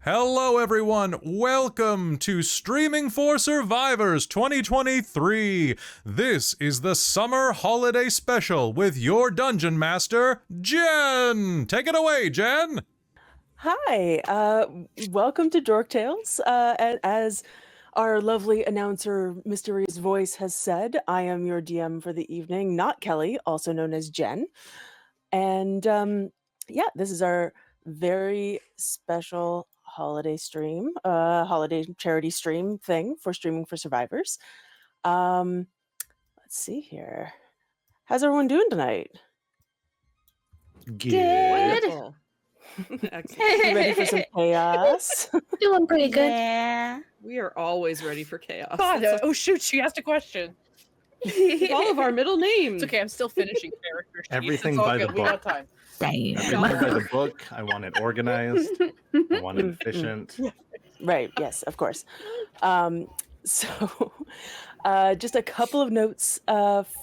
Hello everyone, welcome to Streaming for Survivors 2023. This is the summer holiday special with your dungeon master, Jen. Take it away, Jen. Hi, welcome to Dork Tales. As our lovely announcer, Mysterious Voice, has said, I am your DM for the evening, not Kelly, also known as Jen. And yeah, this is our very special holiday stream, holiday charity stream thing for Streaming for Survivors. Let's see here. How's everyone doing tonight? Good. Excellent. You ready for some chaos? Doing pretty good. Yeah. We are always ready for chaos. God, That's oh shoot, she asked a question. all of our middle names. It's okay, I'm still finishing character sheets. Everything It's all by good. the We got book. time. Damn. Everything by the book. I want it organized. I want it efficient. Right, yes, of course. So just a couple of notes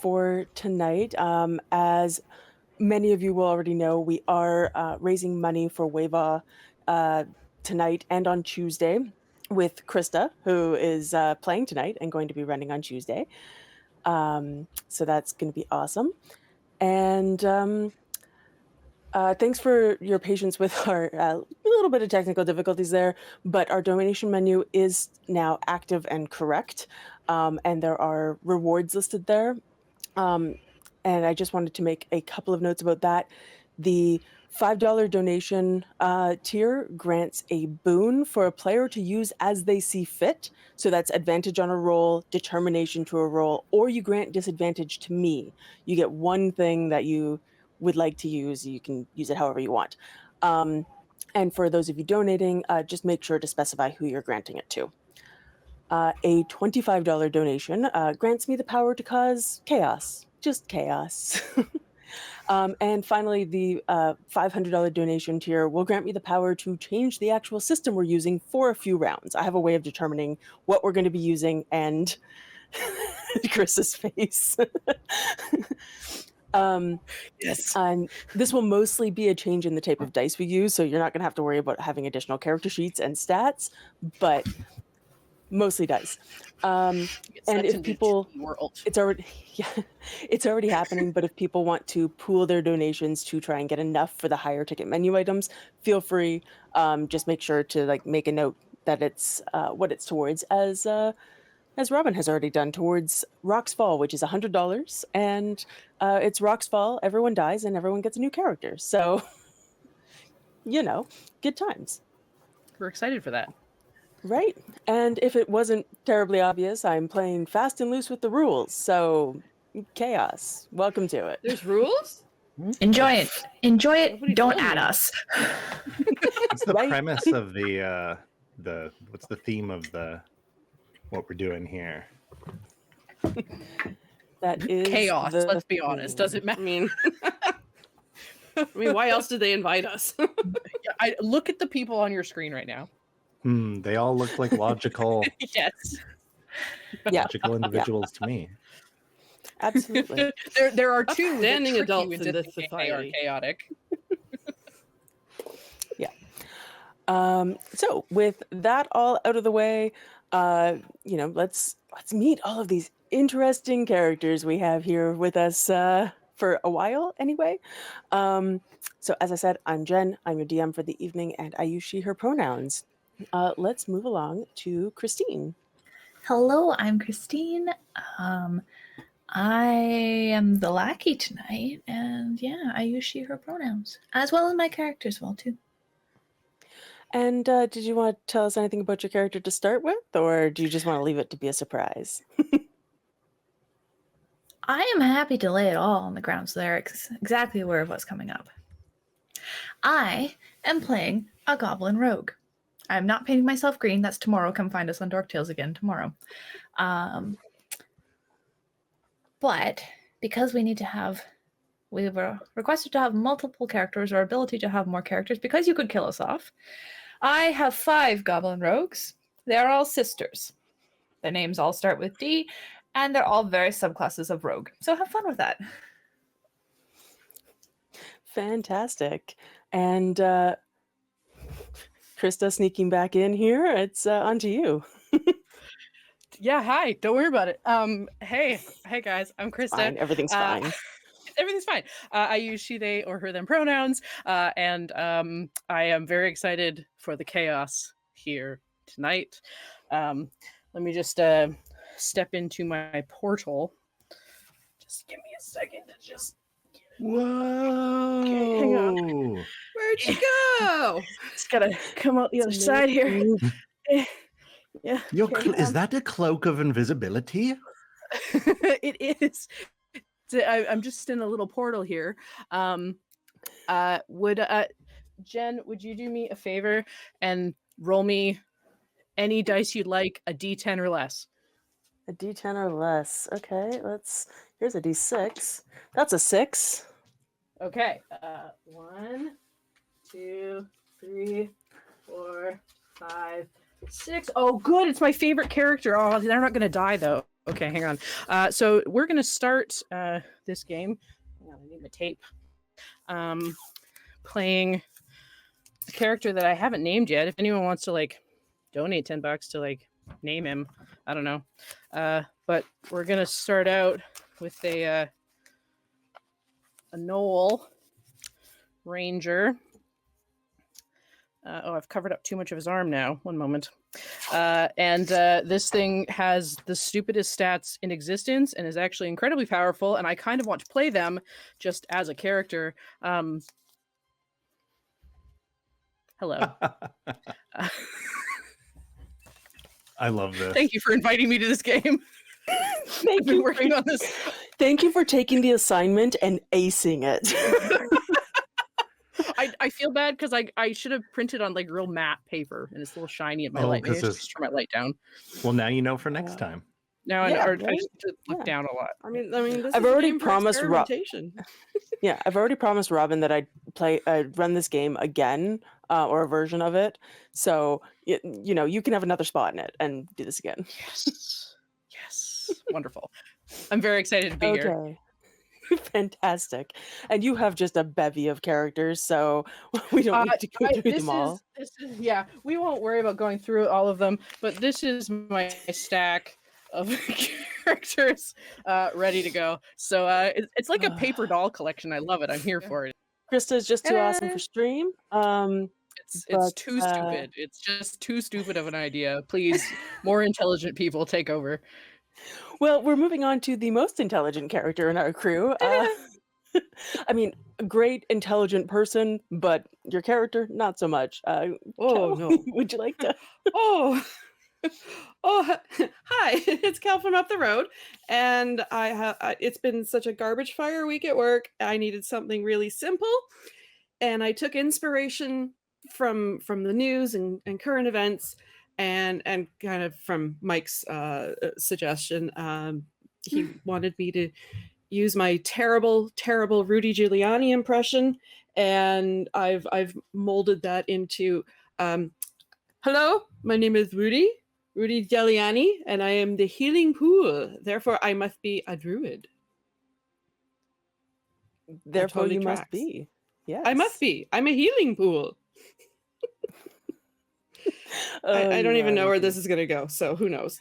for tonight. As many of you will already know, we are raising money for WAVA tonight and on Tuesday with Krista, who is playing tonight and going to be running on Tuesday. So that's going to be awesome. And thanks for your patience with our little bit of technical difficulties there, but our donation menu is now active and correct, and there are rewards listed there. And I just wanted to make a couple of notes about that. The $5 donation tier grants a boon for a player to use as they see fit. So that's advantage on a roll, determination to a roll, or you grant disadvantage to me. You get one thing that you would like to use. You can use it however you want. And for those of you donating, just make sure to specify who you're granting it to. A $25 donation grants me the power to cause chaos. Just chaos. And finally, the $500 donation tier will grant me the power to change the actual system we're using for a few rounds. I have a way of determining what we're going to be using, and Chris's face. Yes. And this will mostly be a change in the type of dice we use, so you're not going to have to worry about having additional character sheets and stats, but mostly dice. And if people, it's already happening, but if people want to pool their donations to try and get enough for the higher ticket menu items, feel free. Just make sure to make a note that it's what it's towards, as Robin has already done, towards Rock's Fall, which is $100, and it's Rock's Fall, everyone dies and everyone gets a new character, so good times. We're excited for that. Right. And if it wasn't terribly obvious, I'm playing fast and loose with the rules. So, chaos. Welcome to it. There's rules? Enjoy it. Enjoy it. Nobody Don't told add me. us. What's the Right. premise of the what's the theme of what we're doing here? That is Chaos, the let's be honest. theme. Doesn't matter. I mean, why else did they invite us? I look at the people on your screen right now. They all look like logical Yes. Yeah, individuals to me. absolutely. There are two Upstanding that trick adults you in into this thinking society. They are chaotic. So with that all out of the way, let's meet all of these interesting characters we have here with us for a while anyway. So as I said, I'm Jen. I'm your DM for the evening, and I use she, her pronouns. Let's move along to Christine. Hello, I'm Christine. I am the lackey tonight, and yeah, I use she, her pronouns, as well as my characters well, too. And did you want to tell us anything about your character to start with, or do you just want to leave it to be a surprise? I am happy to lay it all on the ground so they're exactly aware of what's coming up. I am playing a goblin rogue. I'm not painting myself green. That's tomorrow. Come find us on Dork Tales again tomorrow. But because we were requested to have multiple characters or ability to have more characters because you could kill us off, I have 5 goblin rogues. They're all sisters. Their names all start with D, and they're all various subclasses of rogue. So have fun with that. Fantastic. And Krista sneaking back in here. It's on to you. Yeah, hi. Don't worry about it. Hey guys. I'm Krista. Fine. Everything's fine. Everything's fine. I use she, they, or her, them pronouns, and I am very excited for the chaos here tonight. Let me just step into my portal. Just give me a second to just. Whoa! Okay, hang on. Where'd you go? Just gotta come out the other side here. Yeah. Is that a cloak of invisibility? It is. I'm just in a little portal here. Would Jen, would you do me a favor and roll me any dice you'd like, a D10 or less? A D10 or less. Okay, here's a D6. That's a 6. Okay. 1, 2, 3, 4, 5, 6. Oh, good. It's my favorite character. Oh, they're not going to die though. Okay, hang on. So we're going to start this game. Hang on, I need my tape. Playing a character that I haven't named yet. If anyone wants to like donate $10 to like name him, I don't know. But we're going to start out with a Knoll Ranger. I've covered up too much of his arm now. One moment. And this thing has the stupidest stats in existence and is actually incredibly powerful. And I kind of want to play them just as a character. Hello. I love this. Thank you for inviting me to this game. I've been working on this. Thank you for taking the assignment and acing it. I feel bad because I should have printed on like real matte paper and it's a little shiny at my light. Maybe I should just turn my light down. Well, now you know for next time. Now Yeah, I right? just need to look down a lot. I mean, this I've is a already game for promised experimentation. Yeah, I've already promised Robin that I'd run this game again, or a version of it. So you know, you can have another spot in it and do this again. Yes. Wonderful. I'm very excited to be here. Okay. Fantastic. And you have just a bevy of characters, so we don't need to go through them all. Yeah, we won't worry about going through all of them, but this is my stack of characters ready to go. So it's like a paper doll collection. I love it. I'm here for it. Krista's just too awesome for stream. It's too stupid. It's just too stupid of an idea. Please, more intelligent people take over. Well, we're moving on to the most intelligent character in our crew. I mean, a great intelligent person, but your character, not so much. Oh, Kel, no. would you like to? Oh, hi! It's Cal from up the road, and it's been such a garbage fire week at work. I needed something really simple, and I took inspiration from the news and current events, and kind of from Mike's suggestion. He wanted me to use my terrible Rudy Giuliani impression, and I've molded that into hello, my name is Rudy Giuliani, and I am the healing pool. Therefore, I must be a druid. Therefore, totally you must tracks. be. Yes. I must be. I'm a healing pool. I don't even know where this is going to go, so who knows?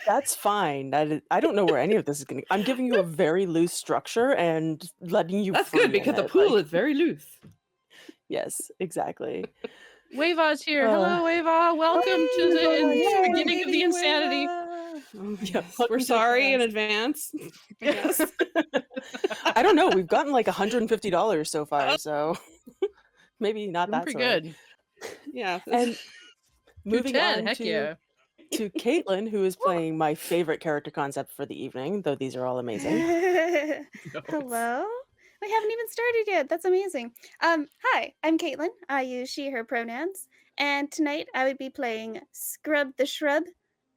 That's fine. I don't know where any of this is going to. I'm giving you a very loose structure and letting you. That's free good because in the it, pool like- is very loose. Yes, exactly. Wava's here. Hello, Wava. Welcome to the beginning of the insanity. Yeah, We're sorry in advance. Yes. I don't know. We've gotten like $150 so far, so maybe not Doing that pretty sorry. good. Yeah. And moving 210, on heck to yeah. Caitlin, who is playing my favorite character concept for the evening, though these are all amazing. Hello? We haven't even started yet. That's amazing. Hi, I'm Caitlin. I use she, her pronouns. And tonight I would be playing Scrub the Shrub,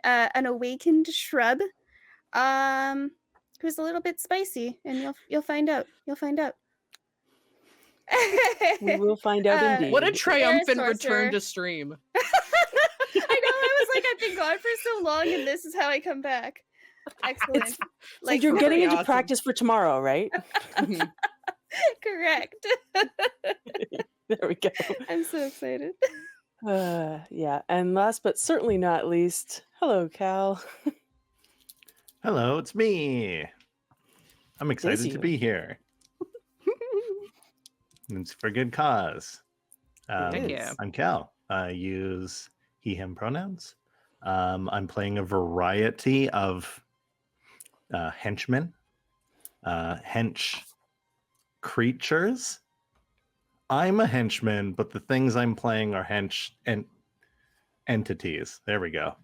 an awakened shrub, who's a little bit spicy, and you'll find out. You'll find out. We will find out indeed. What a triumphant sorcerer. return to stream. I know, I was like, I've been gone for so long, and this is how I come back. Excellent. So Like, you're getting very into awesome. practice for tomorrow, right? correct. There we go. I'm so excited. Yeah, and last but certainly not least, hello, Cal. Hello, it's me. I'm excited to you. be here. It's for good cause. It yeah. is. I'm Cal. I use he, him pronouns. I'm playing a variety of henchmen, hench creatures. I'm a henchman, but the things I'm playing are hench and entities. There we go.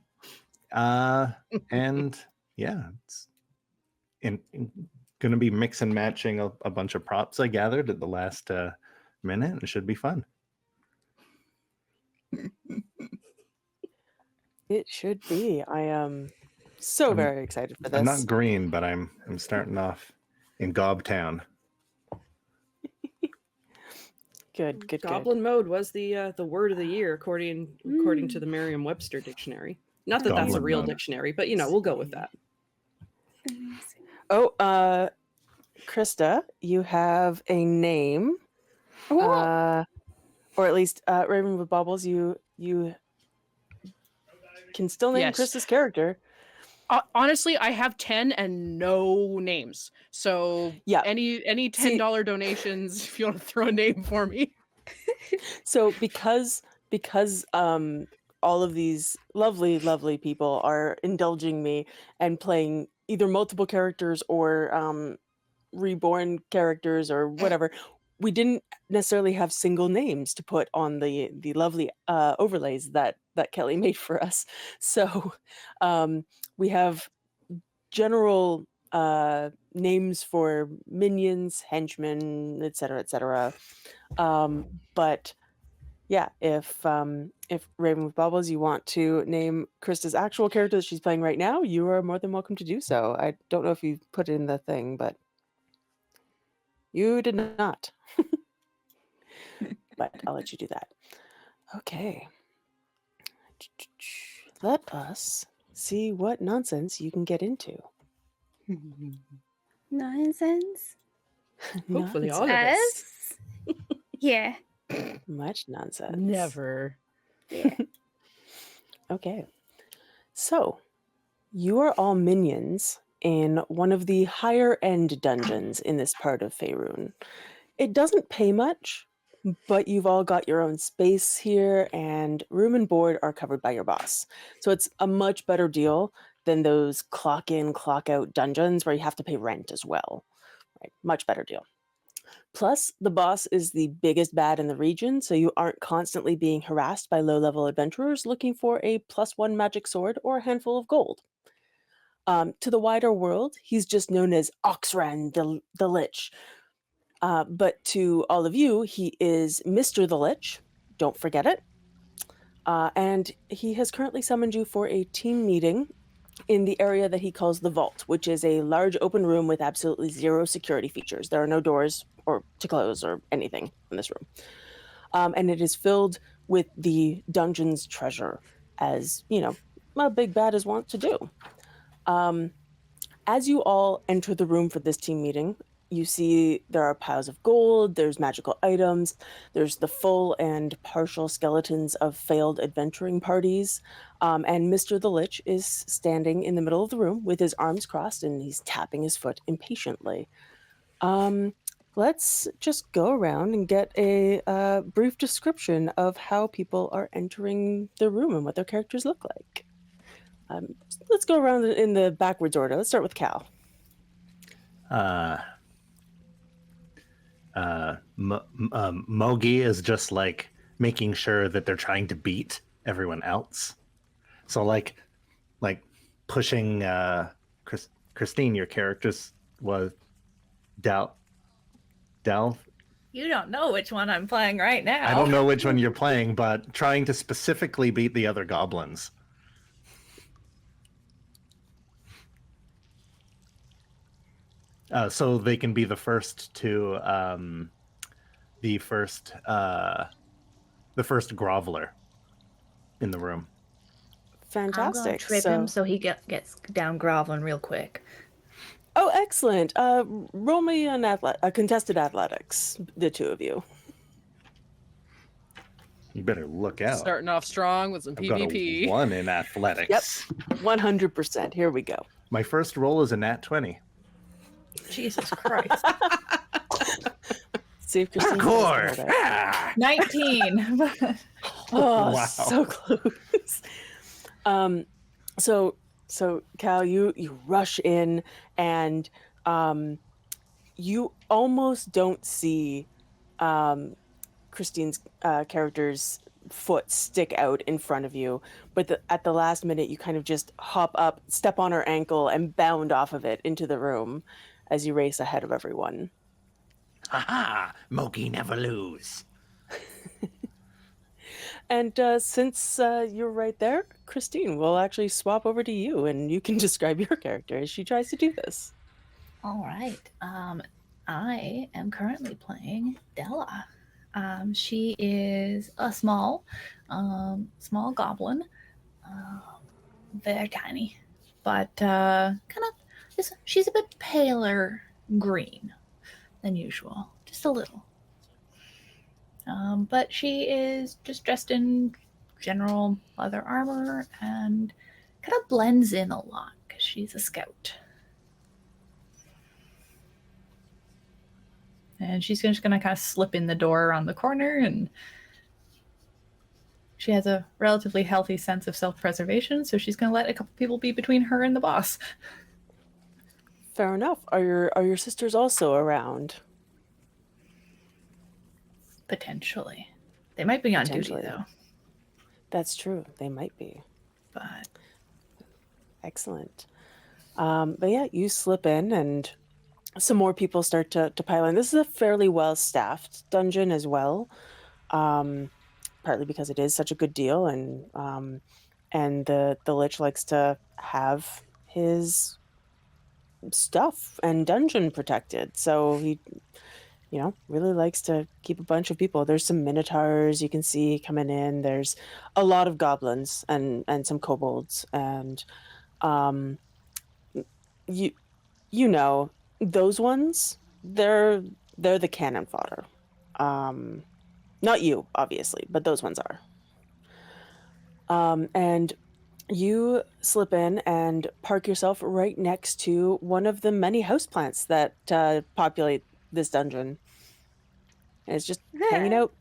And yeah, it's going to be mix and matching a bunch of props I gathered at the last minute. It should be fun. It should be. I am so very excited for this. I'm not green, but I'm starting off in Gobtown. Good. Goblin mode was the word of the year according to the Merriam-Webster dictionary. Not that that's a Goblin real mode. dictionary, but we'll go with that. Amazing. Oh, Krista, you have a name. Or at least Raven with Baubles, you can still name Yes. Krista's character. Honestly, I have 10 and no names. So Yeah. any $10 donations if you want to throw a name for me. So because all of these lovely people are indulging me and playing either multiple characters or reborn characters or whatever, we didn't necessarily have single names to put on the lovely overlays that Kelly made for us. So we have general names for minions, henchmen, etc. But yeah, if Raven with Bubbles, you want to name Krista's actual character that she's playing right now, you are more than welcome to do so. I don't know if you put it in the thing, but you did not. But I'll let you do that. Okay. Let us see what nonsense you can get into. Nonsense. Hopefully all of Nonsense. us. Yeah. Much nonsense. Never. Yeah. Okay. So, you are all minions in one of the higher end dungeons in this part of Faerun. It doesn't pay much, but you've all got your own space here, and room and board are covered by your boss. So it's a much better deal than those clock in, clock out dungeons where you have to pay rent as well. Right? Much better deal. Plus, the boss is the biggest bad in the region, so you aren't constantly being harassed by low-level adventurers looking for a +1 magic sword or a handful of gold. To the wider world, he's just known as Oxran the Lich. But to all of you, he is Mr. the Lich. Don't forget it. And he has currently summoned you for a team meeting in the area that he calls the Vault, which is a large open room with absolutely zero security features. There are no doors or to close or anything in this room. And it is filled with the dungeon's treasure, as, a big bad is wont to do. As you all enter the room for this team meeting, you see there are piles of gold, there's magical items, there's the full and partial skeletons of failed adventuring parties, and Mr. the Lich is standing in the middle of the room with his arms crossed and he's tapping his foot impatiently. Let's just go around and get a brief description of how people are entering the room and what their characters look like. Let's go around in the backwards order. Let's start with Cal. Mogi is just like making sure that they're trying to beat everyone else. So like pushing Christine, your character's was Dal. You don't know which one I'm playing right now. I don't know which one you're playing, but trying to specifically beat the other goblins. So they can be the first to the first groveler in the room. I'm going to Fantastic. trip him so he gets down groveling real quick. Oh, excellent. Roll me a contested athletics, the two of you. You better look out. Starting off strong with some I've got a PvP. 1 in athletics. 100%. Here we go. My first roll is a nat 20. Jesus Christ. See if Christine Hardcore! can hold it. 19. Oh, Wow. so close. So Cal, you rush in and you almost don't see Christine's character's foot stick out in front of you, but at the last minute you kind of just hop up, step on her ankle, and bound off of it into the room as you race ahead of everyone. Haha! Moki never lose. And since you're right there, Christine, we'll actually swap over to you, and you can describe your character as she tries to do this. All right. I am currently playing Della. She is a small goblin, very tiny, but she's a bit paler green than usual, just a little. But she is just dressed in general leather armor and kind of blends in a lot because she's a scout. And she's just going to kind of slip in the door around the corner, and she has a relatively healthy sense of self-preservation, so she's going to let a couple people be between her and the boss. Fair enough. Are your sisters also around? Potentially. They might be on duty, Potentially. though. That's true. They might be. But Excellent. But yeah, you slip in and some more people start to pile in. This is a fairly well-staffed dungeon as well, partly because it is such a good deal, and the Lich likes to have his stuff and dungeon protected. So he, really likes to keep a bunch of people. There's some minotaurs you can see coming in. There's a lot of goblins and some kobolds, and those ones, they're the cannon fodder. Not you, obviously, but those ones are. And you slip in and park yourself right next to one of the many houseplants that populate this dungeon. And it's just hanging out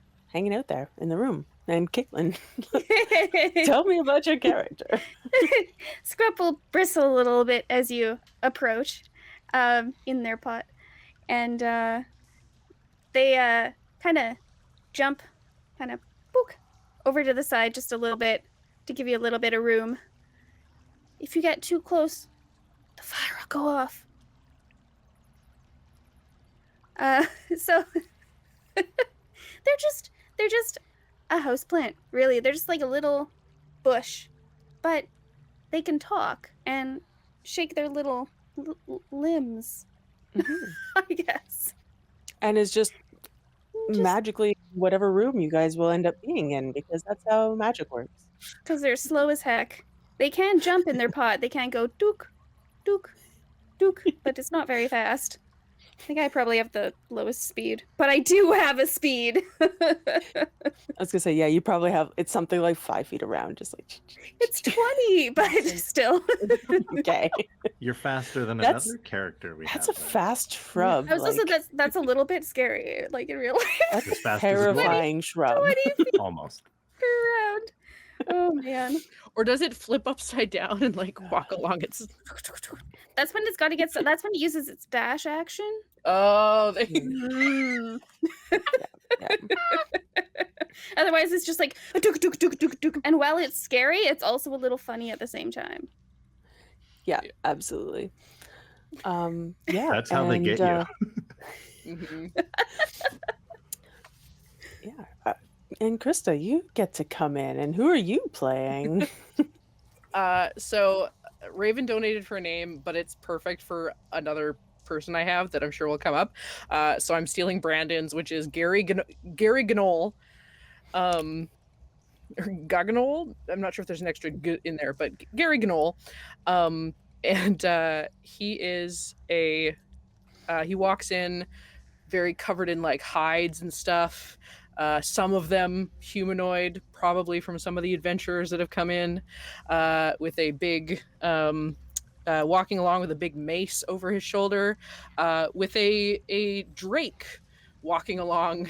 there in the room. And Caitlin, tell me about your character. Scrub will bristle a little bit as you approach in their pot. And they kind of jump, book, over to the side just a little bit to give you a little bit of room. If you get too close, the fire will go off. So they're just a houseplant, really. They're just like a little bush, but they can talk and shake their little limbs, I guess. And it's just magically whatever room you guys will end up being in, because that's how magic works. Because they're slow as heck. They can jump in their pot. They can go dook, dook, dook, but it's not very fast. I think I probably have the lowest speed, but I do have a speed. I was gonna say, yeah, you probably have, it's something like 5 feet around, just like. It's 20, but still. Okay. You're faster than That's- another character we That's have. a fast shrub. I was also that's a little bit scary, like in real life. That's As a fast as it terrifying shrub. 20 feet Almost. around. Oh man. Or does it flip upside down and like walk along its? That's when it's got to get. That's when it uses its dash action. Oh, they... Yeah. Otherwise, it's just like a dook, dook, dook, dook, dook. And while it's scary, it's also a little funny at the same time. Yeah, absolutely. Yeah, That's how they get you. Mhm. Yeah. And Krista, you get to come in, and who are you playing? So Raven donated her name, but it's perfect for another person I have that I'm sure will come up. So I'm stealing Brandon's, which is Gary Ganol. Or Gaganol. I'm not sure if there's an extra g in there, but Gary Ganol. And he is he walks in very covered in like hides and stuff. Some of them humanoid, probably from some of the adventurers that have come in, with a big, walking along with a big mace over his shoulder, with a drake walking along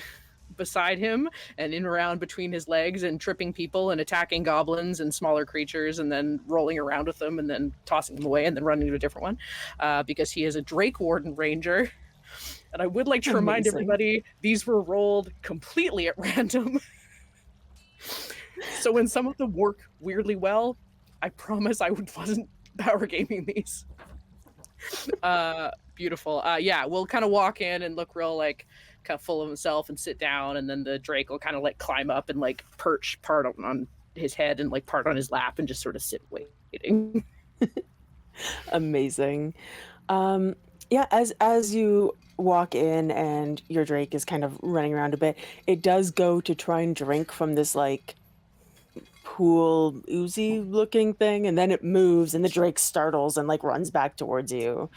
beside him and in around between his legs and tripping people and attacking goblins and smaller creatures and then rolling around with them and then tossing them away and then running to a different one, because he is a Drake Warden Ranger. And I would like to remind everybody, these were rolled completely at random. So when some of them work weirdly well, I promise I wasn't power gaming these. Beautiful. Yeah, we'll kind of walk in and look real like kind of full of himself and sit down, and then the Drake will kind of like climb up and like perch part on his head and like part on his lap and just sort of sit waiting. Amazing. Yeah, as you walk in and your Drake is kind of running around a bit, it does go to try and drink from this like pool oozy looking thing, and then it moves and the Drake startles and like runs back towards you.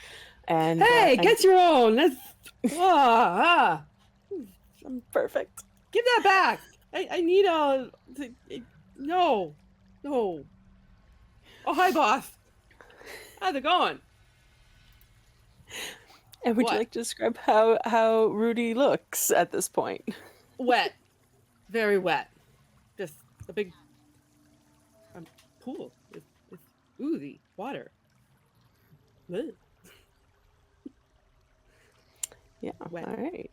And Hey, and get your own. That's perfect. give that back. I need no. Oh, hi, boss. How's it going? And would you What? like to describe how Rudy looks at this point? Wet. Very wet. Just a big pool with oozy water. Ugh. Yeah. Wet. All right.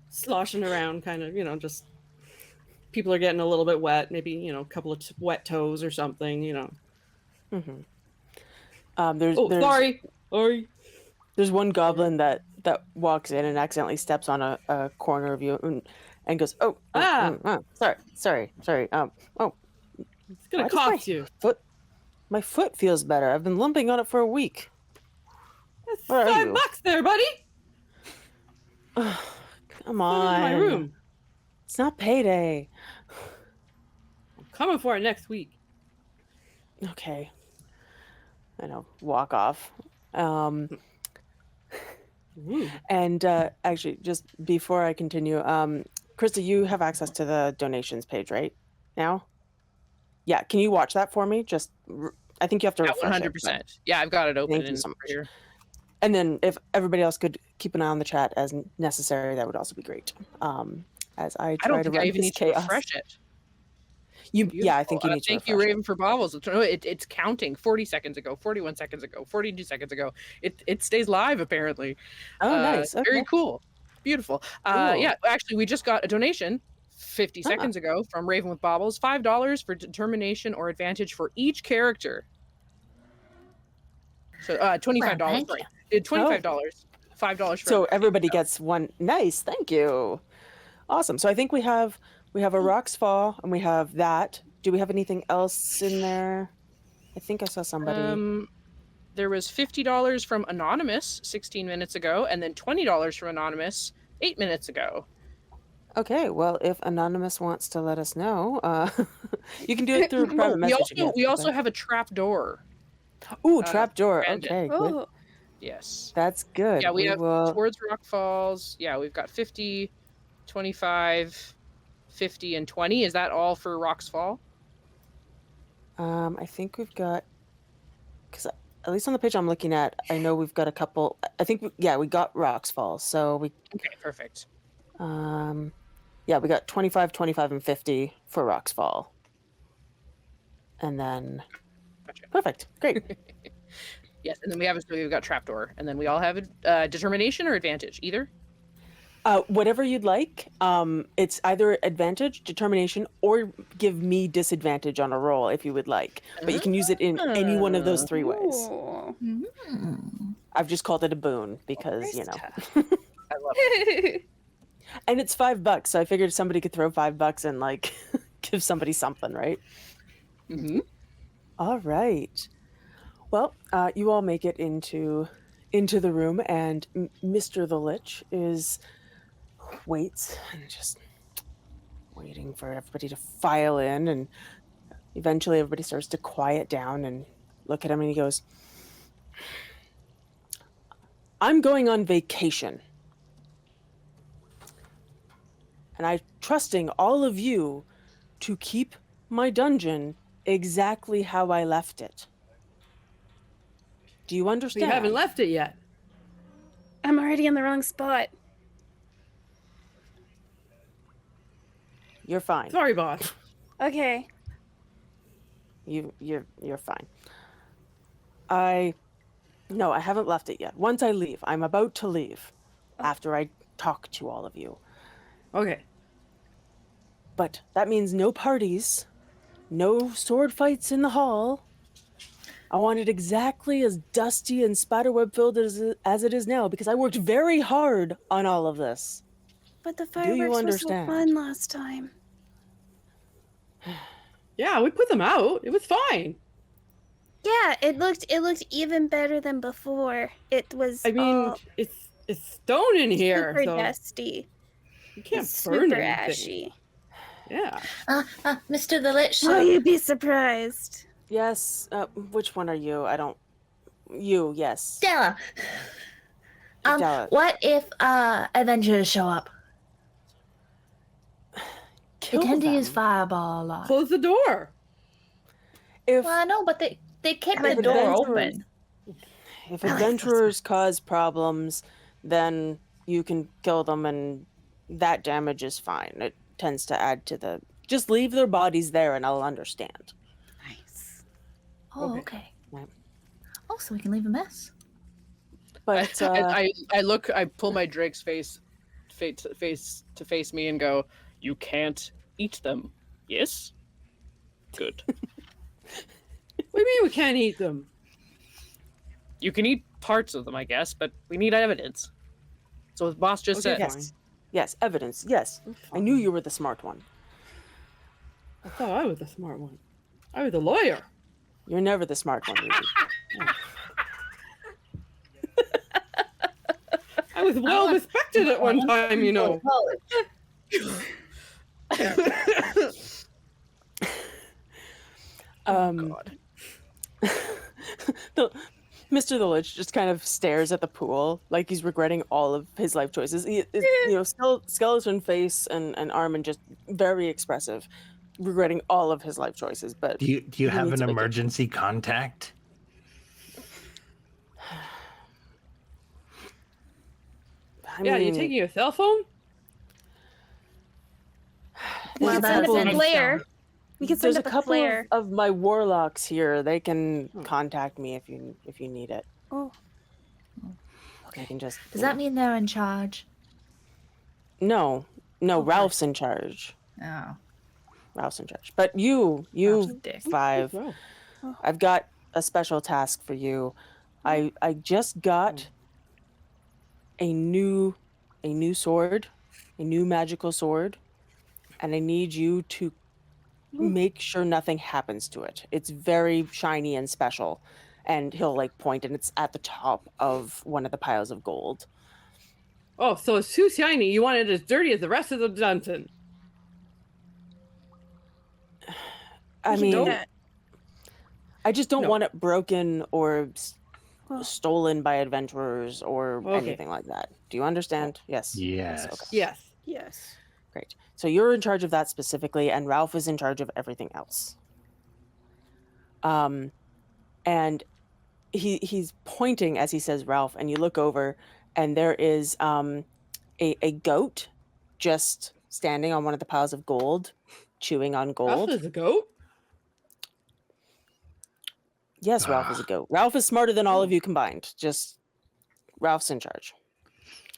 Sloshing around, kind of, just people are getting a little bit wet. Maybe, a couple of wet toes or something, Mm-hmm. There's Sorry. There's one goblin that walks in and accidentally steps on a corner of you and goes, sorry. It's gonna why does cost you. My foot feels better. I've been lumping on it for a week. That's Where are you? $5 there, buddy. Come Come into on. my room. It's not payday. I'm coming for it next week. Okay. I know. Walk off. Ooh. And actually, just before I continue, Krista, you have access to the donations page, right? Now? Yeah. Can you watch that for me? I think you have to refresh it, 100%. Yeah, I've got it open. Thank you so much. Here. And then if everybody else could keep an eye on the chat as necessary, that would also be great. As I try I don't to think run I even this need to chaos. refresh it. Yeah, I think you need to thank you, refresh it. Raven, for Bobbles. It's counting 40 seconds ago, 41 seconds ago, 42 seconds ago. It stays live, apparently. Oh, nice. Okay. Very cool. Beautiful. Yeah, actually, we just got a donation 50 seconds ago from Raven with Bobbles. $5 for determination or advantage for each character. So $25. Well, thank sorry. $25. $5 for So everybody gets one. Nice. Thank you. Awesome. So I think we have a Rocks Fall and we have that. Do we have anything else in there? I think I saw somebody. There was $50 from Anonymous 16 minutes ago, and then $20 from Anonymous 8 minutes ago. Okay, well, if Anonymous wants to let us know, you can do it through private message. We also have a trap door. Ooh, trap door. Brandon. Okay, good. Oh, Yes. That's good. Yeah, we have will... towards Rock Falls. Yeah, we've got 50, 25, 50, and 20. Is that all for Rocks Fall? I think we've got, because at least on the page I'm looking at, I know we've got a couple. I think we got Rocks Fall. So we. Okay, perfect. Yeah, we got 25, 25, and 50 for Rocks Fall. And then. Gotcha. Perfect. Great. Yes, and then we've got trapdoor, and then we all have determination or advantage, either. Whatever you'd like. It's either advantage, determination, or give me disadvantage on a roll if you would like. But you can use it in any one of those three ways. oh. I've just called it a boon because, I love it. And it's $5, so I figured somebody could throw $5 and like give somebody something, right? Mm-hmm. All right. Well, you all make it into the room, and Mr. the Lich waits and just waiting for everybody to file in, and eventually everybody starts to quiet down and look at him, and he goes, "I'm going on vacation." And I'm trusting all of you to keep my dungeon exactly how I left it. Do you But understand? you haven't left it yet. I'm already in the wrong spot. You're fine. Sorry, boss. Okay. You're fine. No, I haven't left it yet. Once I leave, I'm about to leave after I talk to all of you. Okay. But that means no parties, no sword fights in the hall. I want it exactly as dusty and spiderweb filled as it is now because I worked very hard on all of this. But the you fireworks were so understand? fun last time. Yeah, we put them out. It was fine. Yeah, it looked even better than before. It was I mean, it's stone in here, super so dusty. you can't It's burn super anything. ashy. Yeah. Mr. the Lich. Will you be surprised? Yes, which one are you? I don't... You, yes. Stella. Stella. What if adventurers show up? Kill They tend to them. use fireball a lot. Close the door. If, Well, I know, but they kept If the door adventurers- open. if I like this adventurers cause problems, then you can kill them and that damage is fine. It tends to add to the... Just leave their bodies there and I'll understand. Nice. Oh, Okay. okay. Right. Oh, so we can leave a mess. But, I pull my Drake's face to face me and go, "You can't eat them." Yes. Good. What do you mean we can't eat them? You can eat parts of them, I guess, but we need evidence. So the boss just Okay, said. yes. Yes, evidence, yes. I knew you were the smart one. I thought I was the smart one. I was a lawyer. You're never the smart one, Ruby. I was well respected at one time, you know. God. Mr. The Lich just kind of stares at the pool like he's regretting all of his life choices. He is, skeleton face and arm and just very expressive, regretting all of his life choices. But Do you he have needs an to make it. emergency contact? Yeah, you taking your cell phone? There's Well, a that couple is of- an flare. We could There's send a up a couple flare. of my warlocks here. They can contact me if you need it. Oh, They can just. Does that mean they're in charge? No, Ralph's in charge. Oh, Ralph's in charge. But you Ralph's a dick. five. Wow. I've got a special task for you. I just got a new sword, a new magical sword, and I need you to make sure nothing happens to it. It's very shiny and special. And he'll like point and it's at the top of one of the piles of gold. Oh, so it's too shiny. You want it as dirty as the rest of the dungeon. I we can do mean, that. I just don't No. want it broken or Well- stolen by adventurers or Okay. anything like that. Do you understand? Yes. Yes. Okay. Yes. Yes. Great. So you're in charge of that specifically, and Ralph is in charge of everything else. And he's pointing as he says Ralph, and you look over, and there is a goat just standing on one of the piles of gold, chewing on Ralph gold. is a goat? Yes, Ralph is a goat. Ralph is smarter than all of you combined. Just Ralph's in charge.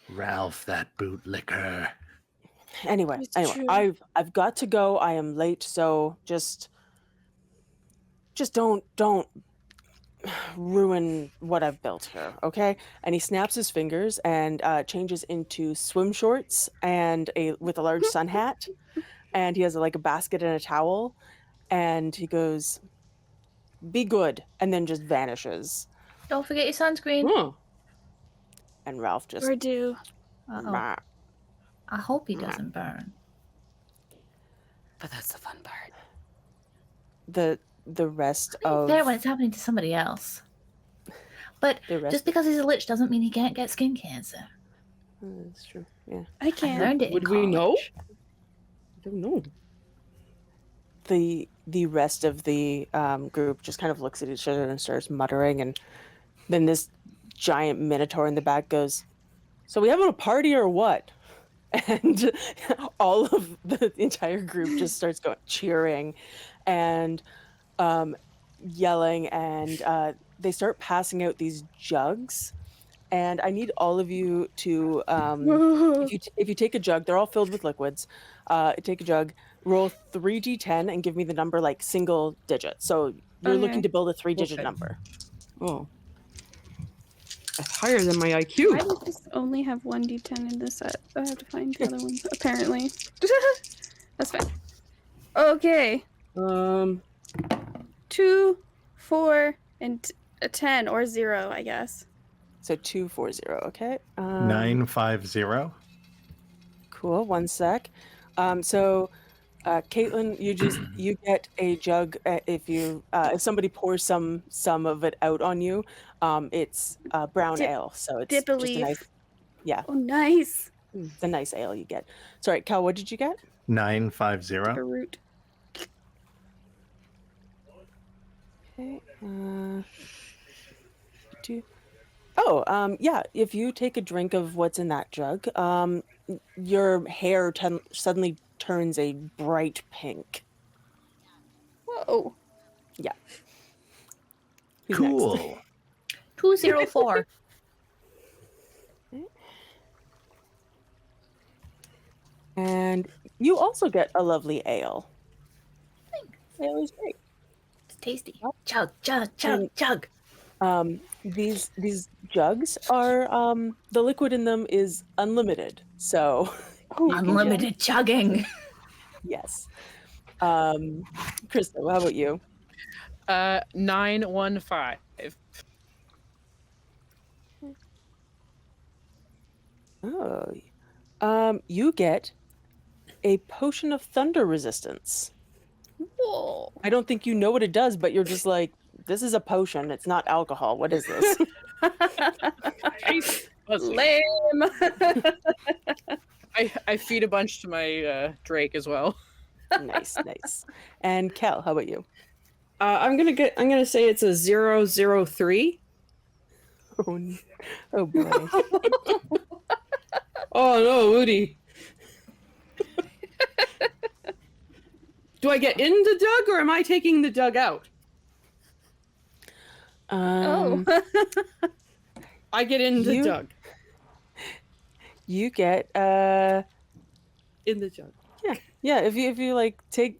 Ralph, that bootlicker. Anyway, It's true. I've got to go. I am late, so just don't ruin what I've built here, okay? And he snaps his fingers and changes into swim shorts and with a large sun hat, and he has like a basket and a towel, and he goes, "Be good," and then just vanishes. don't forget your sunscreen. Huh. And Ralph just Or do. Uh-oh. "Rah." I hope he doesn't burn. But that's the fun part. The rest I mean, of fair when it's happening to somebody else. But the rest just because he's a lich doesn't mean he can't get skin cancer. that's true. Yeah. I I can't. learned it. Would in we know? college. I don't know. The rest of the group just kind of looks at each other and starts muttering, and then this giant minotaur in the back goes, "So we having a party or what?" And all of the entire group just starts going cheering and yelling, and they start passing out these jugs. And I need all of you to, if you take a jug, they're all filled with liquids. Take a jug, roll 3d10, and give me the number like single digit. So you're looking to build a 3-digit Okay. number. Oh. That's higher than my IQ. Why does this only have 1d10 in this set? I have to find the other ones, apparently. That's fine. Okay. 2, 4, and a 10 or 0, I guess. So 240, okay? 950. Cool, one sec. So Caitlin, you get a jug if somebody pours some of it out on you. It's brown ale, so it's Dip a just a leaf. nice, yeah, Oh, nice. it's a nice ale you get. Sorry, Cal, what did you get? 950. A root. Okay. Yeah. If you take a drink of what's in that jug, your hair suddenly turns a bright pink. Whoa. Yeah. Who's next? Cool. 204. And you also get a lovely ale. Ale is great. It's tasty. Chug, chug, chug, chug. These jugs are the liquid in them is unlimited. So you can Unlimited chugging. yes. Krista, how about you? 915. Oh. You get a potion of thunder resistance. Whoa. I don't think you know what it does, but you're just like, this is a potion. It's not alcohol. What is this? Lame. I feed a bunch to my Drake as well. Nice. And Kel, how about you? I'm gonna say it's a 003. Oh boy. Oh no, Woody. Do I get in the jug or am I taking the jug out? Oh. I get in the You- jug. You get In the jug. yeah. If you like take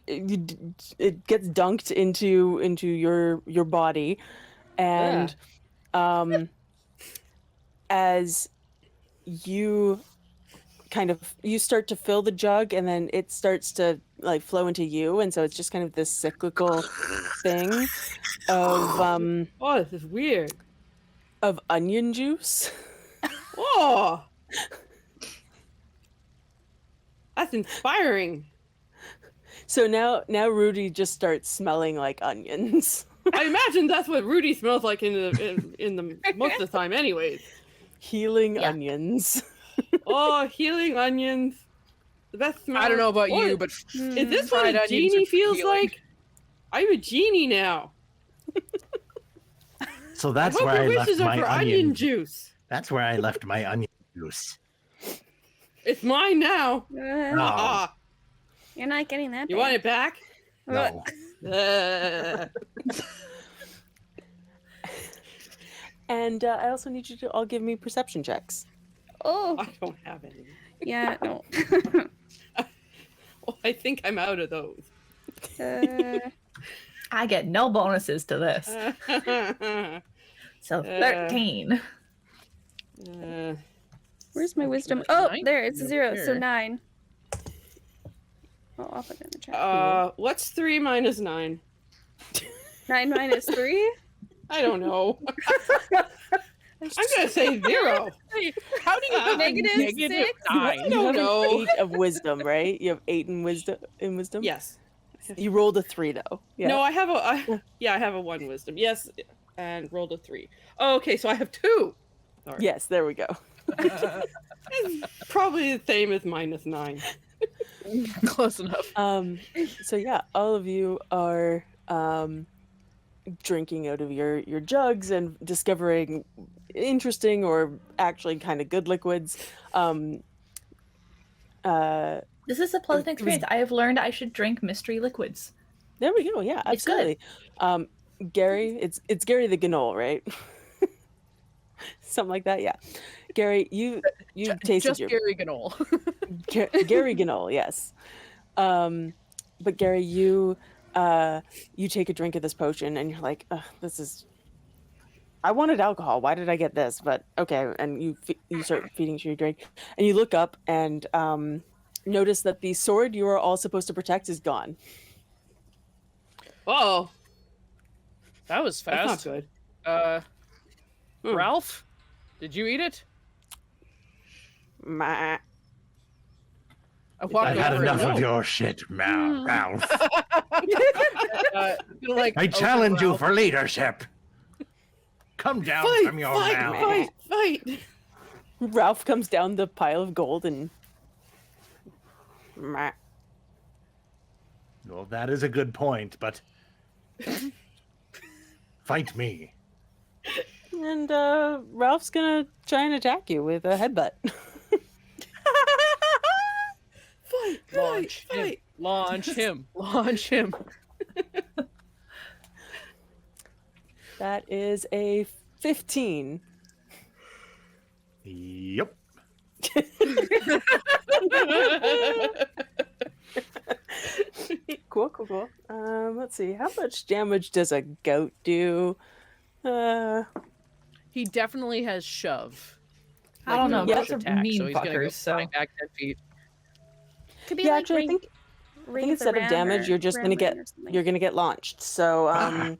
it gets dunked into your body, and as you you start to fill the jug, and then it starts to like flow into you, and so it's just kind of this cyclical thing of Oh, this is weird. onion juice. Oh, that's inspiring. So now Rudy just starts smelling like onions. I imagine that's what Rudy smells like in the most of the time, anyways. Healing Yeah. onions. Oh, healing onions. The best smell. I don't know about Oh, you, but is this what fried a onions genie are feels healing. like? I'm a genie now. So I that's hope where your I left wishes are my for onion. onion juice. That's where I left my onion juice. It's mine now. No. Ah, You're not getting that. you back. want it back? No. Uh, And I also need you to all give me perception checks. Oh. I don't have any. Yeah, no. Well, I think I'm out of those. I get no bonuses to this. So 13. Where's my wisdom? Like Oh, 9? there, it's a 0, so Here. 9. Oh, I'll put it in the chat. What's 3 minus 9? 9 minus 3? I don't know. I'm gonna say 0. How do you get Negative negative 6? nine? I don't You have know. an 8 of wisdom, right? You have 8 in wisdom. Yes. You rolled a 3 though. Yeah. No, I have I have a 1 wisdom. Yes, and rolled a 3. Oh, okay, so I have 2. Sorry. Yes, there we go. It's probably the same as minus 9. Close enough. So yeah, all of you are drinking out of your jugs and discovering interesting or actually kind of good liquids. This is a pleasant was- experience. I have learned I should drink mystery liquids. There we go. Yeah, It's good. absolutely. Gary, it's Gary the Gnoll, right? Something like that. Yeah. Gary, you tasted Just your Gary Gnoll. Gary Gnoll, yes. But Gary, you take a drink of this potion and you're like, this is. I wanted alcohol. Why did I get this? But okay, and you start feeding to your drink, and you look up and notice that the sword you are all supposed to protect is gone. Oh, That was that's fast. not good. Ralph, did you eat it? Meh. I walked I've had over enough and of your shit, Ralph. like, I over challenge you Ralph. for leadership. Come down Fight, from your fight, mouth. fight, fight. Ralph comes down the pile of gold and. Meh. Well, that is a good point, but fight me. And Ralph's gonna try and attack you with a headbutt. Fight, Launch fight, him. fight. Launch him. Launch him. That is a 15. Yep. Cool. Let's see. How much damage does a goat do? He definitely has shove. I don't know. no Yeah. Those rush are attack, mean so he's gonna go fuckers. So flying back 10 feet. Could be Yeah, like actually, I think instead of damage, you're just gonna get launched. So I'm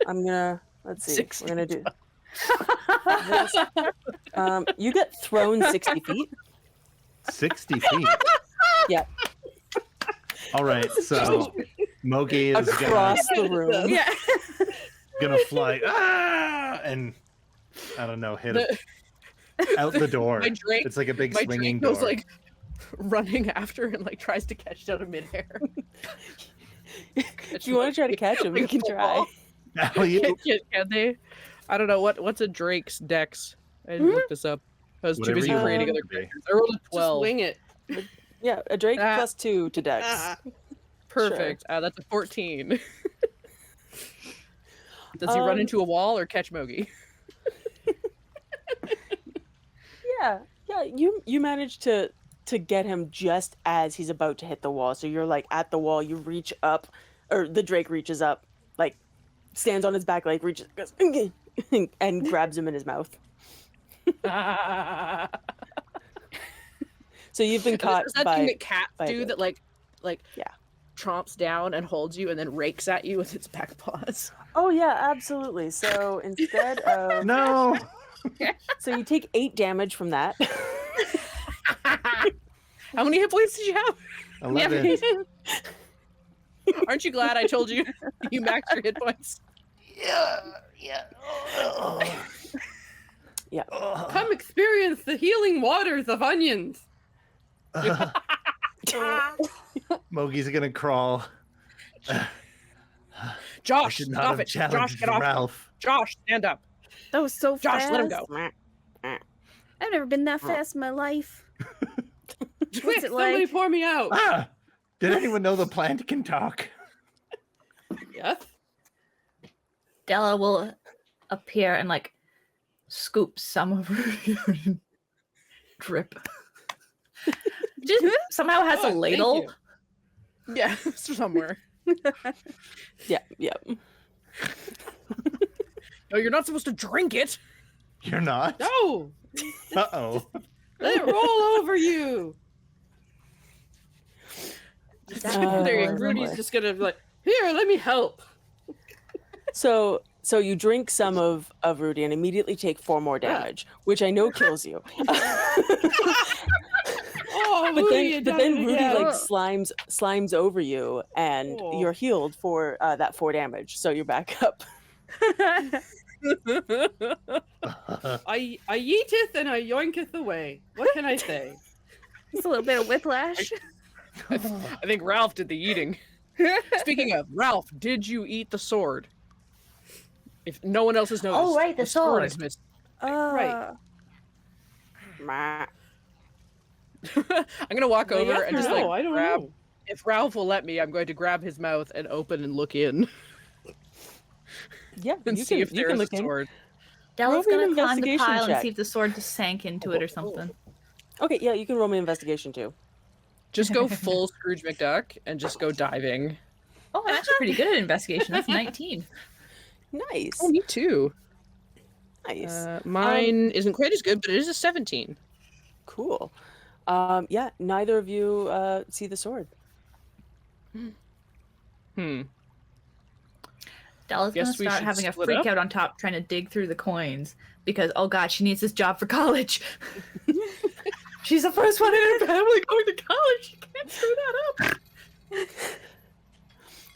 gonna let's see. We're gonna do. This. You get thrown 60 feet. 60 feet. Yep. All right, so Mogi is Across the room. Yeah. gonna fly and I don't know, hit it out the door. My Drake- It's like a big My swinging Drake door. goes like running after and like tries to catch it out of midair. If you want to try to catch him, you can try. Now you- Can they? I don't know what's a Drake's dex. I didn't look this up. I was too Whatever busy you creating want other it to be. characters. I rolled a Just 12. wing it. Yeah, a Drake Ah. plus 2 to Dex. Ah. Perfect. That's a 14. Does he run into a wall or catch Mogi? Yeah. You managed to get him just as he's about to hit the wall. So you're like at the wall. You reach up, or the Drake reaches up, like stands on his back leg, reaches, goes, and grabs him in his mouth. So you've been caught Is that by. thing that cats by do the- that like Yeah. tromps down and holds you and then rakes at you with its back paws? Oh yeah, absolutely. So instead of No. so you take 8 damage from that. How many hit points did you have? 11. Aren't you glad I told you you maxed your hit points? Come experience the healing waters of onions. Mogi's gonna crawl. I Josh, should not stop have it. Josh, challenged get off. Ralph. Josh, stand up. That was so Josh, fast. let him go. I've never been that fast in my life. Quick, it somebody like? pour me out. Ah! Did anyone know the plant can talk? Yes. Della will appear and like scoop some of her drip. Just somehow has Oh, a thank ladle. you. Yeah, somewhere. Yeah. No, you're not supposed to drink it. You're not? No. Uh-oh. Let it roll over you. There you go. Rudy's just gonna be like, here, let me help. So you drink some of Rudy and immediately take 4 more damage, which I know kills you. Oh, But Rudy, then, you but done then it Rudy again. like slimes over you, and Oh. you're healed for that 4 damage. So you're back up. I yeeteth and I yoinketh away. What can I say? It's a little bit of whiplash. I think Ralph did the eating. Speaking of, Ralph, did you eat the sword? If no one else has noticed, Oh, right, the sword. is missing. Right. Meh. I'm gonna walk Well, over yes and or just no, like I don't grab. know. If Ralph will let me, I'm going to grab his mouth and open and look in Yeah, and you see can, if you there can is a look in. sword. Della's Roll me an gonna climb the investigation pile and check. see if the sword just sank into it or something. Okay, yeah, you can roll me investigation too. Just go full Scrooge McDuck and just go diving. Oh, I'm actually pretty good at investigation. That's 19. Nice. Oh, me too. Nice. Mine isn't quite as good, but it is a 17. Cool. Yeah, neither of you see the sword. Della's gonna Guess we start should having a split freak up. out on top trying to dig through the coins because, oh god, she needs this job for college. She's the first one in her family going to college. She can't screw that up.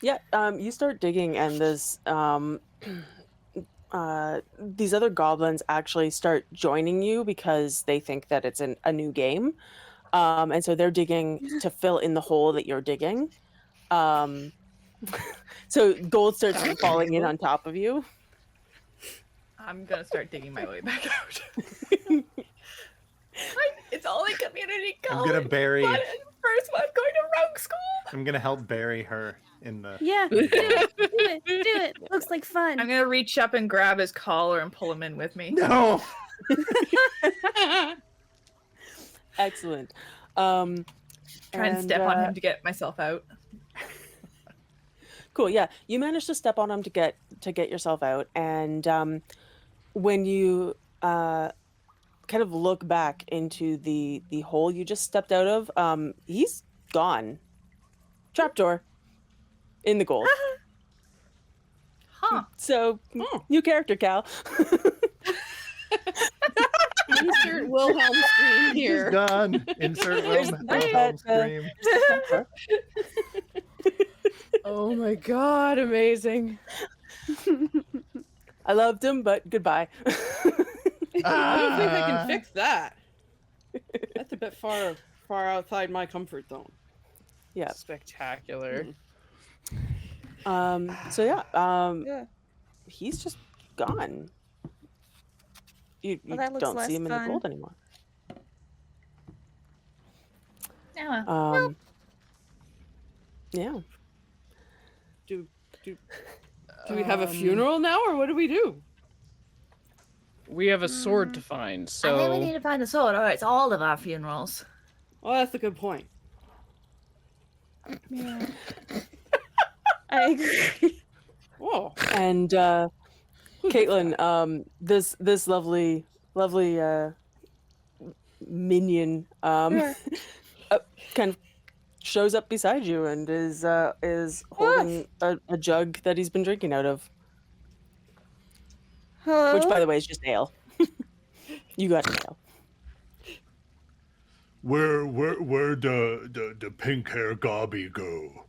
Yeah, you start digging, and this these other goblins actually start joining you because they think that it's a new game, and so they're digging to fill in the hole that you're digging. So gold starts falling in on top of you. I'm gonna start digging my way back out. It's only community I'm college. gonna bury. First one going to rogue school. I'm gonna help bury her in the. Yeah, do it. Looks like fun. I'm gonna reach up and grab his collar and pull him in with me. No. Excellent. Try and step on him to get myself out. Cool. Yeah, you managed to step on him to get yourself out, and when you kind of look back into the hole you just stepped out of, he's gone. Trapdoor in the gold. Huh. So new character, Cal. Insert Wilhelm scream He's here. done. Insert There's Wilhelm scream. Oh my god, amazing. I loved him, but goodbye. I don't think I can fix that. That's a bit far outside my comfort zone. Yeah. Spectacular. So yeah, Yeah. he's just gone. You Well, that looks don't see less him in the fun. gold anymore. Yeah. Yeah. Do we have a funeral now, or what do we do? We have a sword to find, so I think we need to find the sword, or it's all of our funerals. Well, that's a good point. Yeah. I agree. Whoa. And Caitlin, this lovely minion kind of shows up beside you and is holding a jug that he's been drinking out of, Hello? which by the way is just ale. You got an ale. Where the pink hair gobby go?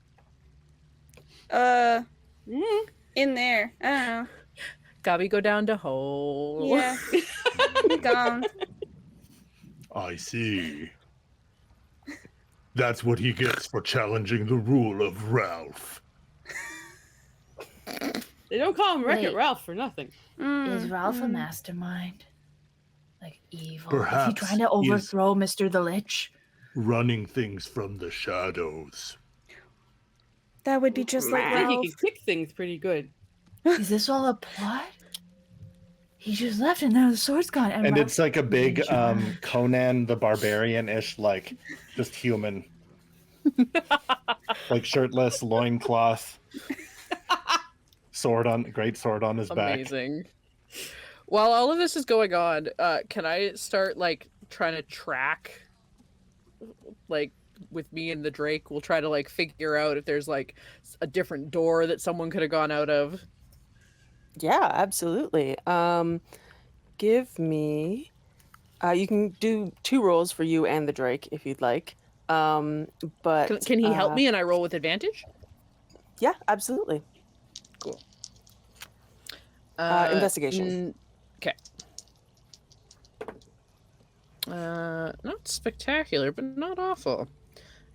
In there. I don't know. Gobby go down to hole. Yeah. Gone. I see. That's what he gets for challenging the rule of Ralph. They don't call him Wreck-It Wait. Ralph for nothing. Is Ralph a mastermind? Like evil? Is he Perhaps trying to he is- overthrow Mr. the Lich? Running things from the shadows. That would be just like I think Ralph. he can kick things pretty good. Is this all a plot? He just left and now the sword's gone. And Ralph- it's like a big Ninja. Conan the Barbarian-ish, like just human. Like shirtless, loincloth. Great sword on his back. Amazing. While all of this is going on, can I start like trying to track, like with me and the Drake? We'll try to like figure out if there's like a different door that someone could have gone out of. Yeah, absolutely. Give me. You can do 2 rolls for you and the Drake if you'd like. But Can he help me and I roll with advantage? Yeah, absolutely. Cool. Investigation. Okay. Not spectacular, but not awful.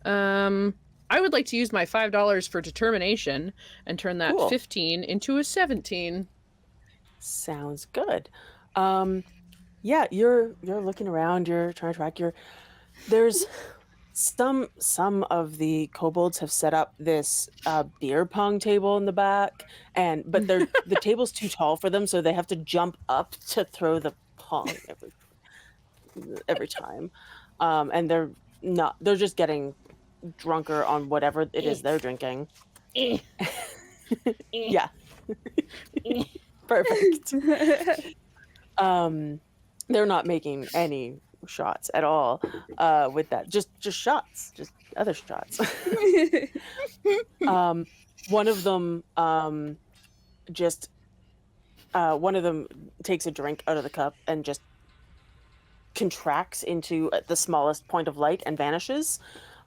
I would like to use my $5 for determination and turn that Cool. 15 into a 17. Sounds good. Yeah, you're looking around, you're trying to track there's some of the kobolds have set up this beer pong table in the back, but the table's too tall for them, so they have to jump up to throw the pong every time. And they're just getting drunker on whatever it is they're drinking. Yeah. Perfect. They're not making any shots at all with that. Just shots, just other shots. One of them takes a drink out of the cup and just contracts into the smallest point of light and vanishes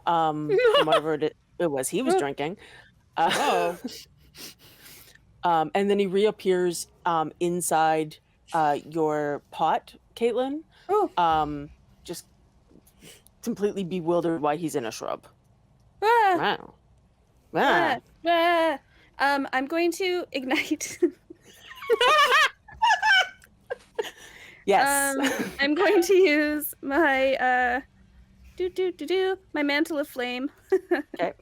from whatever it was he was drinking. And then he reappears inside your pot, Caitlin. Just completely bewildered why he's in a shrub. Wow. I'm going to ignite. Yes. I'm going to use my my mantle of flame. Okay.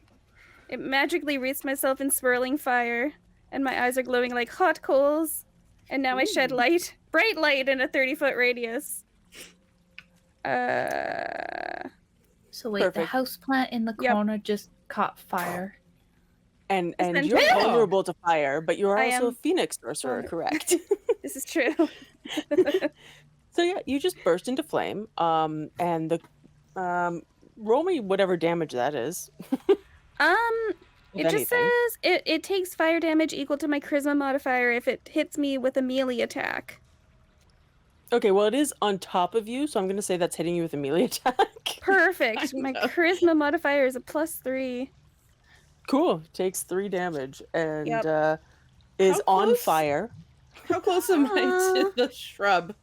It magically wreaths myself in swirling fire, and my eyes are glowing like hot coals. And now I shed light, bright light in a 30-foot radius. So wait, the Perfect. houseplant in the Yep. corner just caught fire. And been you're true. vulnerable to fire, but you're I also a am. phoenix sorcerer, correct? This is true. So yeah, you just burst into flame. And the roll me whatever damage that is. It If just anything. says it takes fire damage equal to my charisma modifier if it hits me with a melee attack. Okay, well it is on top of you, so I'm gonna say that's hitting you with a melee attack. Perfect. My charisma modifier is a +3. Cool. Takes 3 damage and Yep. is How on close? fire. How close am I to the shrub?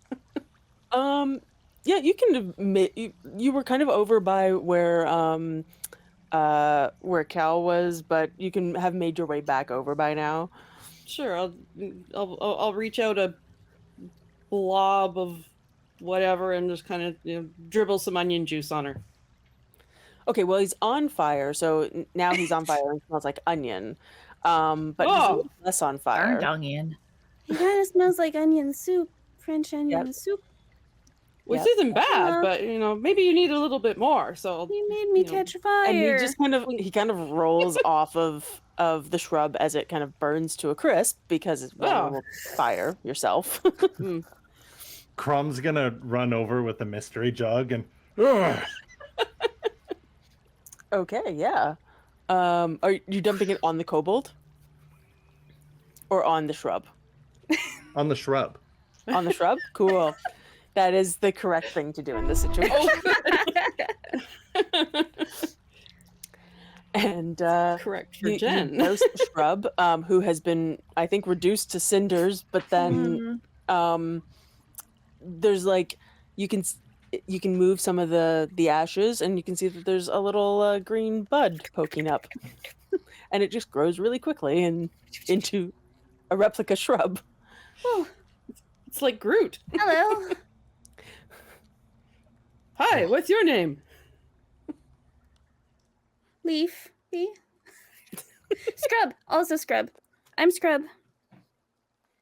Yeah, you can admit you were kind of over by where Cal was, but you can have made your way back over by now. Sure, I'll reach out a blob of whatever and just kind of dribble some onion juice on her. Okay, well he's on fire, so now he's on fire and smells like onion. But he's a Oh. little less on fire. Burned onion. It kind of smells like onion soup, French onion soup. Which Yep. isn't bad, but maybe you need a little bit more. So You made me know, catch fire. And he just kind of rolls off of the shrub as it kind of burns to a crisp because it's vulnerable to fire yourself. Crum's gonna run over with the mystery jug and "Ugh." Okay, yeah. Are you dumping it on the kobold? Or on the shrub? on the shrub. On the shrub? Cool. That is the correct thing to do in this situation. And correct for Jen. There's the shrub, who has been, I think, reduced to cinders, but then there's like you can move some of the ashes, and you can see that there's a little green bud poking up, and it just grows really quickly and into a replica shrub. Oh, it's like Groot. Hello. Hi, what's your name? Leaf. Scrub. Also Scrub. I'm Scrub.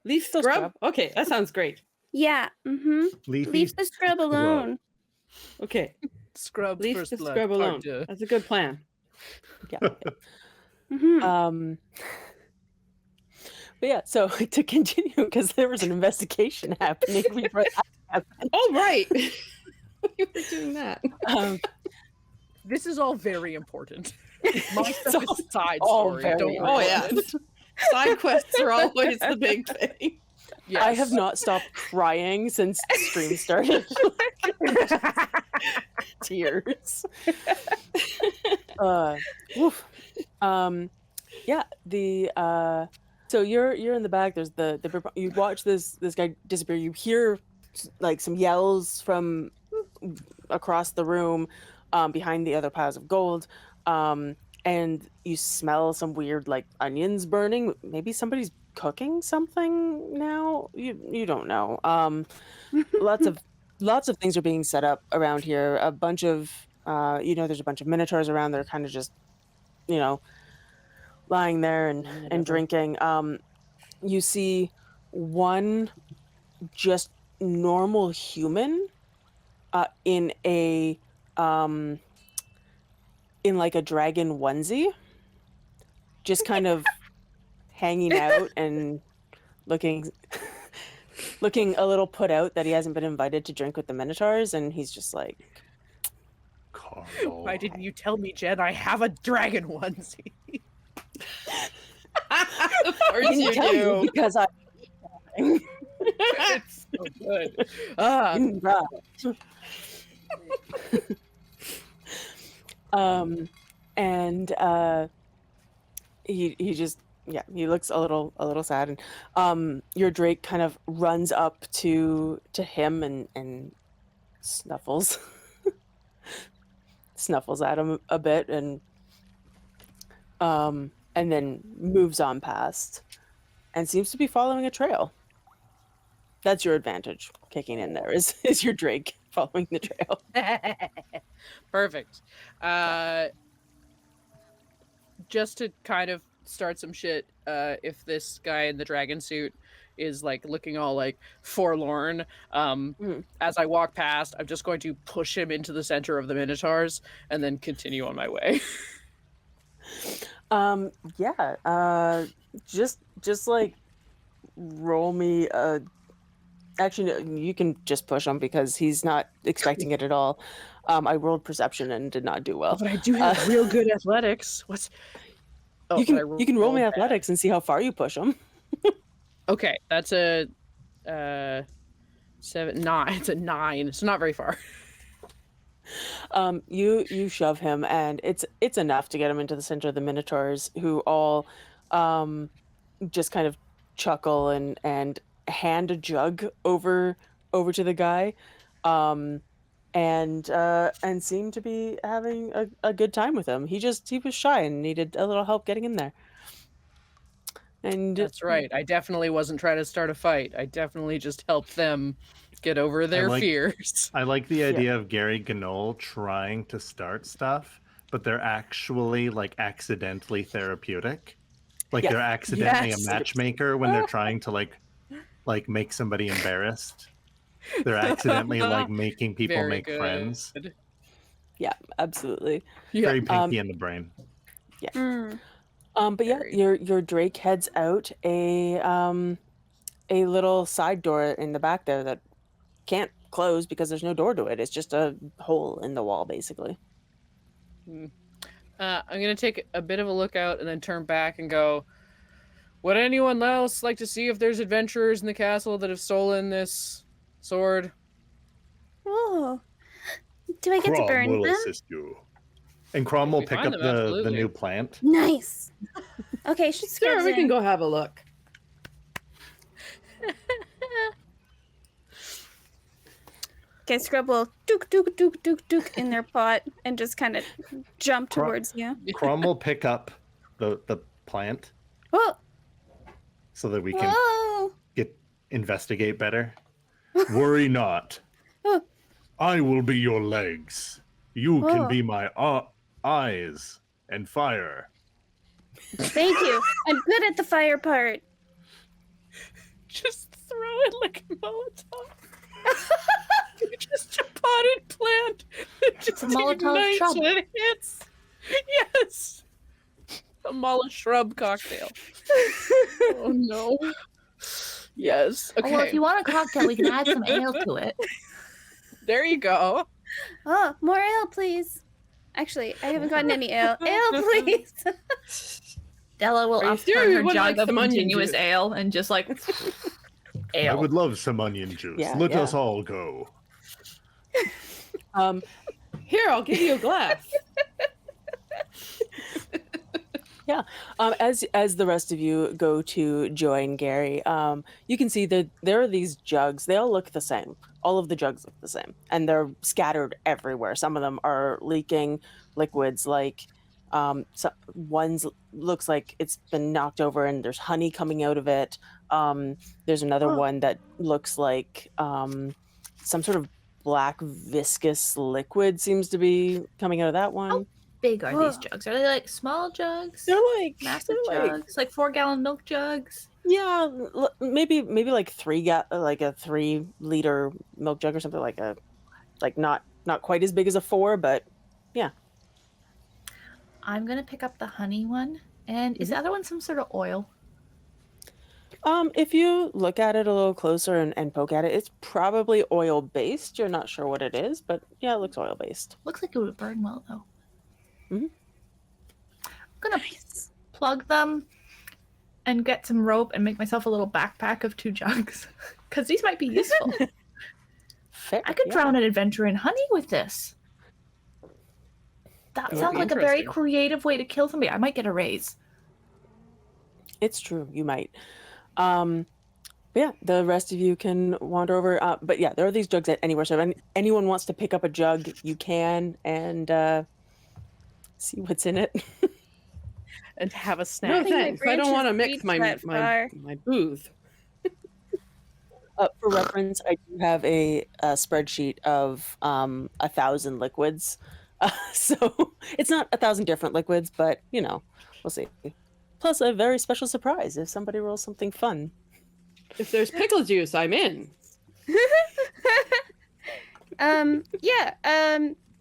Leaf Still Scrub? Scrub. Okay, that sounds great. Yeah. Mm-hmm. Leafy. Leave the Scrub alone. Okay, Scrub leave first the blood. Scrub alone. Pardieu. That's a good plan. Yeah. Mm-hmm. But yeah, so to continue, because there was an investigation happening before that happened. Oh, right. You were doing that. This is all very important. My It's stuff is side all story. very Don't Oh, worry yeah. about it. Side quests are always the big thing. Yes. I have not stopped crying since the stream started. Tears. Woof. Yeah, so you're in the back. There's you watch this guy disappear. You hear like some yells from across the room, behind the other piles of gold. and you smell some weird like onions burning. Maybe somebody's cooking something now. You don't know. Lots of things are being set up around here. A bunch of there's a bunch of minotaurs around. They're kind of just lying there and drinking. You see one just normal human in a in like a dragon onesie, just kind of hanging out and looking a little put out that he hasn't been invited to drink with the minotaurs, and he's just like, Carl. Why didn't you tell me, Jen? I have a dragon onesie. Of course "Didn't you tell do. because I It's so good. Ah, and he just he looks a little sad, and your Drake kind of runs up to him and snuffles at him a bit, and then moves on past and seems to be following a trail. That's your advantage kicking in there is your Drake following the trail. perfect. Just to kind of start some shit, if this guy in the dragon suit is like looking all like forlorn, as I walk past, I'm just going to push him into the center of the minotaurs and then continue on my way. Just like roll me a. Actually, no, you can just push him because he's not expecting it at all. I rolled perception and did not do well. But I do have real good athletics. What's you can roll me athletics and see how far you push him. Okay, that's a 9. It's a 9. It's not very far. You shove him, and it's enough to get him into the center of the minotaurs, who all just kind of chuckle and hand a jug over to the guy, and seem to be having a good time with him. He was shy and needed a little help getting in there. And That's right. I definitely wasn't trying to start a fight. I definitely just helped them get over their fears. I like the idea of Gary Ganol trying to start stuff, but they're actually like accidentally therapeutic. Like they're accidentally a matchmaker when they're trying to like make somebody embarrassed. They're accidentally like making people Very make good. friends. Yeah, absolutely. Very pinky in the brain. But yeah, your Drake heads out a little side door in the back there that can't close because there's no door to it. It's just a hole in the wall, basically. I'm gonna take a bit of a look out and then turn back and go, would anyone else like to see if there's adventurers in the castle that have stolen this sword? Oh, do I get to burn will them? assist you. And Crom will we pick find up them, the absolutely. new plant. Nice. Okay, she's Sure, we can go have a look. Okay, Scrub will dook dook dook dook dook in their pot and just kind of jump Crom- towards you. Crom will pick up the plant Oh, so that we can oh, investigate better. Worry not. oh. I will be your legs. You Oh. can be my eyes and fire. Thank you. I'm good at the fire part. Just throw it like a Molotov. Just a potted plant. It just a Molotov ignites shrub. when it hits. Yes. A Molotov shrub cocktail. Oh no. Yes. Okay. Well, if you want a cocktail, we can add some ale to it. There you go. Oh, more ale, please. Actually, I haven't gotten any ale. Ale, please. Della will Are you upturn sure you her wouldn't jug like of some onion continuous juice? ale and just like I ale. would love some onion juice. Yeah, Let yeah. us all go. Here, I'll give you a glass. As the rest of you go to join Gary, you can see that there are these jugs. They all look the same. All of the jugs look the same, and they're scattered everywhere. Some of them are leaking liquids like So one's looks like it's been knocked over and there's honey coming out of it. There's another Oh. one that looks like some sort of black viscous liquid seems to be coming out of that one. Big are these Whoa. jugs? Are they like small jugs? They're like Massive they're like jugs? Like 4-gallon milk jugs? yeah, maybe like 3-liter milk jug or something like not quite as big as a 4, but yeah. I'm gonna pick up the honey one. And is the other one some sort of oil? If you look at it a little closer and poke at it, it's probably oil based. You're not sure what it is, but yeah, it looks oil based. Looks like it would burn well though. Mhm. I'm gonna plug them and get some rope and make myself a little backpack of 2 jugs. Because these might be useful. Fair, I could yeah. drown an adventure in honey with this. That That would sounds be like a very interesting. creative way to kill somebody. I might get a raise. It's true, you might. But yeah, the rest of you can wander over. But yeah, there are these jugs at anywhere. So if anyone wants to pick up a jug, you can and see what's in it. And to have a No snack. think my thanks. I don't want to branches mix reach that far. my booth. For reference, I do have a spreadsheet of 1,000 liquids. So it's not 1,000 different liquids, but we'll see. Plus a very special surprise if somebody rolls something fun. If there's pickle juice, I'm in.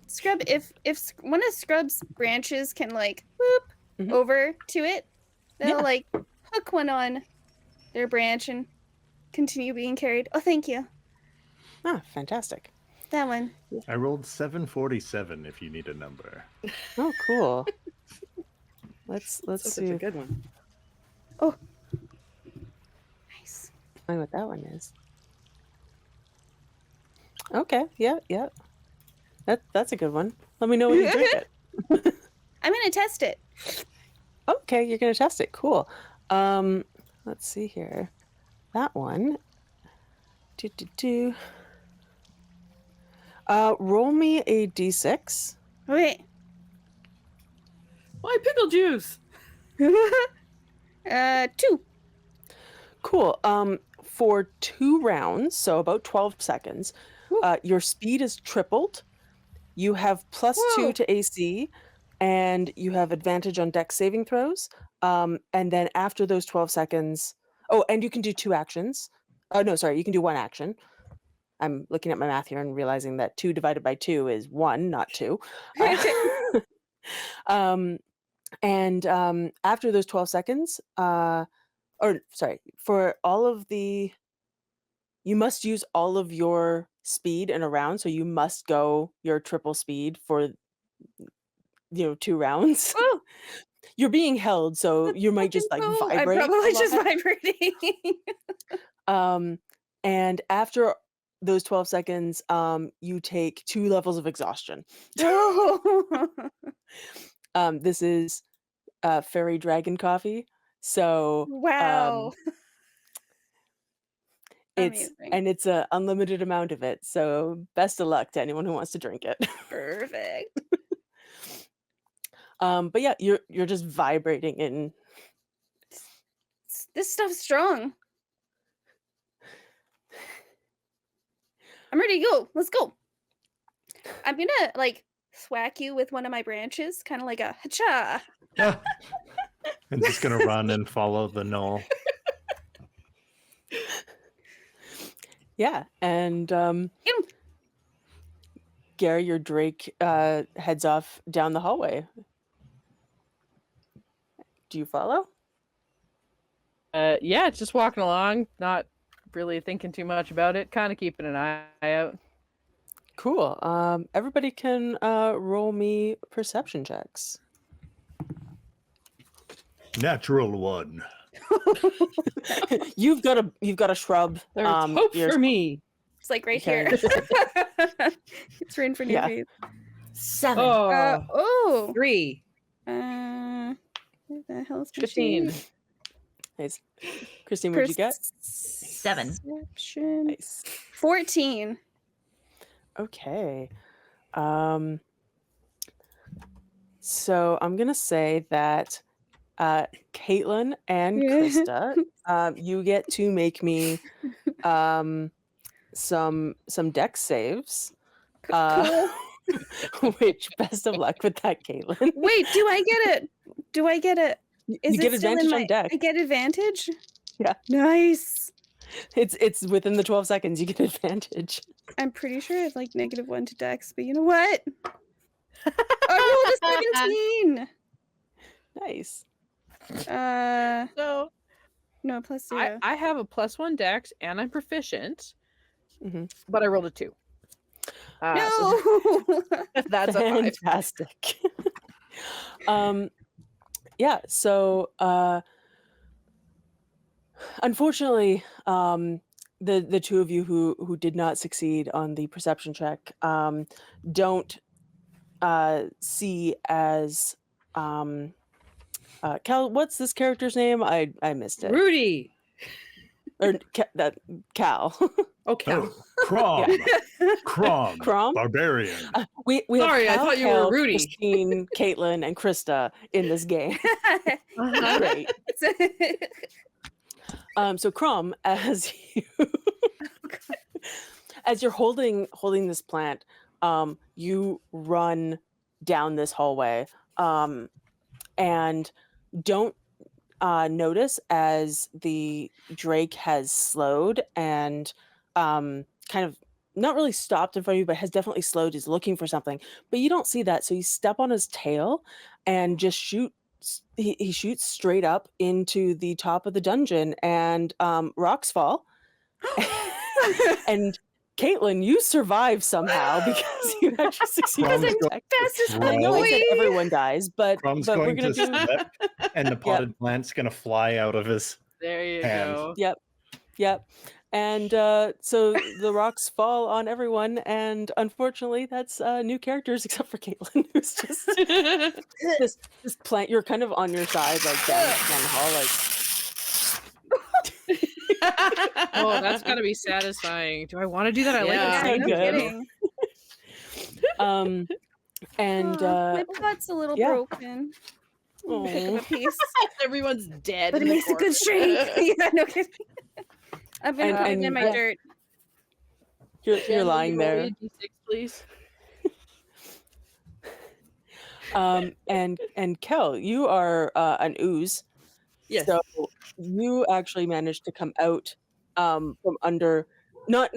Scrub, if one of Scrub's branches can like whoop Mhm. over to it, they'll Yeah. like hook one on their branch and continue being carried. Oh, thank you. Ah, fantastic. That one. I rolled 747 if you need a number. Oh, cool. Let's That's such see a good one. Nice. find what that one is. Okay, yeah. That's a good one. Let me know when you drink it. I'm gonna test it. Okay, you're gonna test it. Cool. Let's see here. That one. Roll me a d6. Wait. Why pickle juice? 2. Cool. For 2 rounds, so about 12 seconds, your speed is tripled. You have +2 Whoa. to AC, and you have advantage on dex saving throws. And then after those 12 seconds, and you can do 2 actions. Oh no, sorry, you can do 1 action. I'm looking at my math here and realizing that 2 divided by 2 is 1, not 2. And after those 12 seconds, for all of you must use all of your speed in a round, so you must go your triple speed for 2 rounds. Oh, You're being held, so you might just like I'm vibrate. probably a just lot. vibrating. And after those 12 seconds, you take 2 levels of exhaustion. Oh. This is fairy dragon coffee. So Wow. it's Amazing. an unlimited amount of it. So best of luck to anyone who wants to drink it. Perfect. But yeah, you're just vibrating in. This stuff's strong. I'm ready to go. Let's go. I'm gonna like thwack you with one of my branches, kind of like a hacha. I'm just gonna run and follow the knoll. Yeah, and Get 'em. Gary, your Drake heads off down the hallway. Do you follow? Yeah, just walking along, not really thinking too much about it, kind of keeping an eye out. Cool. Everybody can roll me perception checks. Natural 1. You've got a shrub. There's hope you're- for me. It's like right Okay. here. It's right in front of Yeah. your face. 7. Oh. 3. Where the hell is my 15. sheet? Nice. Christine, what'd you get? 7. Perception. Nice. 14. Okay. So I'm gonna say that Caitlin and Yeah. Krista, you get to make me some dex saves. Which best of luck with that, Caitlin. Wait, do I get it? Do I get it? Is You it get still in advantage my? on dex. I get advantage. Yeah. Nice. It's within the 12 seconds. You get advantage. I'm pretty sure I have like -1 to dex, but you know what? I rolled a 17. Nice. So No, plus 0. I have a +1 dex and I'm proficient, Mhm. but I rolled a 2. No. So that's a 5. Fantastic. Yeah, so unfortunately, the two of you who did not succeed on the perception check don't see as Cal, what's this character's name? I missed it. Rudy. Or Cal. Oh, Cal. Oh, Crom. Crom. Crom? Barbarian. We have Sorry, I Cal, thought you were Cal, Rudy. Christine, Caitlin, and Krista in this game. Great. So Crom, as you as you're holding this plant, you run down this hallway and don't notice as the Drake has slowed and kind of not really stopped in front of you, but has definitely slowed. He's looking for something, but you don't see that. So you step on his tail and just shoot. He shoots straight up into the top of the dungeon, and rocks fall. And Caitlin, you survive somehow because you actually succeed. Crom's in going tech. Fastest I know I said boy. everyone dies, but Crom's we're going gonna to do. slip, and the potted plant's going to fly out of his There you hand. go. Yep. And so the rocks fall on everyone, and unfortunately, that's new characters except for Caitlin, who's just this plant. You're kind of on your side, like down the hall, like. Oh, that's gotta be satisfying. Do I want to do that? I like Yeah. the Yeah, sound no good. of it. kidding. And My pot's a little yeah. broken. Pick up a piece, Everyone's dead. but it in the makes a good corner. strength. Yeah, no kidding. I'm gonna put it in and my yeah. dirt. you're Jen, will lying you roll there. me a D6, please. And Kel, you are an ooze. Yes. So you actually managed to come out from under, not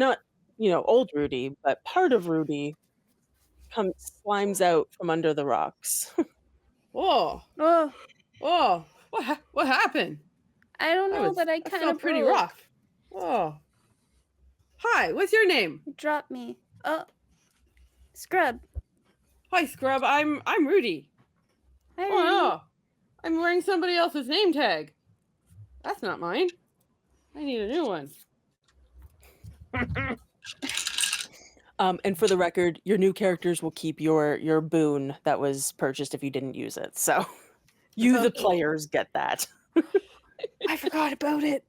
old Rudy, but part of Rudy slimes out from under the rocks. Whoa. Oh, Whoa. What happened? I don't That know, was- but I that kind felt of pretty broke. rough. Whoa. Hi, what's your name? Drop me. Oh, Scrub. Hi, Scrub. I'm Rudy. Hi, Oh Rudy. no. I'm wearing somebody else's name tag. That's not mine. I need a new one. And for the record, your new characters will keep your boon that was purchased if you didn't use it. So you, the players, get that. I forgot about it.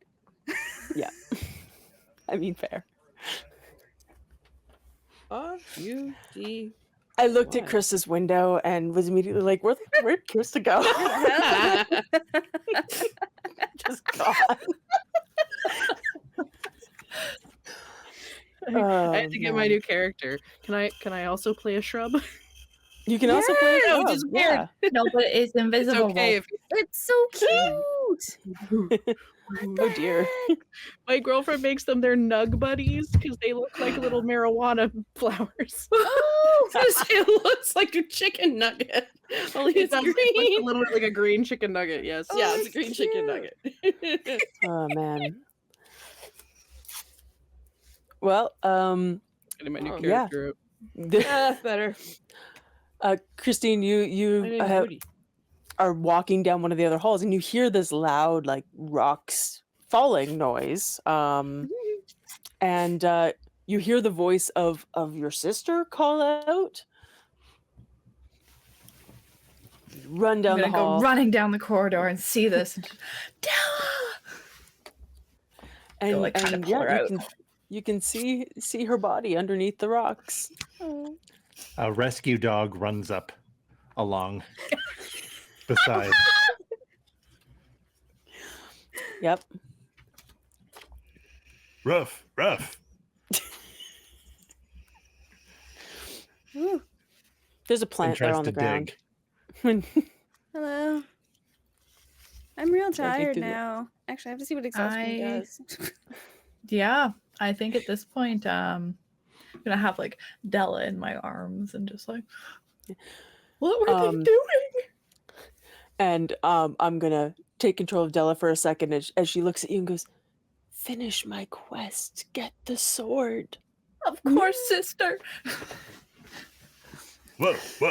Yeah. I mean, fair. R-U-D. I looked at Why? Krista's window and was immediately like, where'd Krista go? Just gone. I had to get my man. new character. Can I also play a shrub? You can also play Yeah, a which dog, is yeah. No, but it's It's invisible. okay if It's so cute. Oh dear. my girlfriend makes them their nug buddies because they look like little marijuana flowers. Oh, It looks like a chicken nugget. Only It it's does look like green. a little like a green chicken nugget. Yes. Oh, Yeah, it's a it's green chicken cute. nugget. Oh man. Well, Getting my new Oh, yeah. character. out. That's better. Christine, My you name's Rudy. are walking down one of the other halls, and you hear this loud, like rocks falling noise. And you hear the voice of your sister call out. You run I'm down the gonna go hall, running down the corridor and see this. And just, and, like, try to and pull her out. you can see her body underneath the rocks. Oh. A rescue dog runs up along beside. Yep. Rough. Ooh, There's a And plant there tries on to the ground. dig. hello. I'm real Should I dig tired through the- now. Actually, I have to see what exhaust me I- does. Yeah, I think at this point, I'm gonna have like Della in my arms and just like, what were they doing? And I'm gonna take control of Della for a second as she looks at you and goes, "Finish my quest. Get the sword." Of course, sister. Woof.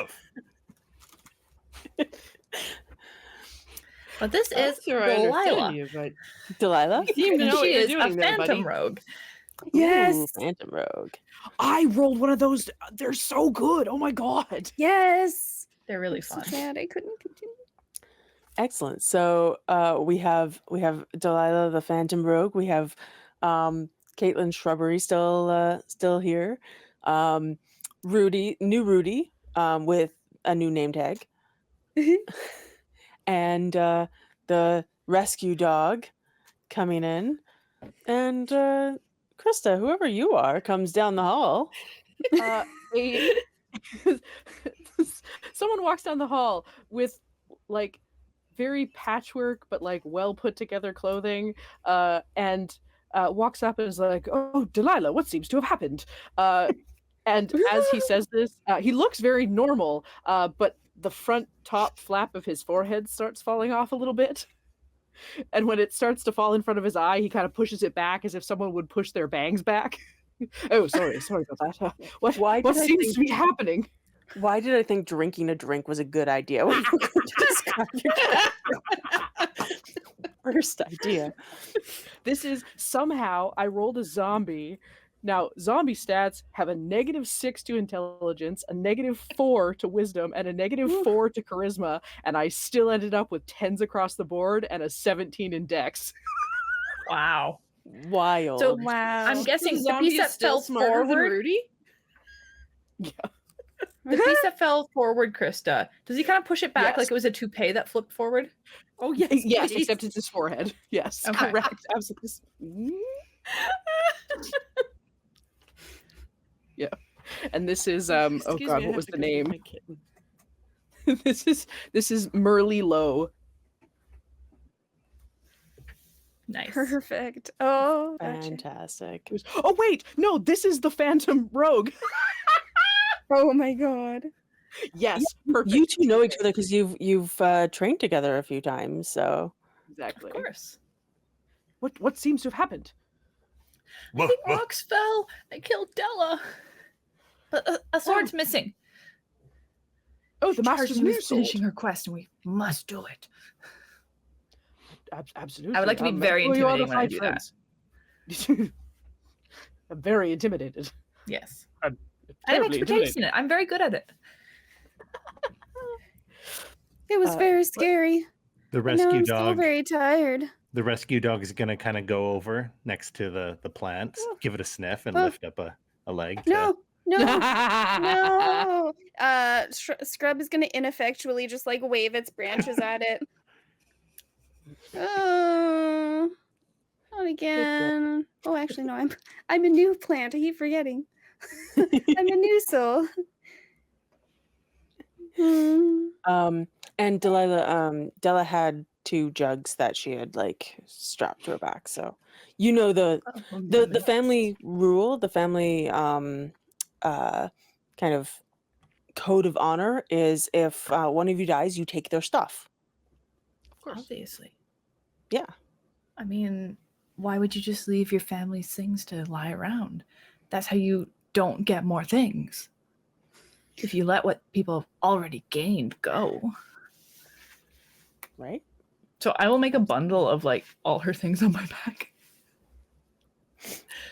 But this is Sure, I understand Delilah. you, but Delilah. you seem to And know what she you're is a doing there, phantom buddy. rogue. Ooh, Phantom Rogue. I rolled one of those. They're so good. Oh my god. Yes. They're really I'm so fun. sad I couldn't continue. Excellent. So we have Delilah the Phantom Rogue. We have Caitlin Shrubbery still here. New Rudy with a new name tag. And the rescue dog coming in. And Krista, whoever you are, comes down the hall. Someone walks down the hall with like very patchwork but like well put together clothing, and walks up and is like, "Oh, Delilah, what seems to have happened?" And as he says this, he looks very normal, but the front top flap of his forehead starts falling off a little bit. And when it starts to fall in front of his eye, he kind of pushes it back as if someone would push their bangs back. Oh, sorry about that. What Why did I seems think- to be happening? Why did I think drinking a drink was a good idea when you were going to describe your character? Worst idea. This is somehow I rolled a zombie. Now, zombie stats have a -6 to intelligence, a -4 to wisdom, and a -4 to charisma, and I still ended up with 10s across the board and a 17 in dex. Wow. Wild. So Wow. I'm guessing the Zombie piece is that still fell smarter than forward. Rudy. The piece that fell forward, Krista. Does he kind of push it back Yes. like it was a toupee that flipped forward? Oh yes, Yes, please. except it's his forehead. Yes, Okay. correct. Absolutely. Yeah. And this is oh Excuse me, god, I what have was to the go get name? my kitten. This is Merly Lowe. Nice. Perfect. Oh, gotcha. Fantastic. Oh wait, no, this is the Phantom Rogue. Oh my god. Yes, perfect. You two know each other because you've trained together a few times. So Exactly. Of course. What seems to have happened? I Woof, think woof. rocks fell. I killed Della. But a sword's missing. Oh, the Charged master's me new with sword. finishing her quest, and we must do it. Absolutely. I would like to be very well, you are the intimidating when I five do friends. I'm very intimidated. Yes. I'm I have terribly expertise in it. I'm very good at it. It was very scary. The But now rescue I'm still dog. very tired. The rescue dog is gonna kind of go over next to the plants, give it a sniff, and Oh. lift up a leg. To, No, no, no. Scrub is gonna ineffectually just like wave its branches at it. Oh, not again. Oh, actually, no. I'm a new plant. I keep forgetting. I'm a new soul. and Della had 2 jugs that she had like strapped to her back. So you know the family rule, the family kind of code of honor is if one of you dies, you take their stuff. Of course. Obviously. Yeah. I mean, why would you just leave your family's things to lie around? That's how you don't get more things. If you let what people have already gained go. Right. So I will make a bundle of like all her things on my back.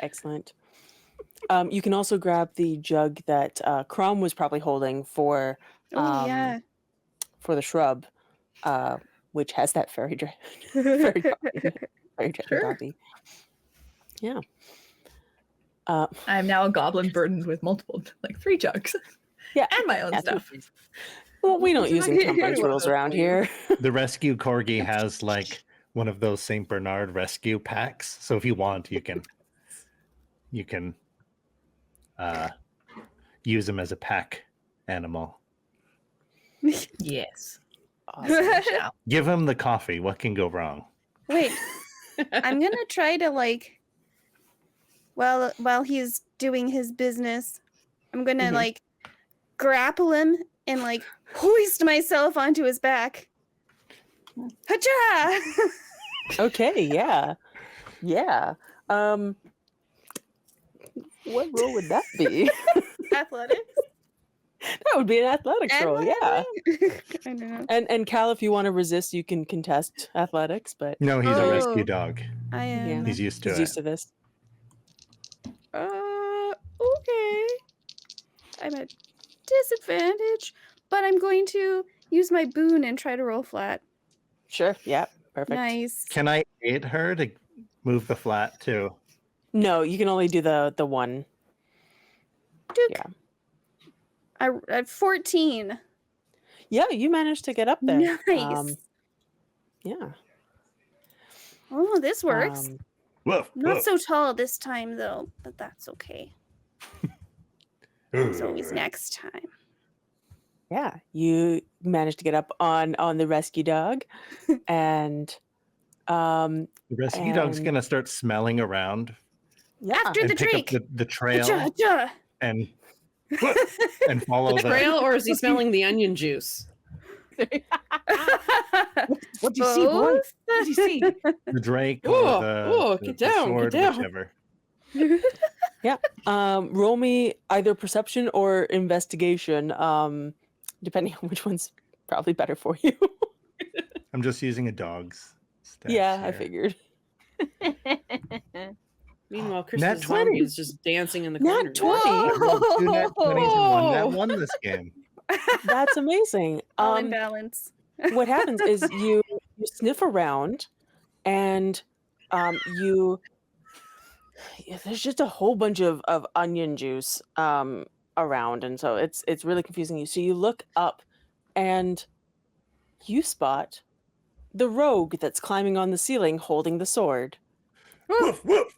Excellent. You can also grab the jug that Crom was probably holding for Oh yeah. for the shrub, which has that fairy dragon fairy dragon Sure. copy. Yeah. I am now a goblin burdened with multiple, like 3 jugs. Yeah. And my own Yeah, stuff. Well, we don't use It's not encumbrance getting rules one of around those for you. here. The rescue corgi has like one of those Saint Bernard rescue packs. So if you want, you can use him as a pack animal. Yes. Awesome. I shall. Give him the coffee. What can go wrong? Wait, I'm gonna try to like, while he's doing his business, I'm gonna Mhm. like grapple him and like hoist myself onto his back. Hacha! Okay, yeah. Yeah. What role would that be? Athletics. That would be an athletics And roll, yeah. handling? I don't know. And Cal, if you want to resist, you can contest athletics, but No, he's a rescue Oh. dog. I am. Yeah. He's used to he's it. used to this. Okay. I'm at disadvantage, but I'm going to use my boon and try to roll flat. Sure, yeah, perfect. Nice. Can I aid her to move the flat too? No, you can only do the one. Duke. Yeah. I at 14. Yeah, you managed to get up there. Nice. Yeah. Oh, this works. Woof, Not woof. so tall this time though, but that's okay. It's always next time. Yeah, you managed to get up on the rescue dog, and The rescue dog's And- gonna start smelling around yeah, After and the pick drake. up the trail Hacha, and follow The trail, or is he smelling the onion juice? hacha. What'd you see, boy? Both? What'd you see? the drake Whoa, or the, whoa, the, get the down, sword, get down. whichever. Roll me either perception or investigation, depending on which one's probably better for you. I'm just using a dog's stats Yeah, I here. figured. Meanwhile, Nat Krista's 20. zombie is just dancing in the Nat corner. 20. I rolled 2 nat 20s and 1 nat Whoa. 1 this game. That's amazing. All in balance. What happens is you sniff around, and there's just a whole bunch of onion juice around, and so it's really confusing you. So you look up, and you spot the rogue that's climbing on the ceiling holding the sword. Woof, woof.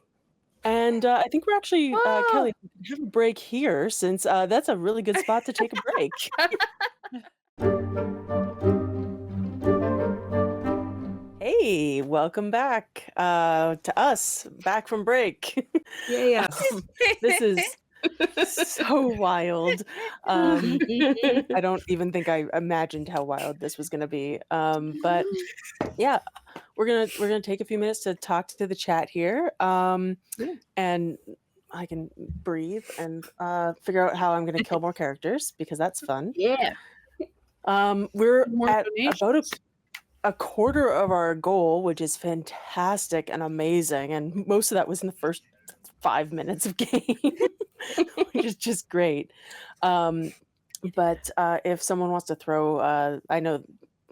And I think we're actually, Whoa. Kelly, we can have a break here since that's a really good spot to take a break. Hey, welcome back to us, back from break. Yeah. This is so wild. I don't even think I imagined how wild this was going to be. But yeah, we're gonna take a few minutes to talk to the chat here, and I can breathe and figure out how I'm going to kill more characters because that's fun. Yeah. We're More at donations. about a quarter of our goal, which is fantastic and amazing, and most of that was in the first 5 minutes of game, which is just great. But if someone wants to throw, I know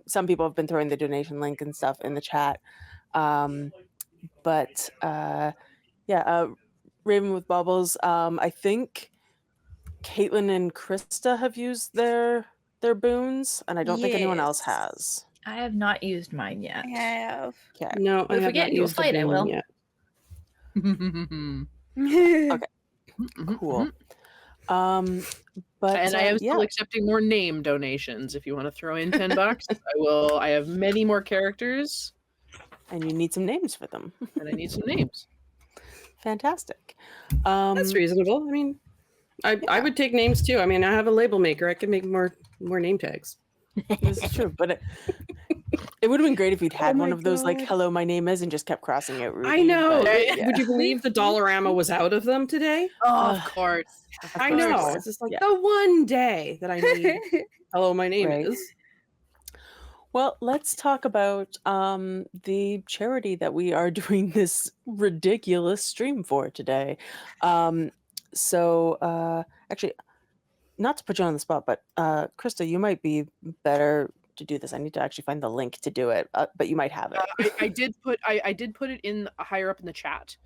some people have been throwing the donation link and stuff in the chat. Raven with Bubbles. I think Caitlin and Krista have used their boons, and I don't think anyone else Yes. has. I have not used mine yet. I have. Okay. No, But if we get into a used the fight, I boon will. yet. Cool. But And I am yeah, still accepting more name donations. If you want to throw in $10, I will. I have many more characters, and you need some names for them. and I need some names. Fantastic. That's reasonable. I mean, I would take names too. I mean, I have a label maker. I could make more name tags. This is true, but it would have been great if you'd had Oh one my of those like God. "Hello, my name is" and just kept crossing out Ruby. I know. but, Would yeah. you believe the Dollarama was out of them today? Oh, of course. I know. It's just like the one day that I need. Hello, my name Right. is. Well, let's talk about the charity that we are doing this ridiculous stream for today. Actually, not to put you on the spot, but Krista, you might be better to do this. I need to actually find the link to do it, but you might have it. I did put it in higher up in the chat.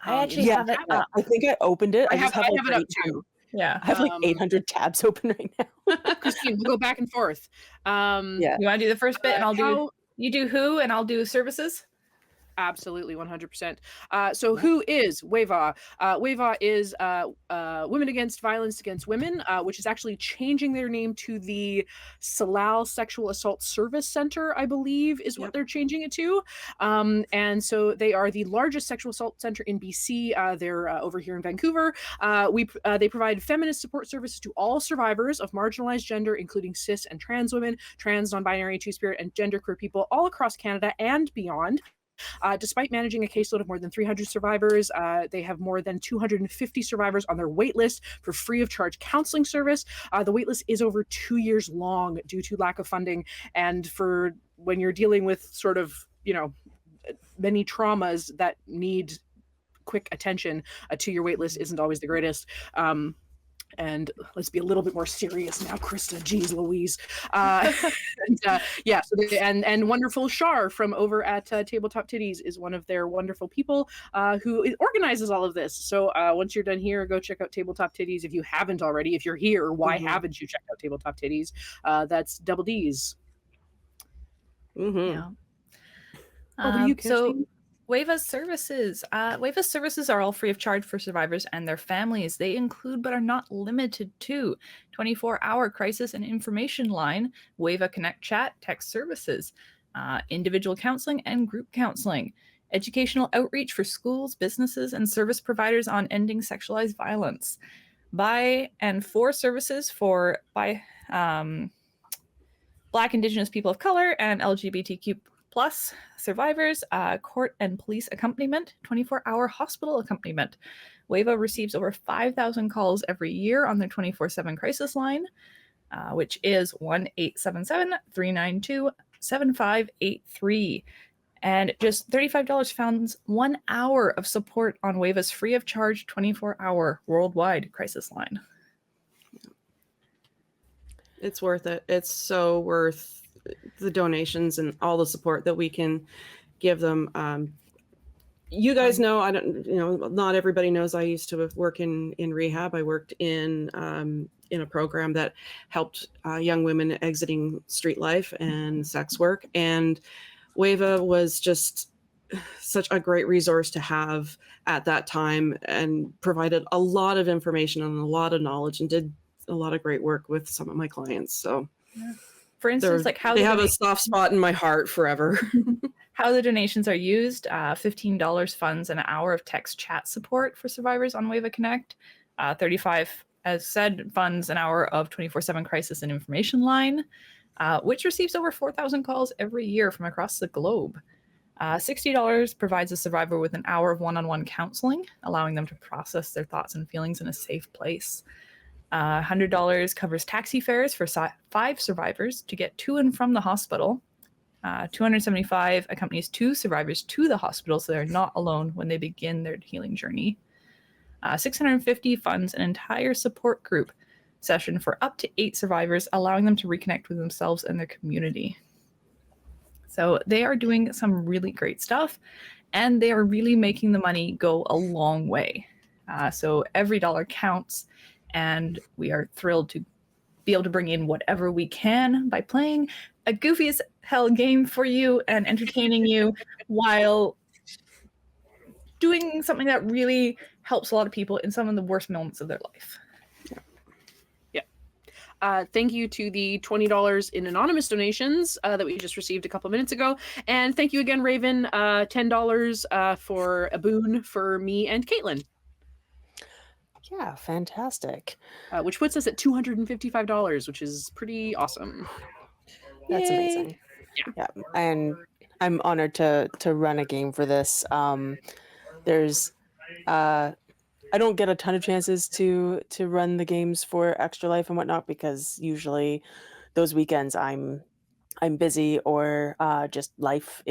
I actually Yeah, have it I up. think I opened it. I just have like, it up right too. Yeah. I have like 800 tabs open right now. Christine, we'll go back and forth. Yeah. You want to do the first bit, and I'll do. how- You do who, and I'll do services. Absolutely, 100%. So who is WAVA? WAVA is Women Against Violence Against Women, which is actually changing their name to the Salal Sexual Assault Service Center, I believe, is what they're changing it to. And so they are the largest sexual assault center in BC. They're over here in Vancouver. They provide feminist support services to all survivors of marginalized gender, including cis and trans women, trans, non-binary, two-spirit, and genderqueer people all across Canada and beyond. Despite managing a caseload of more than 300 survivors, they have more than 250 survivors on their waitlist for free of charge counseling service. The waitlist is over 2 years long due to lack of funding. And for when you're dealing with sort of, many traumas that need quick attention, a 2-year waitlist isn't always the greatest. And let's be a little bit more serious now, Krista. Geez Louise. And wonderful Shar from over at Tabletop Titties is one of their wonderful people who organizes all of this. So once you're done here, go check out Tabletop Titties if you haven't already. If you're here, why haven't you checked out Tabletop Titties? That's double D's. Yeah. Over to you, Kirsten. WAVA's services. WAVA's services are all free of charge for survivors and their families. They include, but are not limited to, 24-hour crisis and information line, WAVA Connect chat, text services, individual counseling and group counseling, educational outreach for schools, businesses, and service providers on ending sexualized violence, by and for services for Black, Indigenous people of color, and LGBTQ plus survivors, court and police accompaniment, 24-hour hospital accompaniment. WAVA receives over 5,000 calls every year on their 24/7 crisis line, which is 1-877-392-7583. And just $35 funds 1 hour of support on WAVA's free of charge 24-hour worldwide crisis line. It's worth it. It's so worth the donations and all the support that we can give them. You guys know, not everybody knows I used to work in rehab. I worked in a program that helped young women exiting street life and sex work. And WAVA was just such a great resource to have at that time, and provided a lot of information and a lot of knowledge, and did a lot of great work with some of my clients. So for instance, like how they have a soft spot in my heart forever. How the donations are used: $15 funds an hour of text chat support for survivors on WAVA Connect, $35, as said, funds an hour of 24/7 crisis and information line, which receives over 4,000 calls every year from across the globe. $60 provides a survivor with an hour of one-on-one counseling, allowing them to process their thoughts and feelings in a safe place. $100 covers taxi fares for 5 survivors to get to and from the hospital. $275 accompanies 2 survivors to the hospital so they're not alone when they begin their healing journey. $650 funds an entire support group session for up to 8 survivors, allowing them to reconnect with themselves and their community. So they are doing some really great stuff, and they are really making the money go a long way. So every dollar counts, and we are thrilled to be able to bring in whatever we can by playing a goofy as hell game for you and entertaining you while doing something that really helps a lot of people in some of the worst moments of their life. Thank you to the $20 in anonymous donations that we just received a couple minutes ago. And thank you again, Raven, $10 for a boon for me and Caitlin. Yeah, fantastic. Which puts us at $255, which is pretty awesome. That's amazing. Yeah, and I'm honored to run a game for this. There's I don't get a ton of chances to run the games for Extra Life and whatnot, because usually those weekends I'm busy, or just life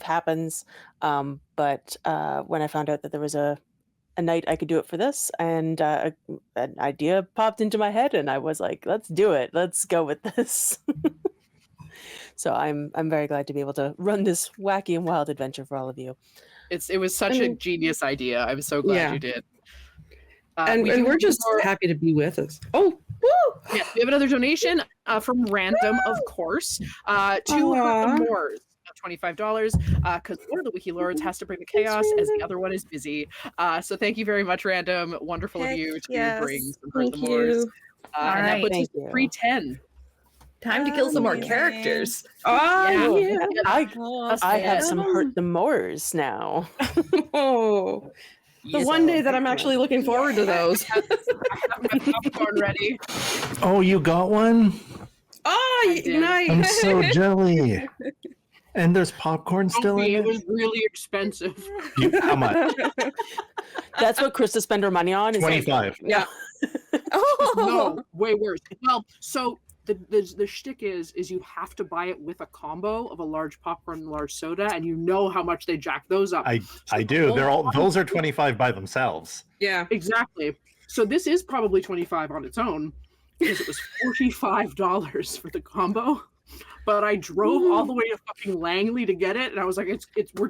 happens. But when I found out that there was a night I could do it for this, and an idea popped into my head, and I was like, let's do it. Let's go with this. So I'm very glad to be able to run this wacky and wild adventure for all of you. It was such a genius idea. I'm so glad you did. And we're just happy to be with us. Oh, woo! Yeah, we have another donation from Random, of course, to Hurt the Moors of $25, because one of the Wiki Lords has to bring the chaos as the other one is busy. So thank you very much, Random. Wonderful of you to bring some Hurt the Moors. And that puts us at 310. Time to kill some more characters. Oh, Yeah. I have some Hurt the Moors now. Oh, the one day that I'm actually looking forward to those. I have my popcorn ready. Oh, you got one? Oh, nice. I'm so jelly. And there's popcorn still in It it? was really expensive. How much? That's what Krista spent her money on. 25. Yeah. No, way worse. Well, so the shtick is you have to buy it with a combo of a large popcorn and large soda, and you know how much they jack those up. I do. Those are 25 by themselves. Yeah. Exactly. So this is probably 25 on its own because it was $45 for the combo. But I drove all the way to fucking Langley to get it, and I was like,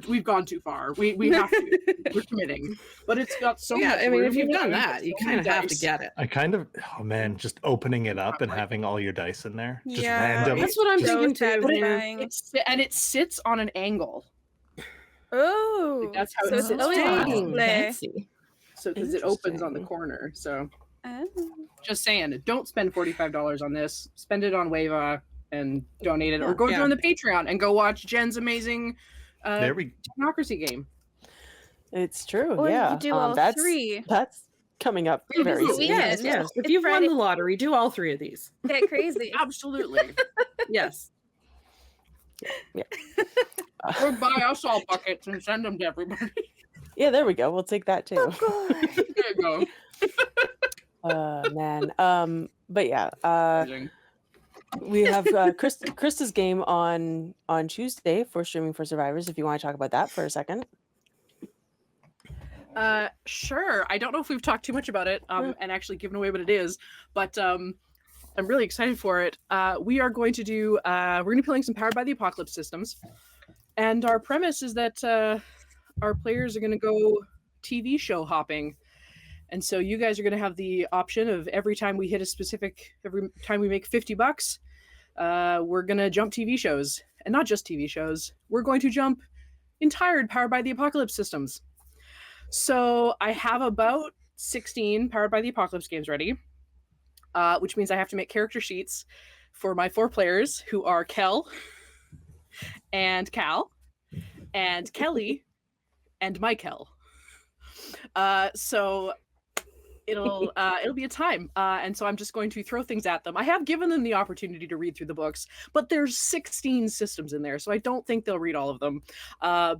we've gone too far. We have to. We're committing. But it's got so much. I mean, if you've done that, you kind of have to get it. I kind of, oh man, just opening it up and having all your dice in there. Just Yeah. random. That's what I'm thinking too. satisfying. And it sits on an angle. Oh, That's how so it it's sits. always on Dang. display. So because it opens on the corner. So just saying, don't spend $45 on this. Spend it on Wava and donate it, or go join the Patreon and go watch Jen's amazing Technocracy game. It's true. Or yeah. you do all that's, three. That's coming up very soon. Yes. If you've won the lottery, do all three of these. Get crazy. Absolutely. Yes. Yeah. Or buy us all buckets and send them to everybody. Yeah, there we go. We'll take that too. There you go. Man. But yeah. We have Krista's game on Tuesday for Streaming for Survivors, if you want to talk about that for a second. Sure. I don't know if we've talked too much about it and actually given away what it is, but I'm really excited for it. We are going to do we're going to be playing some Powered by the Apocalypse systems, and our premise is that our players are going to go TV show hopping. And so you guys are going to have the option of every time we make $50, we're going to jump TV shows. And not just TV shows. We're going to jump entire Powered by the Apocalypse systems. So I have about 16 Powered by the Apocalypse games ready, which means I have to make character sheets for my 4 players, who are Kel and Cal and Kelly and Michael. So it'll be a time, and so I'm just going to throw things at them. I have given them the opportunity to read through the books, but there's 16 systems in there, so I don't think they'll read all of them. No.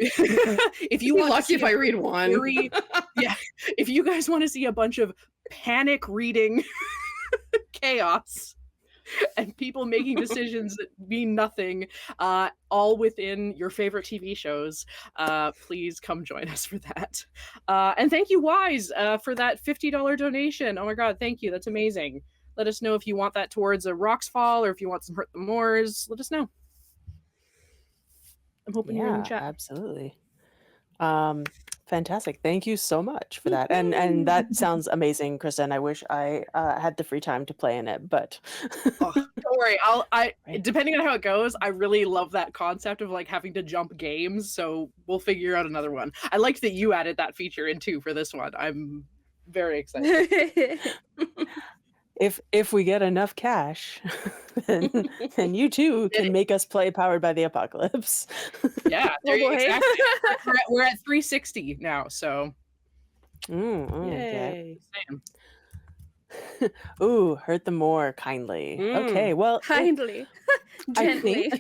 If you want, lucky if I read one. If you guys want to see a bunch of panic reading chaos and people making decisions that mean nothing, all within your favorite TV shows, please come join us for that. And thank you, Wise, for that $50 donation. Oh my god, thank you. That's amazing. Let us know if you want that towards a Rocks Fall or if you want some Hurt the Moors. Let us know. I'm hoping you're in the chat. Absolutely. Fantastic. Thank you so much for that. And that sounds amazing, Krista. And I wish I had the free time to play in it, but don't worry. Depending on how it goes, I really love that concept of like having to jump games. So we'll figure out another one. I liked that you added that feature in too for this one. I'm very excited. If we get enough cash, then you too can make us play Powered by the Apocalypse. Yeah, exactly. We're at 360 now, so. Okay. Ooh, hurt them more kindly. Okay, well, kindly, gently.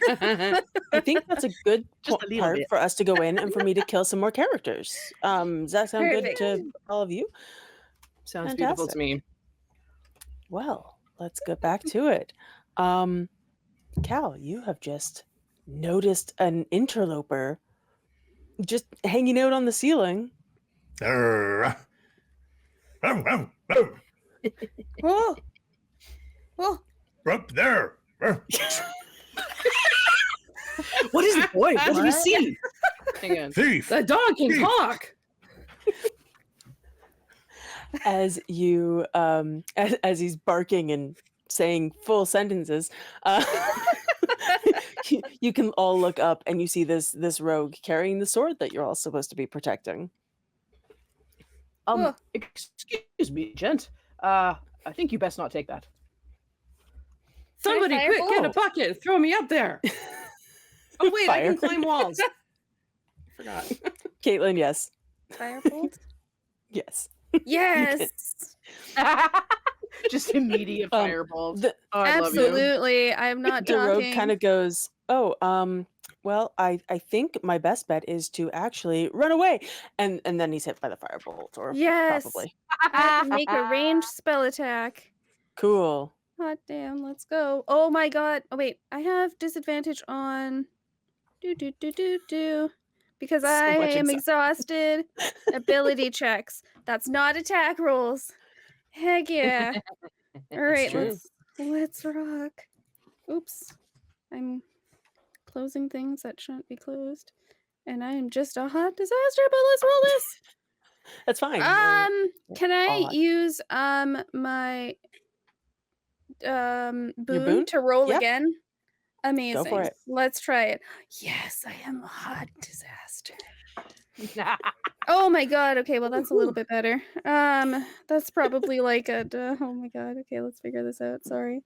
I think that's a good part for us to go in and for me to kill some more characters. Does that sound good to all of you? Sounds beautiful to me. Well, let's get back to it. Cal, you have just noticed an interloper just hanging out on the ceiling. Whoa. Whoa. Up there. What is it, boy? What do you see? Hang on. Thief. The dog can talk. as you as he's barking and saying full sentences, you can all look up and you see this rogue carrying the sword that you're all supposed to be protecting. Whoa. Excuse me, gent. I think you best not take that. Somebody I quick, get a fire? bucket and throw me up there. Oh wait, I Fire. can climb walls. Forgot. Caitlin, yes. Firebolt? Yes. Yes. Just immediate Um, fireballs. the- Oh, I love you. Absolutely. I'm not The rogue talking. kind of goes, oh, well, I think my best bet is to actually run away. And then he's hit by the firebolt, or Yes. probably. I have to make a ranged spell attack. Cool. Hot damn, let's go. Oh my god. Oh wait, I have disadvantage on because So I much am anxiety. exhausted. Ability checks. That's not attack rolls. Heck yeah. All right, true. let's rock. Oops. I'm closing things that shouldn't be closed. And I am just a hot disaster, but let's roll this. That's fine. Can I all hot. use my boon boon? to roll Yeah. again? Amazing. for it. Let's try it. Yes, I am a hot disaster. Oh my god. Okay, well that's a little bit better. That's probably like a oh my god. Okay, let's figure this out. Sorry.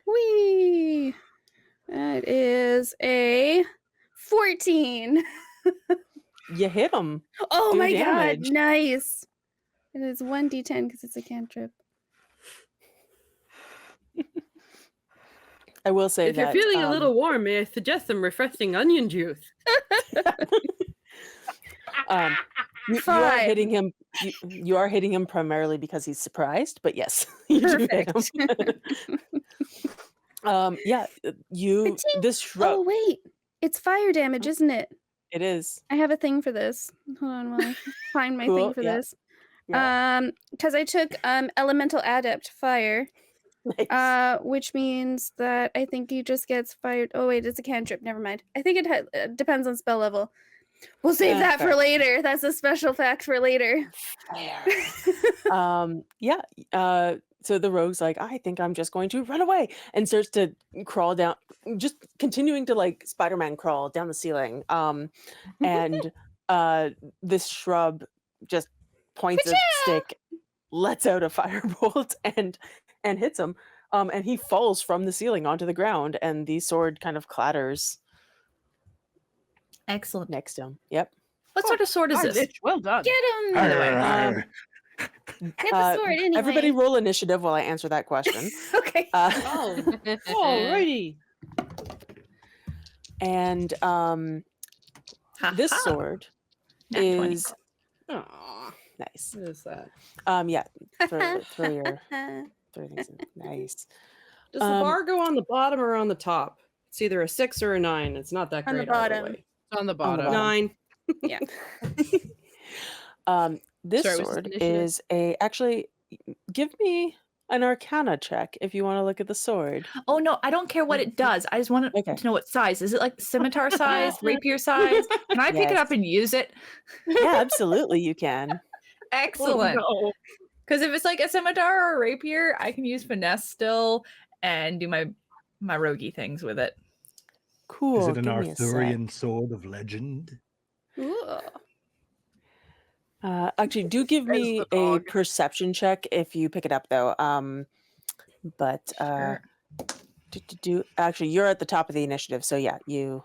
Whee! That is a 14. You hit him. Oh Do my damage. god, nice. It is 1d10 because it's a cantrip. I will say If you're that feeling a little warm, may I suggest some refreshing onion juice? you are 5. hitting him. You are hitting him primarily because he's surprised, but yes, you do hit him. Yeah, you Ka-ting! this shrub. Oh wait, it's fire damage, isn't it? It is. I have a thing for this. Hold on while I find my Cool, thing for yeah. this. Yeah. Because I took elemental adept fire, Nice. which means that I think he just gets fired. Oh wait, it's a cantrip. Never mind. I think it depends on spell level. We'll save that for fair. later. That's a special fact for later. Yeah. So the rogue's like, I think I'm just going to run away, and starts to crawl down, just continuing to like Spider-Man crawl down the ceiling. And this shrub just points a stick, lets out a firebolt, and hits him. And he falls from the ceiling onto the ground, and the sword kind of clatters Excellent. next to him. Yep. What sort of sword is Darn, this? Snitch, well done. Get him! Arr. Get the sword anyway. Everybody roll initiative while I answer that question. Okay. Oh, alrighty. And this Ha-ha. sword Nat 20. is Aw, nice. what is that? Yeah, throw your things in. Nice. Does the bar go on the bottom or on the top? It's either a 6 or a 9. It's not that On the great. either bottom. way. It's on the bottom. bottom. 9. Yeah. This Sorry, was this sword initiative? is actually give me an Arcana check if you want to look at the sword. Oh no, I don't care what it does. I just want Okay. to know what size. Is it like scimitar size, rapier size? Can I pick it Yes. up and use it? Yeah, absolutely, you can. Excellent. No. Because if it's like a scimitar or a rapier, I can use finesse still and do my roguey things with it. Cool. Is it an give me a sec. Arthurian sword of legend? Ooh. Actually, do give There's me the a dog. perception check if you pick it up, though. But Sure. actually, you're at the top of the initiative, so yeah, you.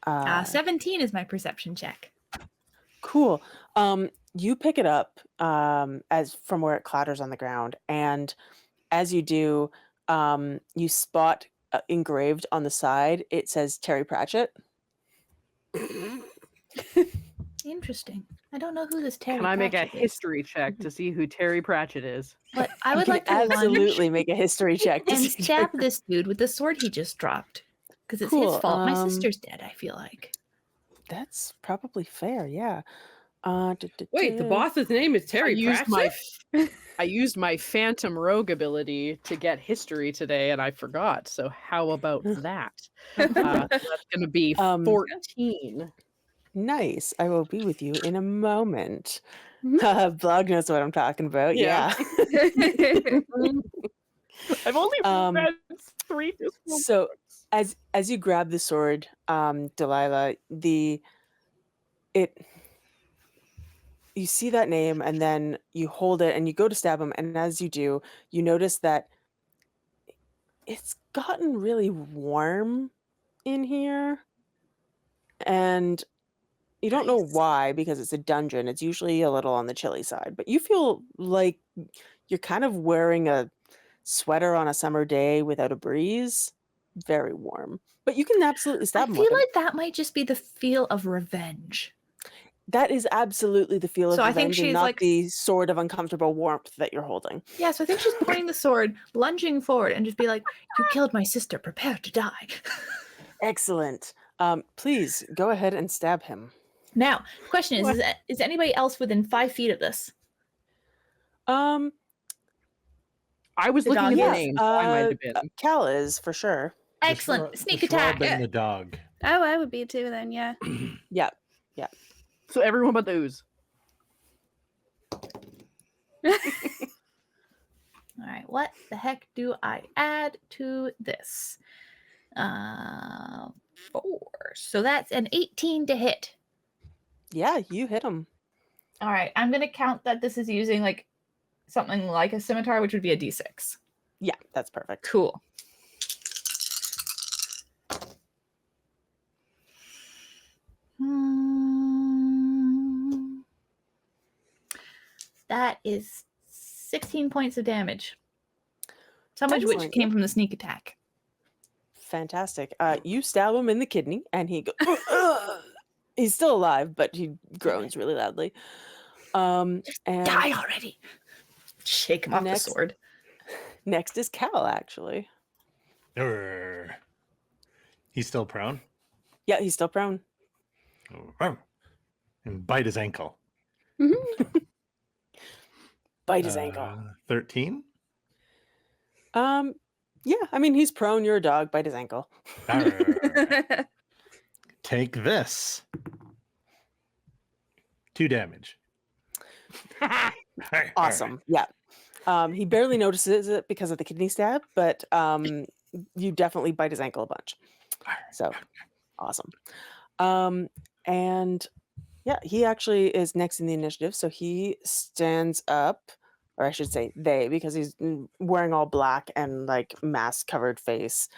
17 is my perception check. Cool. You pick it up as from where it clatters on the ground, and as you do, you spot engraved on the side. It says Terry Pratchett. Interesting. I don't know who this Terry Can I make a Pratchett is, history check to see who Terry Pratchett is? but I You would can like to lunge absolutely make a history check to and see stab Terry- this dude with the sword he just dropped. Because it's Cool, his fault. My um, sister's dead, I feel like. That's probably fair. Yeah. Wait, the boss's name is Terry I used my Phantom Rogue ability to get history today, and I forgot. So how about that? That's going to be 14. Nice. I will be with you in a moment. Blog knows what I'm talking about. Yeah. Yeah. I've only read 3 So as you grab the sword, Delilah, you see that name and then you hold it and you go to stab him, and as you do, you notice that it's gotten really warm in here, and you don't know why because it's a dungeon. It's usually a little on the chilly side, but you feel like you're kind of wearing a sweater on a summer day without a breeze. Very warm, but you can absolutely I stab him feel with it. like that might just be the feel of revenge. That is absolutely the feel of So I think revenge and she's not like- the sword of uncomfortable warmth that you're holding. Yeah, so I think she's pointing the sword, lunging forward, and just be like, "You killed my sister. Prepare to die." Excellent. Please go ahead and stab him. Now, the question is anybody else within 5 feet of this? Um, I was The looking dog at the yes, name, so I might have been. Cal is for sure. Excellent. Sneak the attack. shrub and the dog. Oh, I would be too then, yeah. Yeah. So everyone but the ooze. All right, what the heck do I add to this? 4. So that's an 18 to hit. Yeah, you hit him. All right, I'm going to count that this is using like something like a scimitar, which would be a d6. Yeah, that's perfect. Cool. That is 16 points of damage. Some of which Excellent. came from the sneak attack. Fantastic. You stab him in the kidney, and he goes. He's still alive, but he groans really loudly. And Die already. Shake him off Next- the sword. next is Cal, actually. Urgh. He's still prone. Yeah, he's still prone. And bite his ankle. Bite his ankle. 13. Yeah, I mean he's prone. You're a dog. Bite his ankle. Arr. Take this. 2 damage. Awesome. Yeah. He barely notices it because of the kidney stab, but you definitely bite his ankle a bunch. So awesome. And yeah, he actually is next in the initiative. So he stands up, or I should say they, because he's wearing all black and like mask covered face,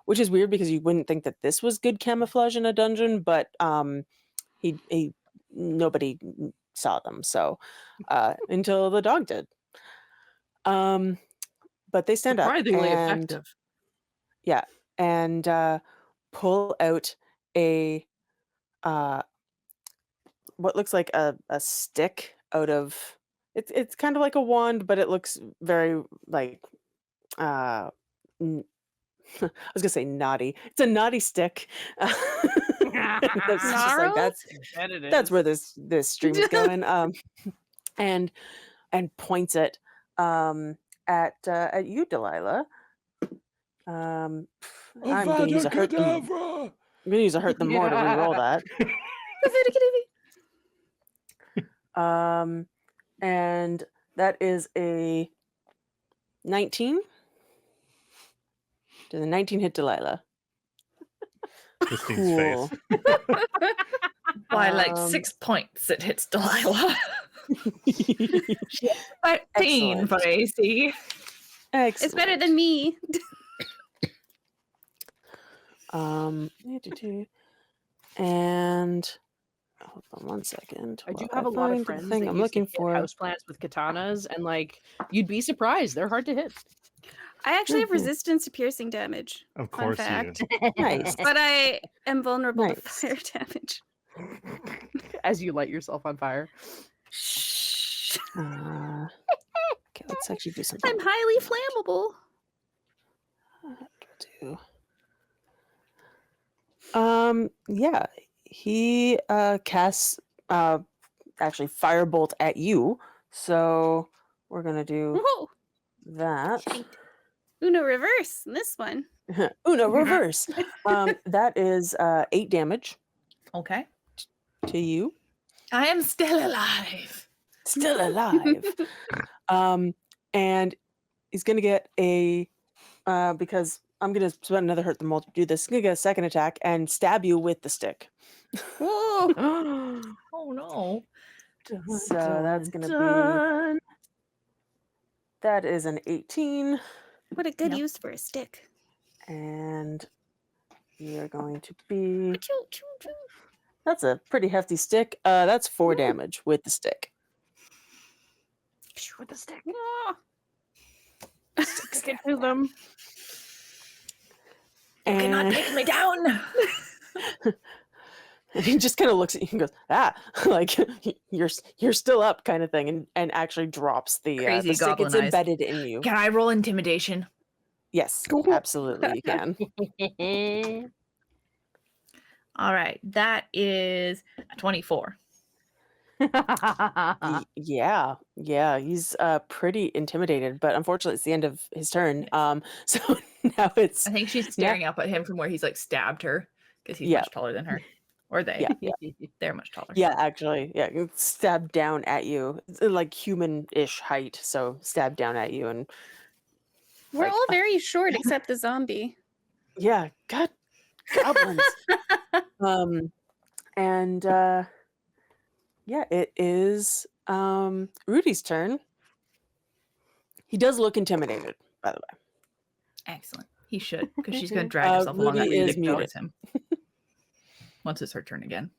which is weird because you wouldn't think that this was good camouflage in a dungeon, but he nobody saw them. So until the dog did. But they stand up Surprisingly and effective. yeah, and pull out a what looks like a stick out of it's kind of like a wand, but it looks very like I was gonna say naughty. It's a naughty stick. That's just like that's where this stream is going. And points it at you, Delilah. I'm gonna use a hurt them. I'm gonna use a hurt them more to reroll that. And that is a 19. Does a 19 hit Delilah? Christine's Cool. face. By like 6 points, it hits Delilah. 13 Excellent. for AC. Excellent. It's better than me. And hold on one second. I do while have a lot of find the friends thing that I'm used looking to hit for. houseplants with katanas, and like you'd be surprised, they're hard to hit. I actually have Mhm. resistance to piercing damage, Of Fun course fact. you. Nice. but I am vulnerable to Nice. fire damage. As you light yourself on fire. Shh. Okay, let's actually do something. I'm highly flammable. Yeah, he casts actually firebolt at you. So we're gonna do Whoa. that. Uno reverse in this one. Uno reverse. That is 8 damage Okay. to you. I am still alive. still alive. And he's gonna get a because I'm gonna spend another hurt the mole to do this. He's gonna get a second attack and stab you with the stick. Whoa! Oh no! So that's gonna be that is an 18, What a good Yep. use for a stick. and you're going to be. Choo, choo, choo. That's a pretty hefty stick. That's 4 damage with the stick. With the stick. Ah. Get to them. You cannot And take me down. he just kind of looks at you and goes, like you're still up, kind of thing, and actually drops the Crazy stick. It's goblin eyes. embedded in you. Can I roll intimidation? Yes, absolutely, you can. All right, that is a 24. Yeah, he's pretty intimidated, but unfortunately, it's the end of his turn. So now it's I think she's staring up at him from where he's like stabbed her because he's Yeah. much taller than her. Or they. Yeah. They're much taller. Yeah, actually, yeah, it's stabbed down at you, it's, like human-ish height, so stabbed down at you, and We're Like, all very short except the zombie. yeah, God, goblins. And yeah, it is Rudy's turn. He does look intimidated, by the way. Excellent. He should, because she's going to drag herself along Rudy that is stick towards muted. him. Once it's her turn again.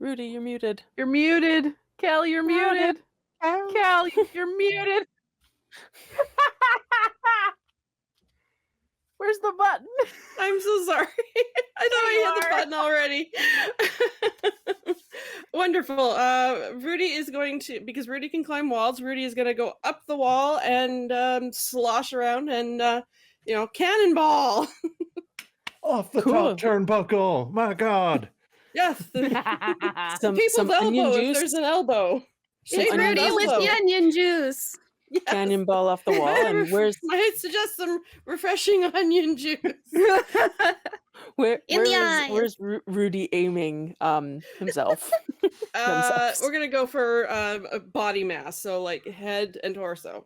Rudy, you're muted. You're muted. Cal, you're muted. Cal, you're muted. Where's the button? I'm so sorry. I thought I hit the button already. Wonderful. Rudy is going to, because Rudy can climb walls, Rudy is going to go up the wall and slosh around and, cannonball. Off the Cool. top turnbuckle. My God. Yes. Some People's onion elbow, if juice, there's an elbow. Some Hey, onion Rudy juice. with the onion juice. Yes. cannonball off the wall, and where's I suggest some refreshing onion juice. In the eyes. where's Rudy aiming himself? Themselves. We're gonna go for a body mass, so like head and torso.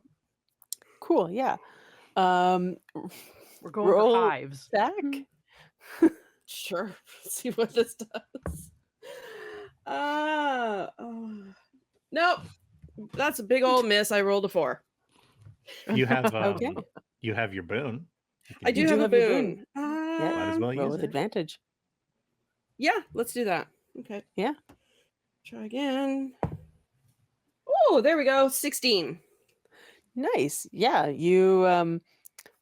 Cool, yeah. We're going Roll for hives. Back. Sure. Let's see what this does. Nope. That's a big old miss. I rolled a 4. You have Okay. you have your boon. You I can do do have a have your boon. boon. Might as well Roll use with it. advantage. Yeah, let's do that. Okay. Yeah. Try again. Oh, there we go. 16. Nice. Yeah, you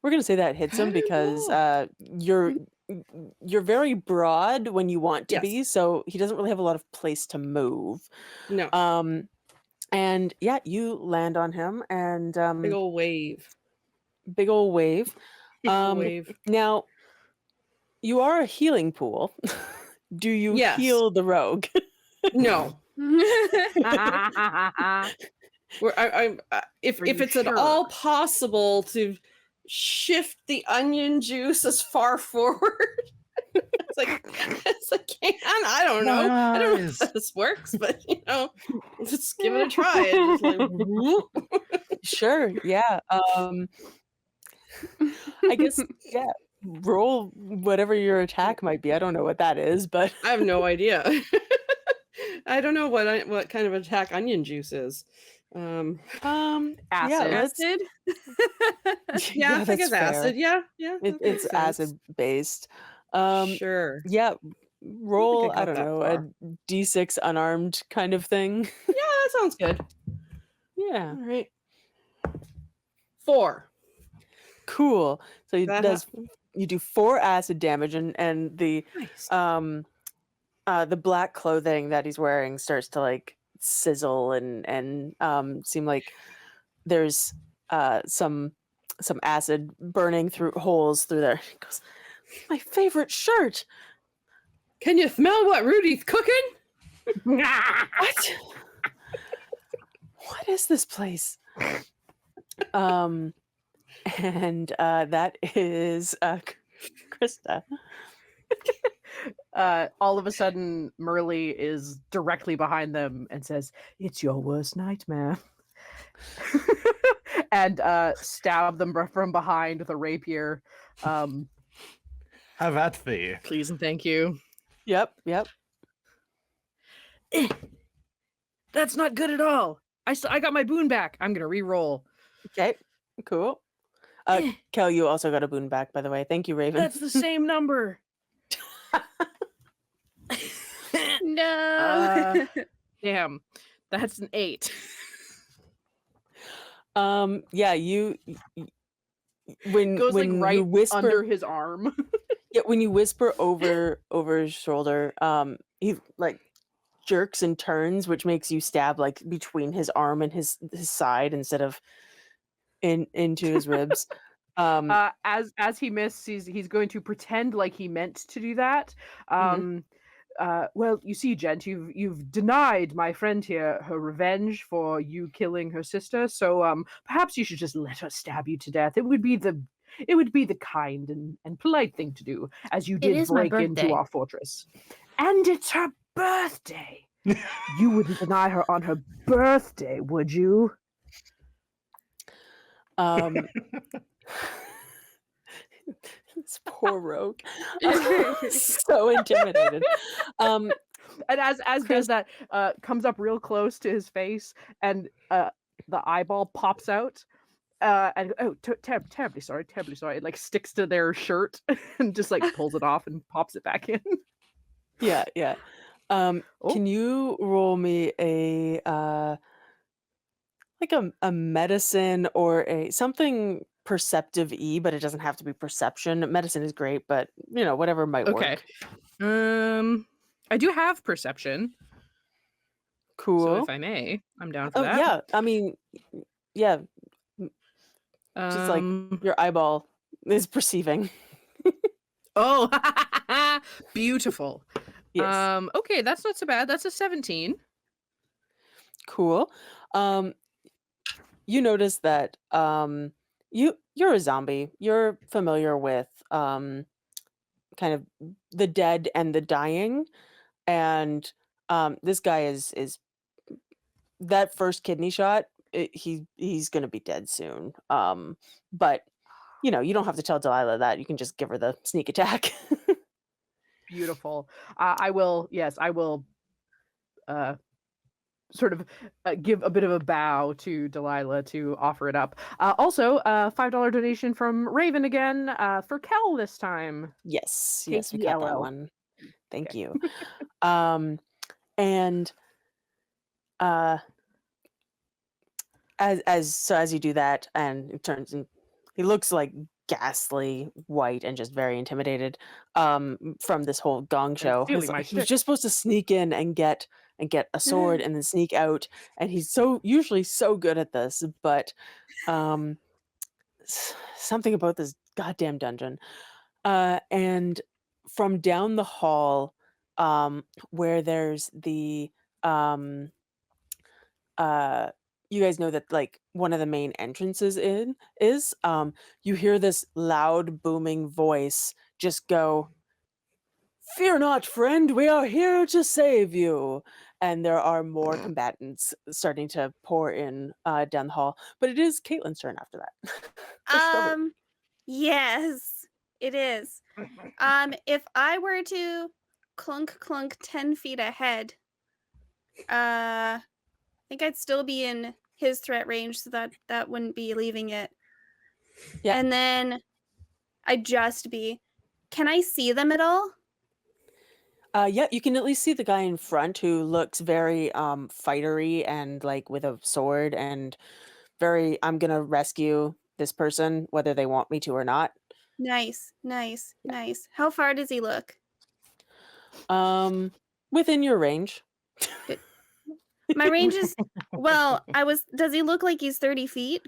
we're gonna say that hits him because you're very broad when you want to Yes. be, so he doesn't really have a lot of place to move. No. And yeah, you land on him and Big old wave. big ol' wave. Big ol' wave. Now you are a healing pool. Do you Yes. heal the rogue? No. If Are you it's at sure? all possible to shift the onion juice as far forward, it's like can I don't know. I don't know Nice. how this works, but let's give it a try. It's just like, whoop. Sure, yeah. I guess yeah. Roll whatever your attack might be. I don't know what that is, but I have no idea. I don't know what kind of attack onion juice is. yeah, Acid. let's- Acid. Yeah, I think that's it's acid. fair. Yeah. It, that makes it's sense. acid based. Sure. Yeah, roll. I got don't that know, far. a D6 unarmed kind of thing. Yeah, that sounds good. Yeah, All right. 4. cool. So he That does. You do 4 acid damage, and the Nice. the black clothing that he's wearing starts to like sizzle and seem like there's some acid burning through holes through there. He goes, my favorite shirt. Can you smell what Rudy's cooking? What? What is this place? And that is Krista. all of a sudden, Merle is directly behind them and says, "It's your worst nightmare." And stab them from behind with a rapier. Have at thee. Please and thank you. Yep. That's not good at all. I got my boon back. I'm gonna re-roll. Okay, cool. Kel, you also got a boon back, by the way. Thank you, Raven. That's the same number. No. Damn, that's an 8. Yeah, when Goes when like right you whisper under his arm. Yeah, when you whisper over his shoulder, he like jerks and turns, which makes you stab like between his arm and his side instead of into his ribs. As he misses, he's going to pretend like he meant to do that. Well, you see, gent, you've denied my friend here her revenge for you killing her sister. So perhaps you should just let her stab you to death. It would be the kind and polite thing to do, as you did break into our fortress. And it's her birthday. You wouldn't deny her on her birthday, would you? This poor rogue. So intimidated. And as does that, comes up real close to his face, and the eyeball pops out. And terribly sorry. It like sticks to their shirt and just like pulls it off and pops it back in. Yeah. Can you roll me a like a medicine or a something perceptive but it doesn't have to be perception. Medicine is great, but whatever might work. I do have perception. Cool. So if I may, I'm down for that. Yeah. I mean, yeah. Just like your eyeball is perceiving. Oh, beautiful. Yes. Okay, that's not so bad. That's a 17. Cool. You notice that you're a zombie. You're familiar with kind of the dead and the dying, and this guy is that first kidney shot. He's gonna be dead soon. But you don't have to tell Delilah that. You can just give her the sneak attack. Beautiful. I will sort of give a bit of a bow to Delilah to offer it up. Also, $5 donation from Raven again for Kel this time. Yes, we got that one. Thank you. And as you do that, and it turns, and he looks like ghastly white and just very intimidated from this whole gong show. He was just supposed to sneak in and get a sword and then sneak out, and he's usually so good at this, but something about this goddamn dungeon. And from down the hall, where there's the you guys know that like one of the main entrances is you hear this loud booming voice just go, "Fear not, friend, we are here to save you." And there are more combatants starting to pour in down the hall, but it is Caitlin's turn after that. Yes, it is. If I were to clunk 10 feet ahead, I think I'd still be in his threat range, so that wouldn't be leaving it. Yeah. And then I'd just be... Can I see them at all? Yeah, you can at least see the guy in front who looks very fightery and like with a sword and very, I'm gonna rescue this person whether they want me to or not. Nice. How far does he look? Within your range. My range is, well, does he look like he's 30 feet?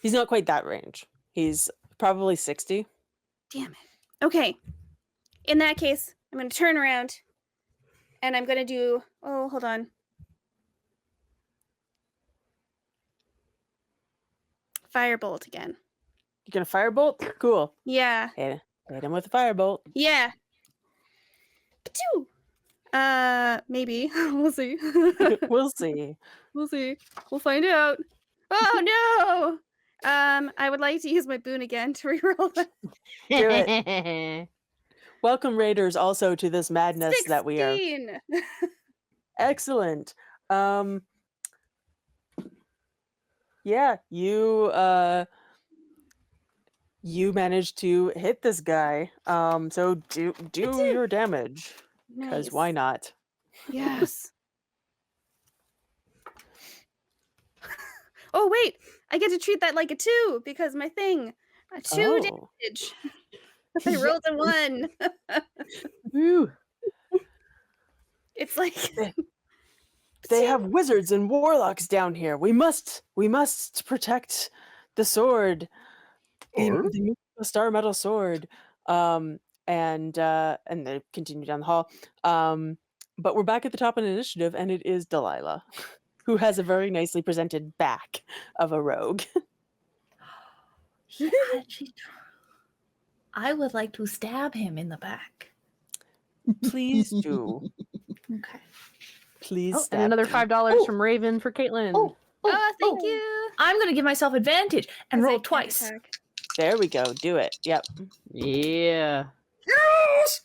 He's not quite that range. He's probably 60. Damn it. Okay. In that case, I'm going to turn around and I'm going to do, hold on. Firebolt again. You're going to firebolt? Cool. Yeah. Hit him with a firebolt. Yeah. 2. Maybe. We'll see. We'll see. We'll see. We'll find out. Oh no! I would like to use my boon again to reroll that. Do it. Welcome, Raiders, also to this madness 16. that we are. Excellent. Yeah, you managed to hit this guy. So do your damage, because Nice. why not? Yes. Oh wait, I get to treat that like a 2 because my thing. A 2 Oh. damage. I rolled a 1. Woo. It's like They have wizards and warlocks down here. We must protect the sword. The star metal sword. And they continue down the hall. But we're back at the top of the initiative, and it is Delilah, who has a very nicely presented back of a rogue. I would like to stab him in the back. Please do. Okay. Please And stab another him. $5 from Raven for Caitlin. thank you. I'm going to give myself advantage and As I roll can't twice. attack. There we go. Do it. Yep. Yeah. Yes!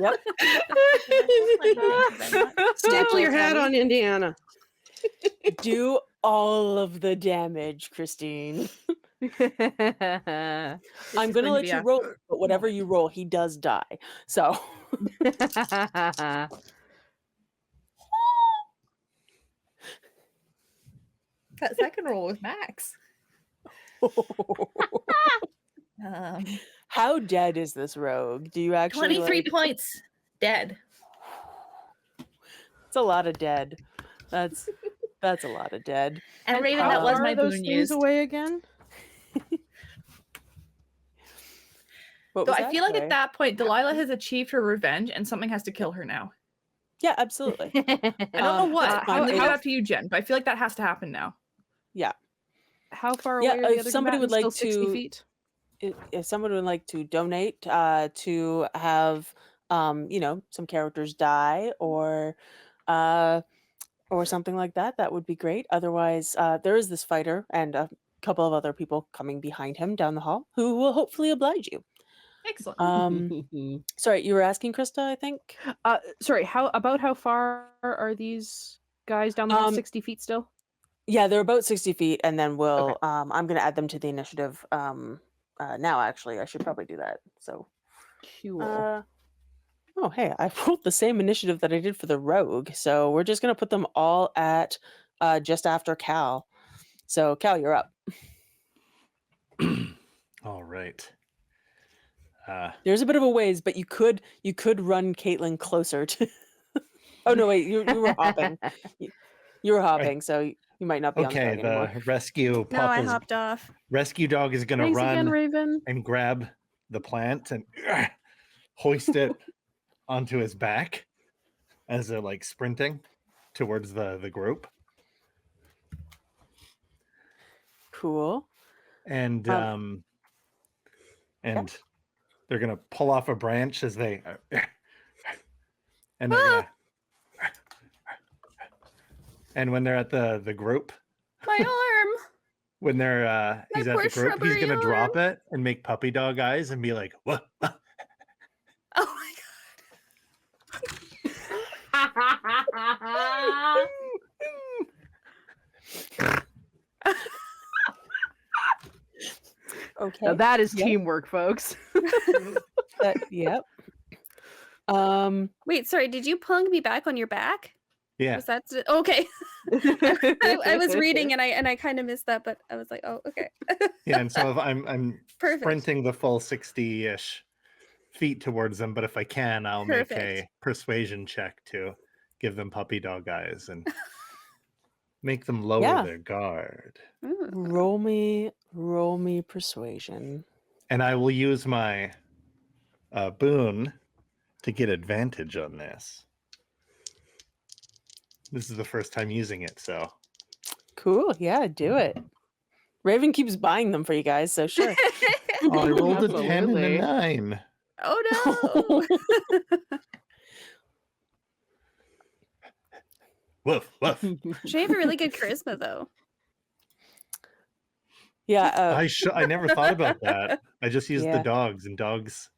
Yep. Staple your hat on, Indiana. Do all of the damage, Christine. I'm going gonna to let be you a- roll, but whatever you roll, he does die. So That second roll was max. how dead is this rogue? Do you actually 23 points. Dead. It's a lot of dead. That's a lot of dead. And Raven, that how was Are my those boon things used. away again? What So was I that? feel like Sorry. at that point, Delilah has achieved her revenge and something has to kill her now. Yeah, absolutely. I don't know what. that's I'm fine. leaving it up to you, Jen, but I feel like that has to happen now. Yeah. How far Yeah, away are the if other somebody would combatants? like Still 60 to- feet? If someone would like to donate to have some characters die or something like that, that would be great. Otherwise, there is this fighter and a couple of other people coming behind him down the hall who will hopefully oblige you. Excellent. Sorry, you were asking Krista, I think. Sorry, how far are these guys down the hall? 60 feet still? Yeah, they're about 60 feet, and then we'll. Okay. I'm going to add them to the initiative. Now, actually, I should probably do that. So. Cool. Oh, hey, I rolled the same initiative that I did for the rogue, so we're just going to put them all at just after Cal. So, Cal, you're up. All right. There's a bit of a ways, but you could run Caitlin closer to. Oh no, wait, you were hopping. You were hopping, so you might not be on the Okay, dog anymore. the rescue No, I pup is hopped off. rescue dog is gonna Thanks again, run Raven. and grab the plant and hoist it onto his back as they're like sprinting towards the group. Cool. And Yeah. they're gonna pull off a branch as they and they're gonna and when they're at the group, My arm. when they're he's at poor the group, he's shrubbery gonna drop it and make puppy dog eyes and be like, what? Oh my Okay. Now that is Yep. teamwork, folks. Yep. Wait, sorry. Did you plunk me back on your back? Yeah. Was that okay? I was reading and I kind of missed that, but I was like, oh, okay. Yeah, and so if I'm Perfect. sprinting the full 60-ish feet towards them, but if I can, I'll make a Perfect. persuasion check to give them puppy dog eyes and make them lower Yeah. their guard. Ooh. Roll me persuasion. And I will use my boon to get advantage on this. This is the first time using it, so Cool. Yeah, do it. Raven keeps buying them for you guys, so sure. Oh, I rolled a 10 and Absolutely. a 9. Oh no! Woof, woof. She have a really good charisma though. Yeah. I never thought about that. I just used the Yeah. dogs, and dogs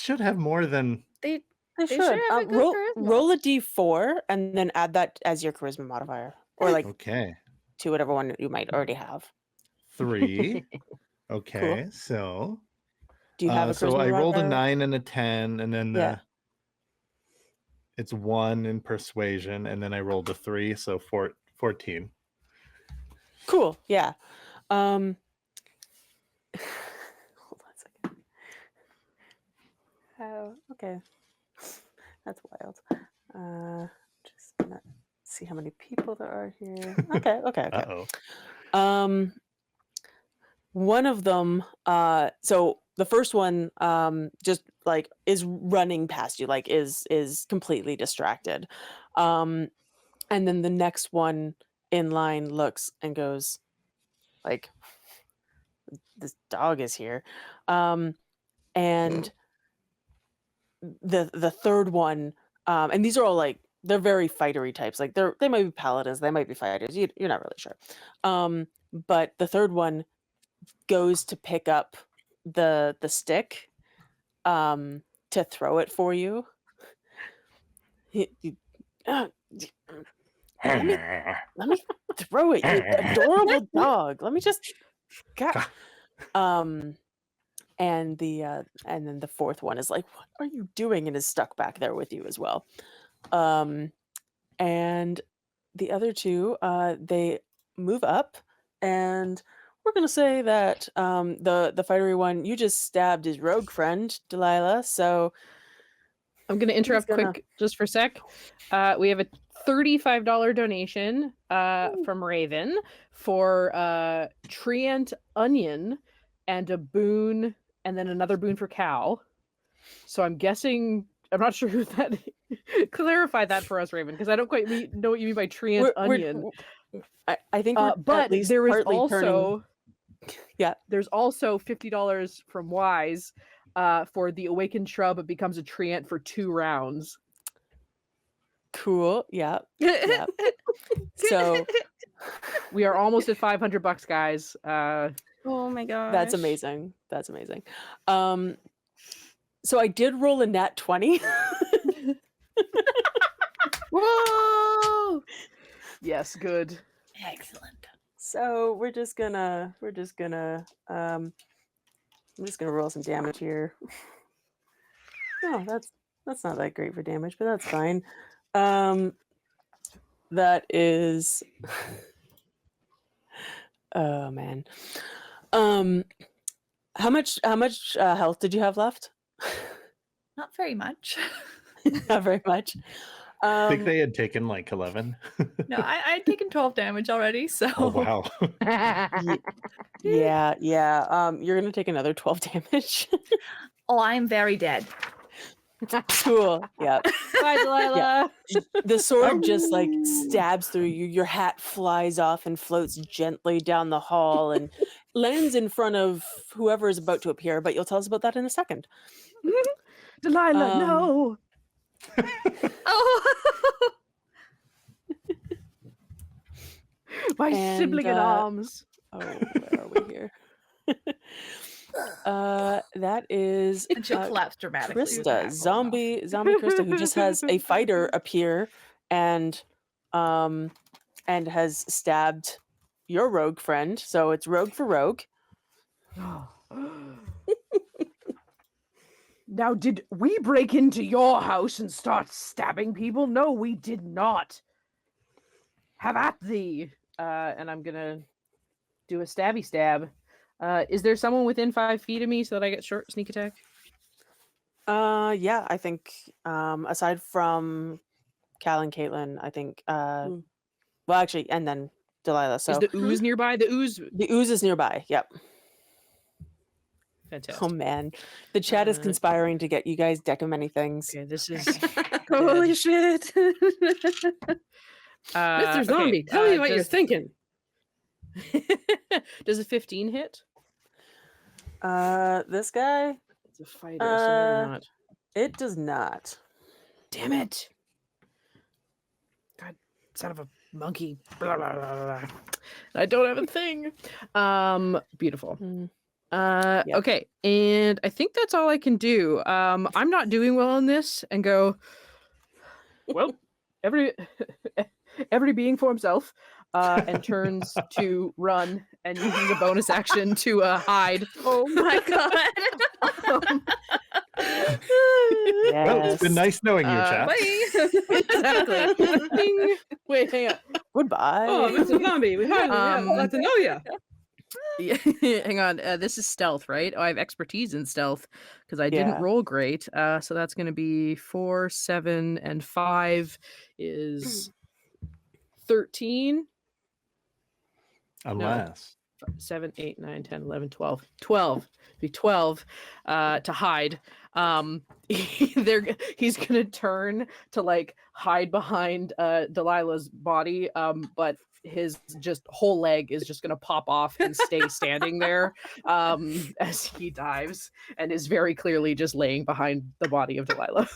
should have more than. They They should should. have a good roll, charisma. roll a d4 and then add that as your charisma modifier, or like Okay, to whatever one you might already have. 3. Okay, so Do you have a charisma so I rolled a modifier? 9 and a 10, and then Yeah. it's 1 in persuasion, and then I rolled a 3, so 14. Cool. Yeah. Hold on a second. Oh, okay. That's wild. Just gonna see how many people there are here. Okay. Uh-oh. One of them, so the first one, just like is running past you, like is completely distracted. And then the next one in line looks and goes, like, this dog is here. And the third one, and these are all like, they're very fightery types. Like they might be paladins, they might be fighters. You're not really sure. But the third one goes to pick up the stick, to throw it for you. Let me throw it, you adorable dog. Let me just and then the fourth one is like, what are you doing? And is stuck back there with you as well. And the other two, they move up, and we're gonna say that the fiery one, you just stabbed his rogue friend, Delilah. So I'm going to interrupt quick just for a sec. We have a $35 donation from Raven for Treant Onion and a boon, and then another boon for Cal. So I'm guessing, I'm not sure who that is. Clarify that for us, Raven, because I don't quite know what you mean by Treant Onion. I think we're but at least there is partly also yeah, there's also $50 from Wise for the awakened shrub. It becomes a treant for 2 rounds. Cool. Yeah. Yeah. So we are almost at $500, guys. Oh my gosh. That's amazing. That's amazing. So I did roll a nat 20. Whoa! Yes, good. Excellent. So I'm just gonna roll some damage here. Oh, that's not that great for damage, but that's fine. That is oh man. How much health did you have left? Not very much. Not very much. I think they had taken like 11. No, I'd taken 12 damage already, so. Oh, wow. Yeah. You're gonna take another 12 damage. Oh, I'm very dead. Cool. Yeah. Bye, Delilah. Yeah. The sword just like stabs through you. Your hat flies off and floats gently down the hall and lands in front of whoever is about to appear. But you'll tell us about that in a second. Delilah, no. Oh. My And, sibling in arms. Oh, where are we here? That is And she'll collapse dramatically. with Krista, that zombie Krista, who just has a fighter appear and has stabbed your rogue friend. So it's rogue for rogue. Now, did we break into your house and start stabbing people? No, we did not. Have at thee. And I'm gonna do a stabby stab. Is there someone within 5 feet of me so that I get short sneak attack? Yeah, I think aside from Cal and Caitlin, I think well actually, and then Delilah. So Is the ooze nearby? The ooze is nearby. Yep. Fantastic. Oh man, the chat is conspiring to get you guys deck of many things. Okay, this is Holy shit. Mr. Zombie, tell me what you're thinking. Does a 15 hit? This guy? It's a fighter, so maybe not. It does not. Damn it. God, son of a monkey. Blah, blah, blah, blah. I don't have a thing. Beautiful. Mm. Yep. Okay, and I think that's all I can do. I'm not doing well on this, and go. Well, every being for himself, and turns to run and uses a bonus action to hide. Oh my god. Well, it's been nice knowing you, chap. Exactly. Ding. Wait, hang on. Goodbye. Oh, Mr. Zombie, we hardly got to know you. Yeah, hang on. This is stealth, right? Oh, I have expertise in stealth because I didn't Yeah. roll great. So that's going to be 4, 7, and 5 is 13. Unless. 7, 8, 9, 10, 11, 12. 12. Be 12 to hide. He's gonna turn to like hide behind Delilah's body, but his just whole leg is just gonna pop off and stay standing there as he dives and is very clearly just laying behind the body of Delilah.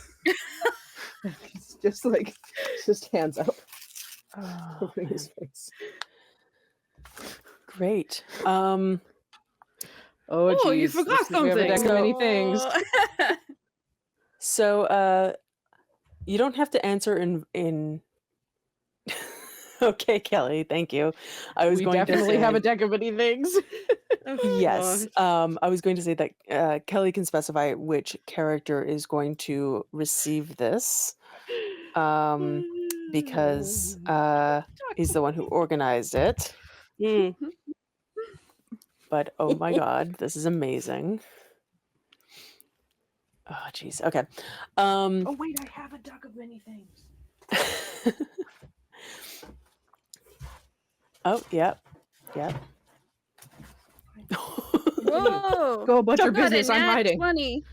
He's just hands up over his face. Great. Oh, Oh, you geez. forgot This is- we have a deck something. of many things. So, you don't have to answer in. Okay, Kelly. Thank you. I was We going definitely to have a say, deck of many things. yes. I was going to say that Kelly can specify which character is going to receive this, because he's the one who organized it. Mm. But oh my god, this is amazing. Oh jeez. Okay. Oh, wait, I have a duck of many things. Oh, yep. Whoa. Go about your Got a business. I'm nat hiding. 20.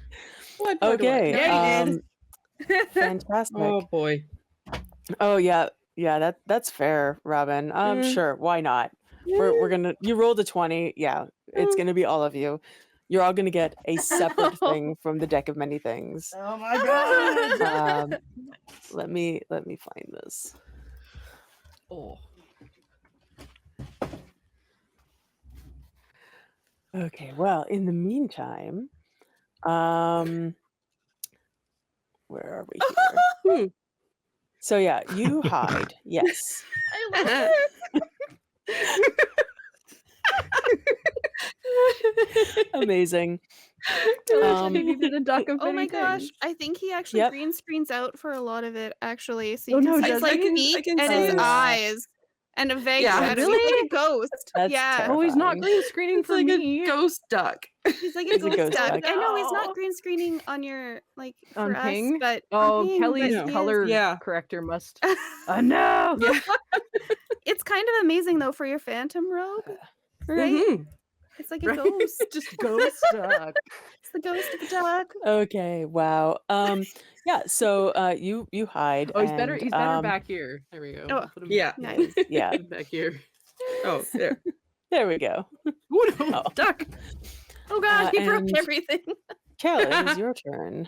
What do I do? Okay. Yeah, you did. Fantastic. Oh boy. Oh yeah. Yeah, that's fair, Robin. Sure, why not? We're gonna you rolled a 20. Yeah, it's gonna be all of you. You're all gonna get a separate thing from the deck of many things. Oh my god. Let me find this. Oh. Okay, well, in the meantime, where are we here? So yeah, you hide. Yes. I love Amazing. Needed a duck of Oh my many gosh, things. I think he actually Yep. green screens out for a lot of it, actually. So Oh, you can no, see his does like he? feet I can and see his it. eyes and a vague Yeah. shadow. He's Really? like a ghost. That's yeah. Oh, he's not terrifying. green screening It's for like me. a ghost duck. He's like a He's a ghost, ghost duck. duck. I know he's No. not green screening on your like On for us, ping? but Oh, on ping, Kelly's but he is- color Yeah. corrector must. Oh no! Yeah. It's kind of amazing though for your phantom robe, right? Mhm. It's like a Right? ghost. Just ghost duck. It's the ghost of a duck. Okay, wow. Yeah, so you hide. Oh, he's better. and, He's better back here. There we go. Oh, Put him Yeah. Nice. Yeah, back here. Oh, there. there we go. Oh no, Oh. duck! Oh god, he broke and- everything. Kelly, it's your turn.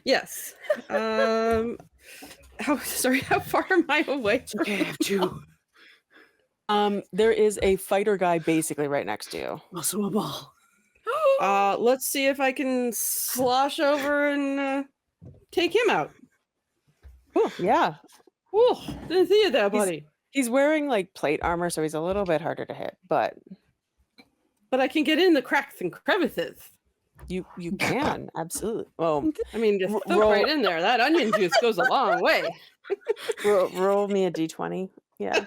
Yes. How far am I away from Okay, I have two. There is a fighter guy basically right next to you. Also a ball. let's see if I can slosh over and take him out. Yeah, Oh, didn't see you there, buddy. he's wearing like plate armor, so he's a little bit harder to hit, but But I can get in the cracks and crevices. you can absolutely. Well, I mean, just R- look roll- right in there. That onion juice goes a long way. roll me a d20. Yeah.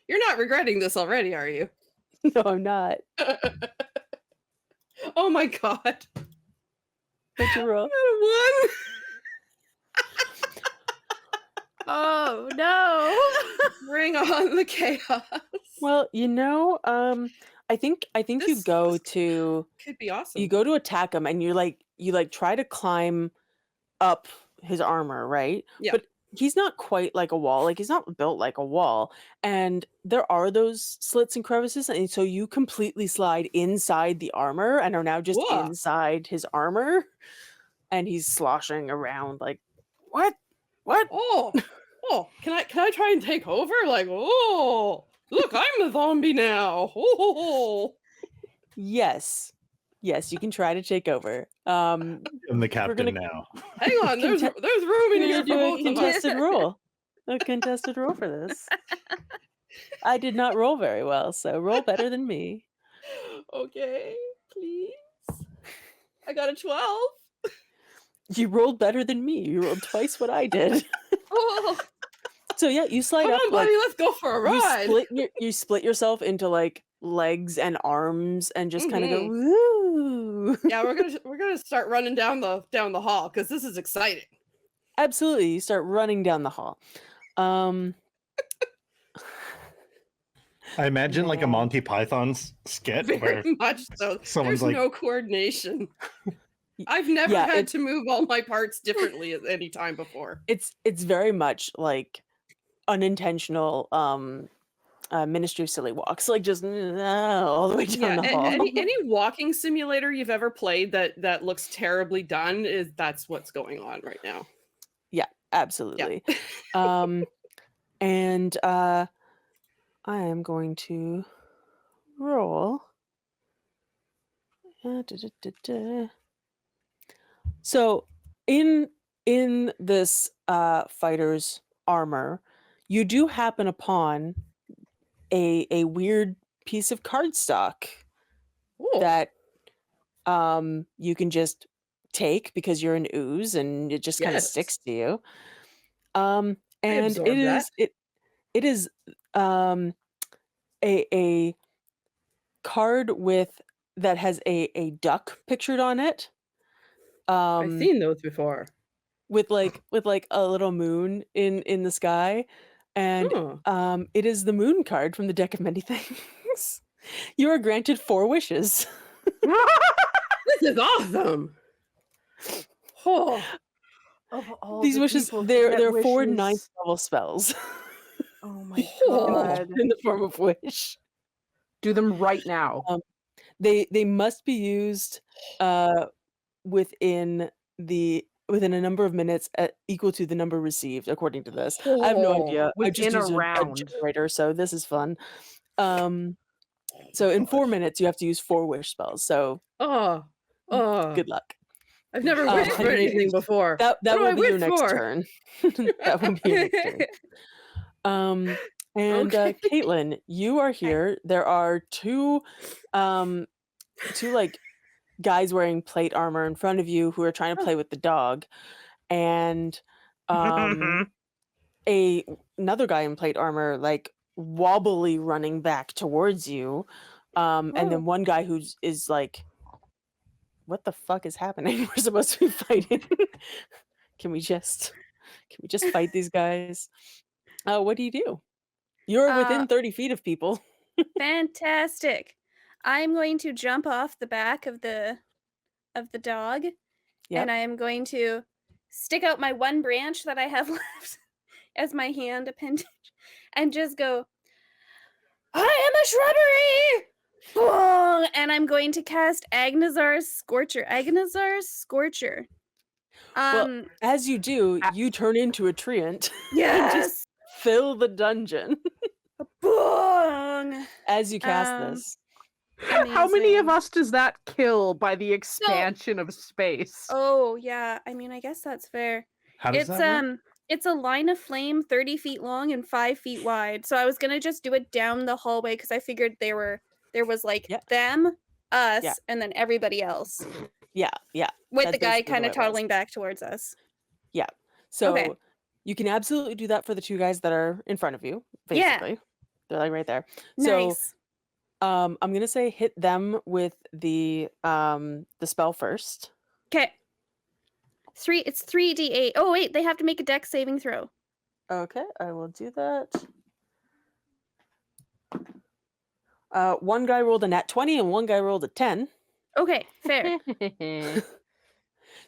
You're not regretting this already, are you? No, I'm not. Oh my god. What'd you roll? One. Oh no. Bring on the chaos. Well, I think you This- go this- to Could be awesome. you go to attack him, and you try to climb up his armor, right? Yeah. But he's not quite like a wall. Like he's not built like a wall, and there are those slits and crevices, and so you completely slide inside the armor and are now just Whoa. inside his armor, and he's sloshing around like, what? Oh, can I try and take over? Like, oh, look, I'm the zombie now. Oh, Yes, you can try to take over. I'm the captain gonna- now. hang on, there's room in We're here gonna for do both of us. a contested roll for this. I did not roll very well, so roll better than me. Okay, please. I got a 12. You rolled better than me. You rolled twice what I did. Oh, So yeah, you slide come up. on, buddy, let's go for a ride. You split yourself into like legs and arms, and just kind of go. Mhm. Woo! Yeah, we're gonna start running down the hall because this is exciting. Absolutely, you start running down the hall. I imagine like a Man. Monty Python skit where Very much so. someone's There's like, no coordination. I've never Yeah, had to move all my parts differently at any time before. it's very much like unintentional Ministry of Silly Walks, like just all the way down the hall. Any walking simulator you've ever played that looks terribly done that's what's going on right now. Absolutely. And I am going to roll. So in this fighter's armor, you do happen upon a weird piece of cardstock Ooh. that you can just take because you're an ooze and it just kind of Yes. sticks to you. And absorb it is it is a card that has a duck pictured on it. I've seen those before. with like a little moon in the sky, and Huh. it is the moon card from the deck of many things. You are granted 4 wishes. This is awesome. Oh, Of all These the wishes, people to they're get 4 wishes- 9th level spells Oh my Oh. god! in the form of wish. Do them right now. They must be used within a number of minutes equal to the number received, according to this. I have no Oh, idea. I just within a used a round. generator, so this is fun. So in 4 minutes, you have to use 4 wish spells. So oh, good luck. I've never wished for Henry, anything before. That What do I will be your wish next for? turn. That will be your next turn. And Okay. Caitlin, you are here. There are two like guys wearing plate armor in front of you who are trying to play with the dog, and another guy in plate armor like wobbly running back towards you, and then one guy is like, what the fuck is happening? We're supposed to be fighting. Can we just fight these guys? What do you do? You're within 30 feet of people. Fantastic. I'm going to jump off the back of the dog, Yep. and I am going to stick out my one branch that I have left as my hand appendage, and just go, I am a shrubbery! Boom! And I'm going to cast Agnazar's Scorcher. Well, as you do, you turn into a treant. and Yes! just fill the dungeon Boom! as you cast this. How many of Amazing. us does that kill by the expansion of space? Oh, yeah. I mean, I guess that's fair. how does It's that work? it's a line of flame 30 feet long and 5 feet wide. So I was gonna just do it down the hallway because I figured there was like Yeah. them, us, Yeah. and then everybody else. Yeah. With That's the guy basically the kind way of it was. toddling back towards us. So Okay. you can absolutely do that for the 2 guys that are in front of you. Yeah. Basically, they're like right there. So Nice. I'm gonna say hit them with the spell first. Okay. It's 3d8. Oh wait, they have to make a dex saving throw. Okay, I will do that. One guy rolled a nat 20 and one guy rolled a 10. Okay, fair.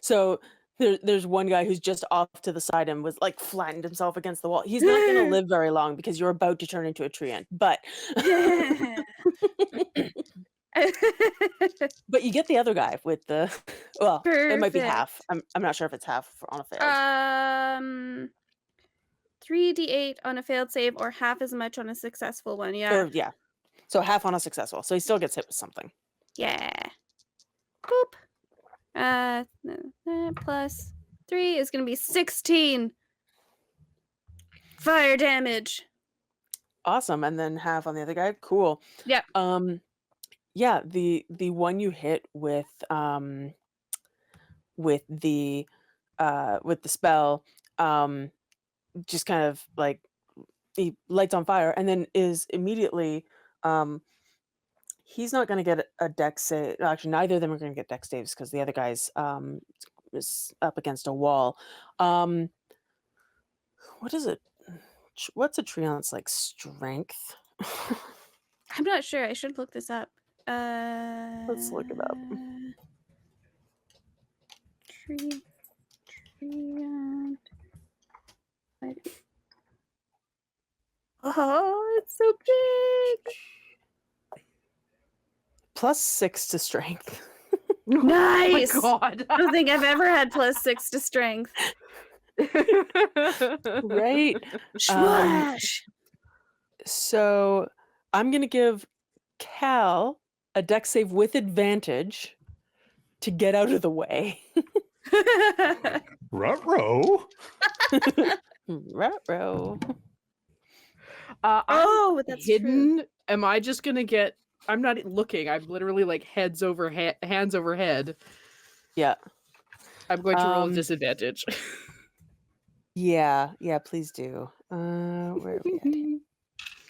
So There's one guy who's just off to the side and was like flattened himself against the wall. He's not going to live very long because you're about to turn into a tree ant. But but you get the other guy with the well, it might be half. I'm not sure if it's half on a failed. 3d8 on a failed save or half as much on a successful one. Yeah. Or, yeah. So half on a successful. So he still gets hit with something. Yeah. Boop. Plus 3 is going to be 16 fire damage. Awesome. And then half on the other guy. Cool. Yep. Yeah, the one you hit with the spell just kind of like he lights on fire and then is immediately he's not going to get a dex save. Actually, neither of them are going to get dex saves because the other guy's is up against a wall. What is it? What's a treant's like strength? I'm not sure. I should look this up. Let's look it up. Treant. Oh, it's so big. +6 to strength. Nice. Oh my God. I don't think I've ever had +6 to strength. Right. Smash. So I'm gonna give Cal a dex save with advantage to get out of the way. Ruh-roh. Ruh-roh. I'm that's hidden. true. Am I just gonna get? I'm not looking. I'm literally like hands over head. Yeah. I'm going to roll a disadvantage. Yeah, please do. Where are we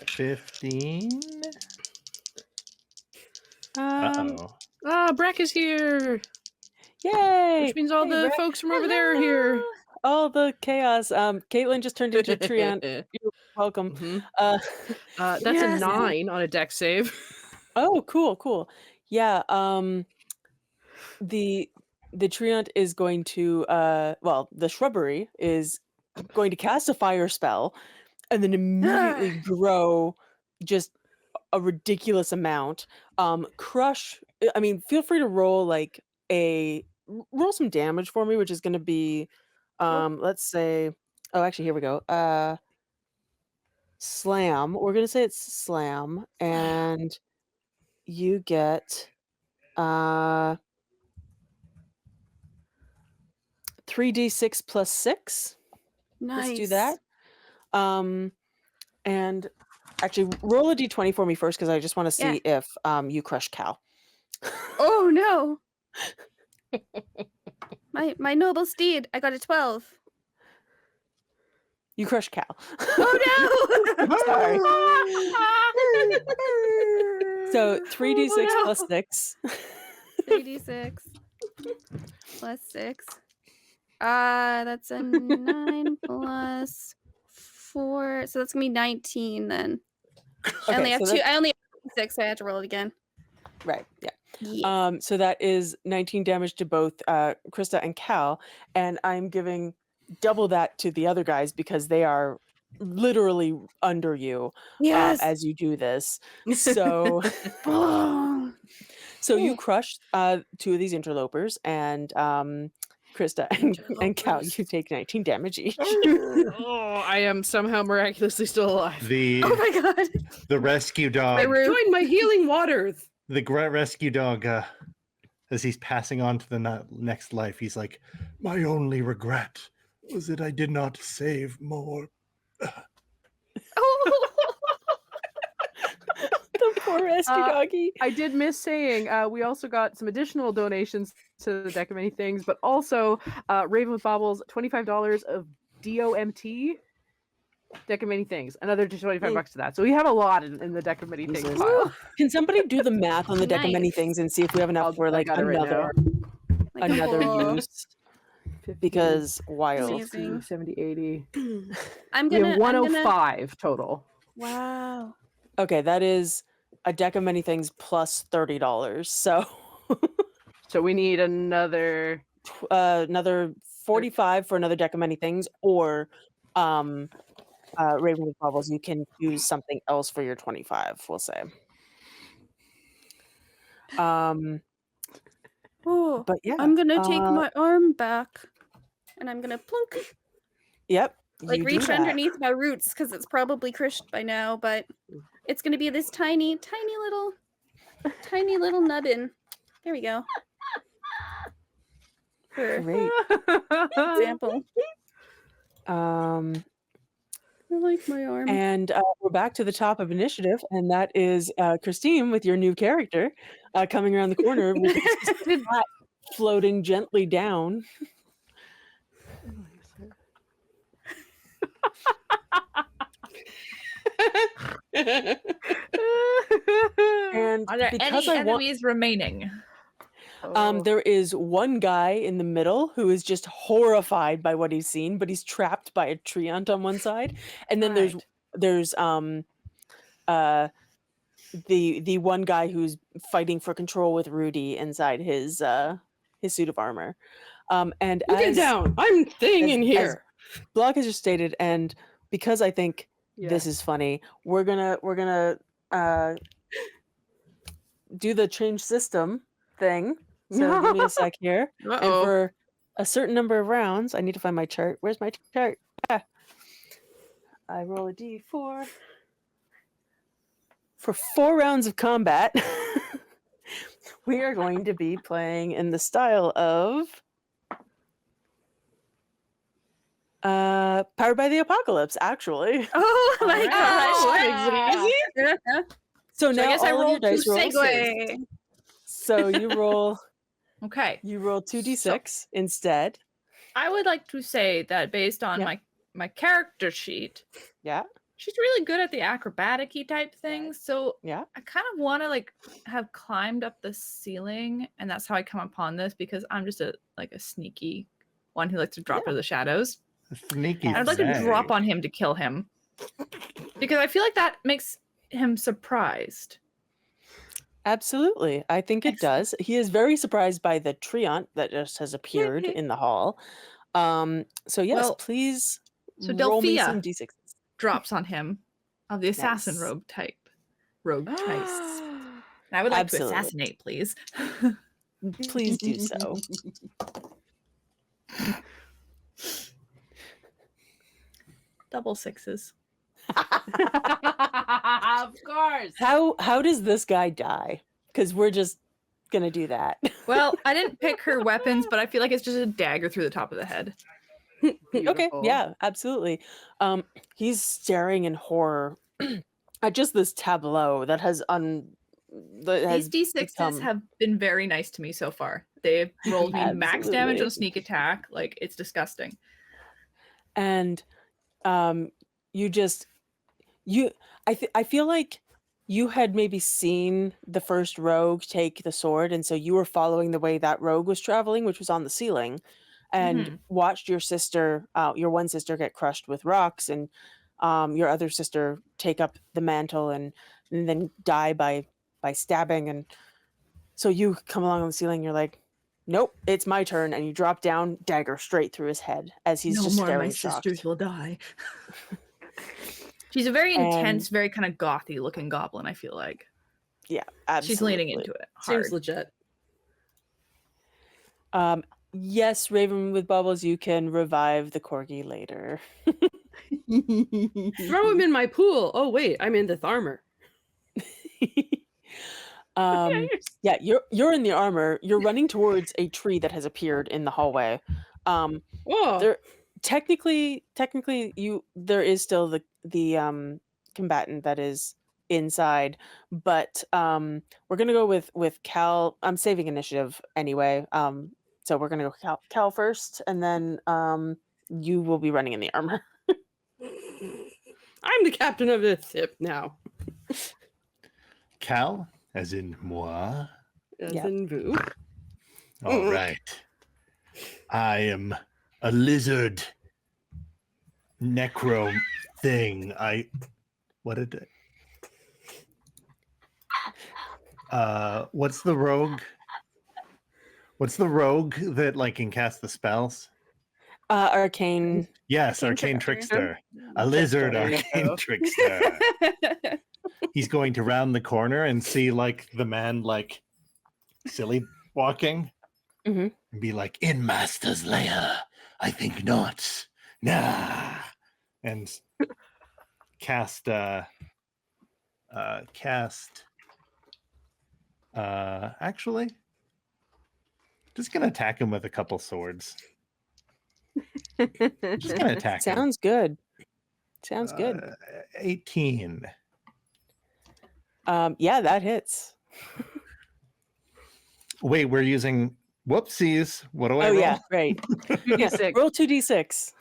at? 15. Breck is here, Yay! which means all Hey, the Breck. folks from over there are here. All the chaos. Caitlin just turned into a tree ant. You're welcome. Mhm. That's Yes. a 9 on a dex save. Oh, cool. Yeah, the tree ant is going to the shrubbery is going to cast a fire spell and then immediately grow just a ridiculous amount. Crush, I mean, feel free to roll like roll some damage for me, which is going to be let's say, oh, actually, here we go. Slam. We're going to say it's slam, and you get 3d6 plus 6. Nice. Let's do that. And actually roll a d20 for me first because I just want to see if you crush Cal. Oh no. my noble steed. I got a 12. You crush Cal. Oh no. Sorry. So 3d6 plus 6. 3d6 plus 6. That's a 9 plus 4. So that's gonna be 19 then. I only have 2. I only have 6, so I have to roll it again. Right. Yeah. Yeah. So that is 19 damage to both Krista and Cal, and I'm giving double that to the other guys because they are literally under you as you do this. So so you crush 2 of these interlopers, and Krista and Cal, you take 19 damage each. Oh, I am somehow miraculously still alive. Oh my God. The rescue dog. Join my healing waters. The rescue dog, as he's passing on to the next life, he's like, My only regret was that I did not save more. The poor rescue doggy. I did miss saying we also got some additional donations to the Deck of Many Things, but also Raven with Baubles, $25 of DOMT. Deck of Many Things, another $25 to that. So we have a lot in the Deck of Many Things pile. Can somebody do the math on the Deck of Many Things and see if we have enough for like another use? Because wild. Amazing. 70, 80. I'm We gonna have 105 total. Wow. Okay, that is a Deck of Many Things plus $30. So So we need another another 45 for another deck of many things, or Raven with Bubbles, you can choose something else for your 25, we'll say. Oh, But yeah, I'm gonna take my arm back, and I'm gonna plunk, yep, like you do reach that. underneath my roots because it's probably crushed by now. But it's gonna be this tiny little nubbin. There we go. For Great. example, Um, I like my arm. and we're back to the top of initiative, and that is Christine with your new character coming around the corner with his hat floating gently down. And Are there because any I want, enemies remaining? there is one guy in the middle who is just horrified by what he's seen, but he's trapped by a treant on one side, and then there's the one guy who's fighting for control with Rudy inside his suit of armor. And Get down! I'm staying in as here. Block has just stated, and because I think this is funny, we're gonna do the change system thing. So give me a sec here. And for a certain number of rounds, I need to find my chart. Where's my chart? Ah. I roll a d4. For 4 rounds of combat, we are going to be playing in the style of Powered by the Apocalypse, actually. Oh my gosh! So now I guess I all of your rolled dice two rolls. Segue. So you roll Okay. you roll 2d6 instead. I would like to say that based on Yeah. my character sheet, Yeah. she's really good at the acrobatic-y type things. So Yeah. I kind of want to have climbed up the ceiling, and that's how I come upon this because I'm just a sneaky one who likes to drop into the shadows. Sneaky. I'd like to drop on him to kill him because I feel like that makes him surprised. Absolutely. I think it does. He is very surprised by the treant that just has appeared in the hall. So yes, Well, please So roll me Delphia some d6s. drops on him of the assassin Nice. rogue type. Rogue types. And I would like Absolutely. to assassinate, please. Please do so. Double sixes. Of course. How does this guy die? Because we're just gonna do that. Well, I didn't pick her weapons, but I feel like it's just a dagger through the top of the head. Okay, Beautiful. yeah, absolutely. He's staring in horror at just this tableau that has These D6s have been very nice to me so far. They've rolled me max damage Absolutely. on sneak attack. Like, it's disgusting. And I feel like you had maybe seen the first rogue take the sword, and so you were following the way that rogue was traveling, which was on the ceiling, and watched your sister, your one sister, get crushed with rocks, and your other sister take up the mantle and then die by stabbing. And so you come along on the ceiling, you're like, nope, it's my turn, and you drop down, dagger straight through his head as he's just staring shocked. sisters will die. She's a very intense, very kind of gothy looking goblin, I feel like. Yeah, absolutely. She's leaning into it hard. Seems legit. Yes, Raven with Bubbles, you can revive the corgi later. Throw him in my pool. Oh wait, I'm in this armor. Yeah, you're in the armor. You're running towards a tree that has appeared in the hallway. Whoa. Technically, there is still the combatant that is inside, but we're gonna go with Cal. I'm saving initiative anyway. So we're gonna go Cal first, and then you will be running in the armor. I'm the captain of this ship now. Cal, as in moi. As Yeah. in Vu. All right. I am a lizard necro thing. What did it? What's the rogue? What's the rogue that can cast the spells? Arcane. Yes, Arcane arcane trickster. trickster. A lizard There you arcane go. trickster. He's going to round the corner and see like the man like silly walking Mhm. and be like, in master's lair, I think not. Nah. And cast actually just gonna attack him with a couple swords. Just gonna attack him. Sounds good. Sounds good. 18. Yeah, that hits. Wait, we're using whoopsies. What do I Oh roll? yeah, right. Yeah, 2d6. roll 2d6.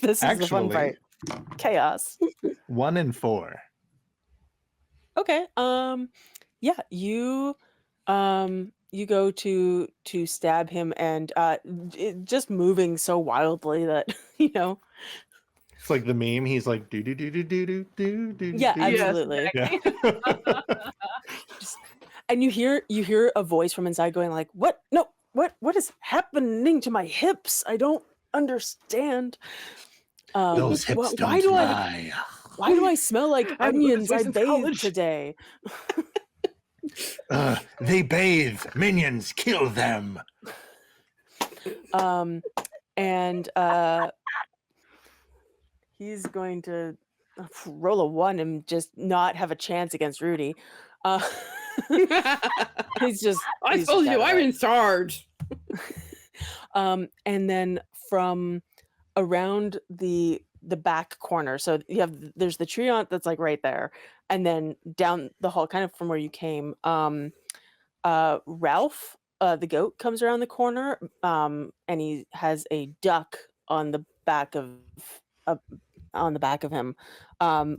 This is the fun part. Chaos. 1 and 4. Okay. Yeah, you go to stab him, and just moving so wildly that It's like the meme. He's like do do do do do do do do. Yeah, do. absolutely. Yeah. And you hear a voice from inside going like, "What? No, what is happening to my hips? I don't understand." Those hips don't why do lie. why do I smell like I haven't looked onions? this way I since bathed college. today. They bathe. Minions, kill them. And he's going to roll a 1 and just not have a chance against Rudy. He's just. I he's told just you out of I'm it. in charge. And then from around the back corner, so there's the treant that's like right there, and then down the hall, kind of from where you came, Ralph, the goat, comes around the corner, and he has a duck on the back of him,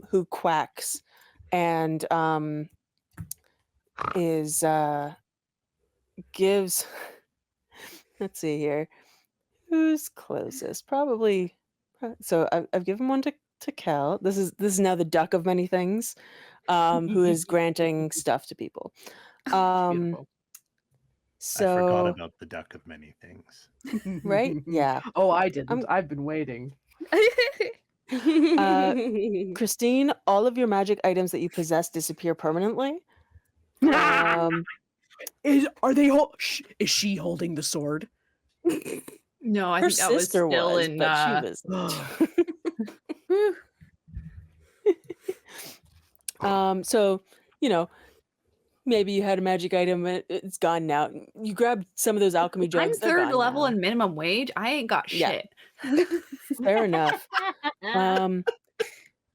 who quacks, and gives. Let's see here. Who's closest? Probably. So I've given one to Cal. This is now the duck of many things, who is granting stuff to people. Beautiful. So I forgot about the duck of many things. right? Yeah. Oh, I didn't. I've been waiting. Christine, all of your magic items that you possess disappear permanently. Is she holding the sword? No, I Her think that was sister still was, in. but she was. So maybe you had a magic item and it's gone now. You grabbed some of those alchemy I'm drugs. they're third gone level now. and minimum wage. I ain't got Yeah. shit. Fair enough.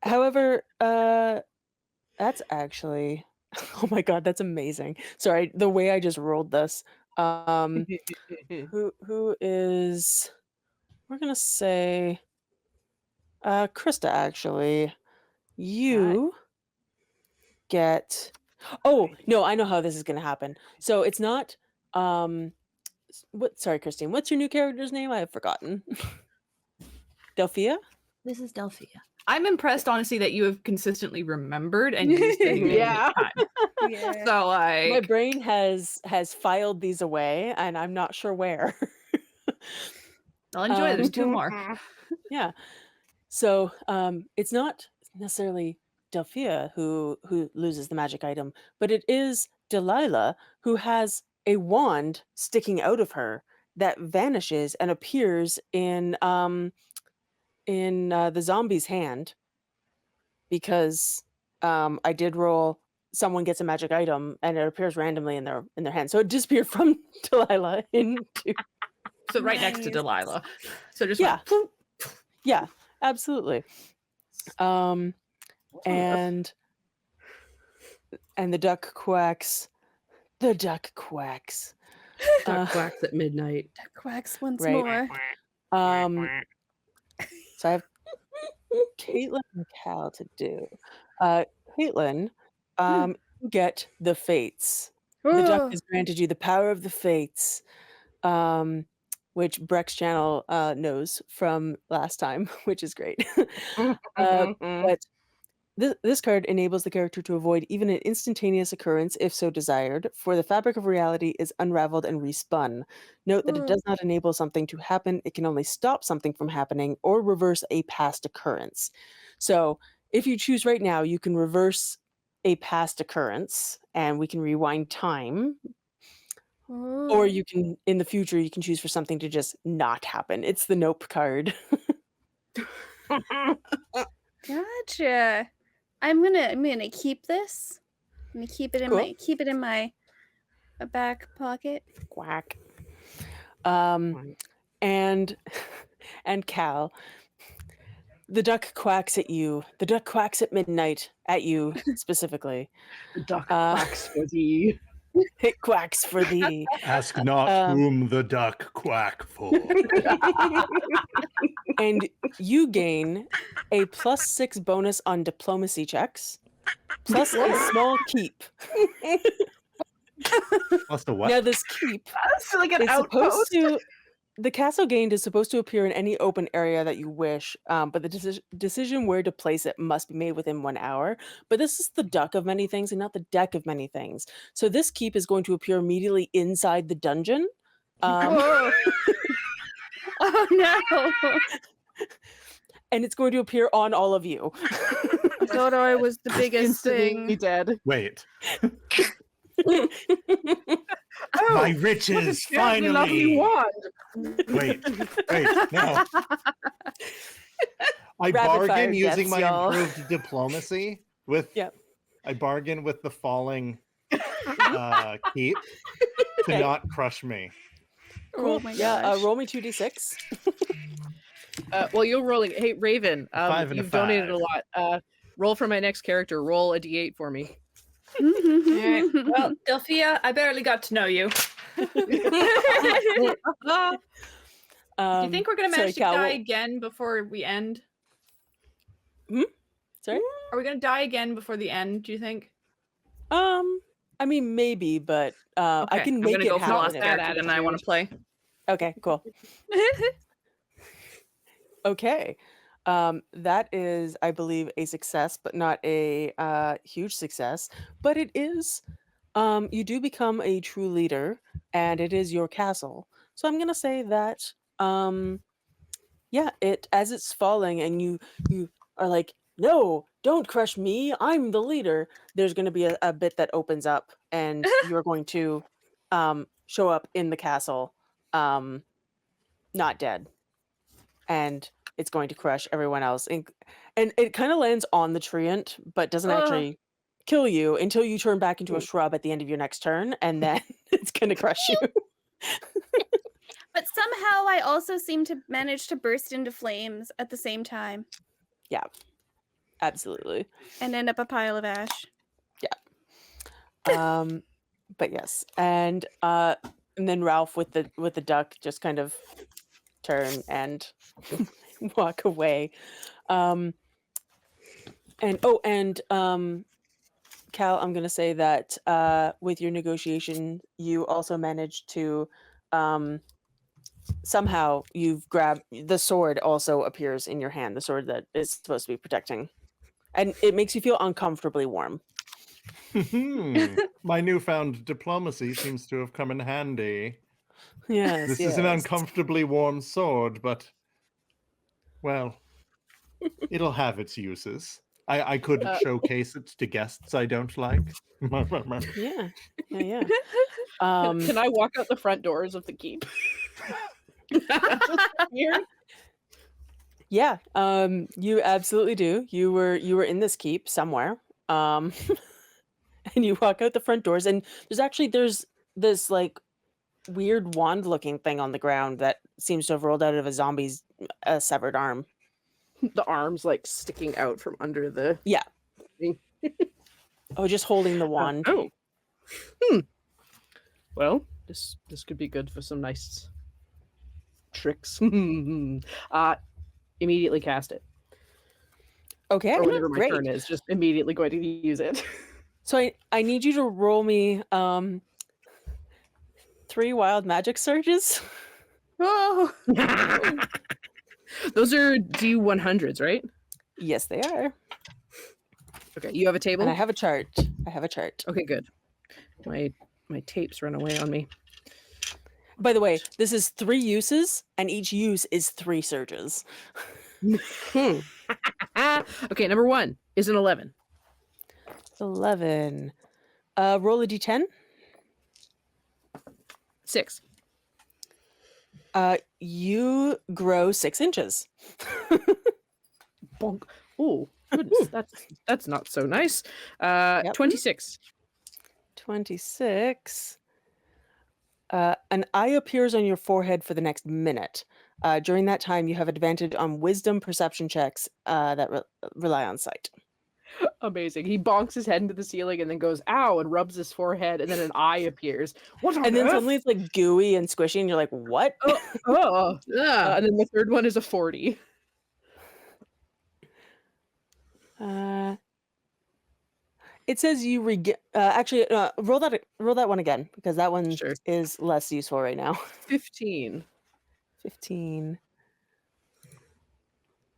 However, that's actually. Oh my god, that's amazing. Sorry, the way I just rolled this. Who is? We're gonna say, Krista. Actually, you get. Oh no, I know how this is gonna happen. So it's not. Sorry, Christine. What's your new character's name? I have forgotten. Delphia. This is Delphia. I'm impressed, honestly, that you have consistently remembered and used it. Yeah. Yeah. So My like, brain has filed these away, and I'm not sure where. I'll enjoy it. There's 2 more. Yeah. So it's not necessarily Delphia who loses the magic item, but it is Delilah, who has a wand sticking out of her that vanishes and appears in the zombie's hand, because I did roll. Someone gets a magic item and it appears randomly in their hand. So it disappeared from Delilah into. So right next to Nice. Delilah. So just Yeah. went, Yeah, absolutely. And the duck quacks. The duck quacks. Duck quacks at midnight. Quacks once Right. more. So I have Caitlin and Cal to do. Caitlin, you get the fates. The duck has granted you the power of the fates, which Breck's channel knows from last time, which is great. But This card enables the character to avoid even an instantaneous occurrence if so desired, for the fabric of reality is unraveled and respun. Note that it does not enable something to happen, it can only stop something from happening or reverse a past occurrence. So if you choose right now, you can reverse a past occurrence and we can rewind time. Or you can, in the future, you can choose for something to just not happen. It's the Nope card. Gotcha. I'm gonna keep this. I'm gonna keep it in my back pocket. Quack. And Cal, the duck quacks at you. The duck quacks at midnight at you specifically. The duck quacks for thee. It quacks for thee. Ask not whom the duck quack for. And you gain a +6 bonus on diplomacy checks, plus a small keep. Plus the what? Now this keep That's like an is outpost. the castle gained is supposed to appear in any open area that you wish, but the decision where to place it must be made within 1 hour. But this is the duck of many things and not the deck of many things. So this keep is going to appear immediately inside the dungeon. Oh no! And it's going to appear on all of you. I thought I was the biggest Instantly thing. dead. Wait. Oh, My riches, fancy lovely finally. wand. Wait, no. I Rapid fire bargain using deaths, my y'all. improved diplomacy with. Yep. I bargain with the falling keep to Okay. not crush me. Oh my Yeah, gosh. roll me 2d6. Well, you're rolling. Hey, Raven, 5 and a you've donated a 5. lot. Roll for my next character. Roll a d8 for me. Alright, well, Delphia, I barely got to know you. Do you think we're going to manage to Cal, die what- again before we end? Sorry? Are we going to die again before the end, do you think? I mean, maybe, but I Okay, can I'm make gonna it go for happen. lost if character that's then I want to play. Okay, cool. Okay. That is, I believe, a success, but not a huge success. But it is, you do become a true leader, and it is your castle. So I'm gonna say that, yeah, it as it's falling, and you are like, no, don't crush me. I'm the leader. There's gonna be a bit that opens up, and you're going to show up in the castle, not dead, and it's going to crush everyone else. And it kind of lands on the treant, but doesn't actually kill you until you turn back into a shrub at the end of your next turn, and then it's going to crush you. But somehow I also seem to manage to burst into flames at the same time Yeah, absolutely. and end up a pile of ash. But yes, and then Ralph with the duck just kind of turn and walk away. And Cal, I'm gonna say that with your negotiation, you also managed to somehow you've grabbed the sword. Also appears in your hand, the sword that is supposed to be protecting, and it makes you feel uncomfortably warm. My newfound diplomacy seems to have come in handy. Yes, This is an uncomfortably warm sword, but well, it'll have its uses. I could showcase it to guests I don't like. Yeah. Can I walk out the front doors of the keep? Weird. Yeah, you absolutely do. You were in this keep somewhere, and you walk out the front doors, and there's this like weird wand-looking thing on the ground that seems to have rolled out of a zombie's severed arm. The arms like sticking out from under the. Yeah. Oh, just holding the wand. Oh. Well, this could be good for some nice tricks. Immediately cast it. Okay, Or whatever my great. turn is, just immediately going to use it. So I need you to roll me 3 wild magic surges. Oh. Those are D100s, right? Yes, they are. Okay, you have a table? And I have a chart. Okay, good. My tapes run away on me. By the way, this is 3 uses, and each use is 3 surges. Okay, number 1 is an 11. 11. Roll a d10. 6. You grow 6 inches. Bonk. Oh, goodness, that's not so nice. 26. 26. An eye appears on your forehead for the next minute. During that time, you have advantage on wisdom perception checks that rely on sight. Amazing. He bonks his head into the ceiling and then goes, ow, and rubs his forehead, and then an eye appears. What on And then earth? suddenly it's like gooey and squishy, and you're like, what? And then the third one is a 40. It says you regain. Actually, roll that one again, because that one is less useful right now. 15. 15.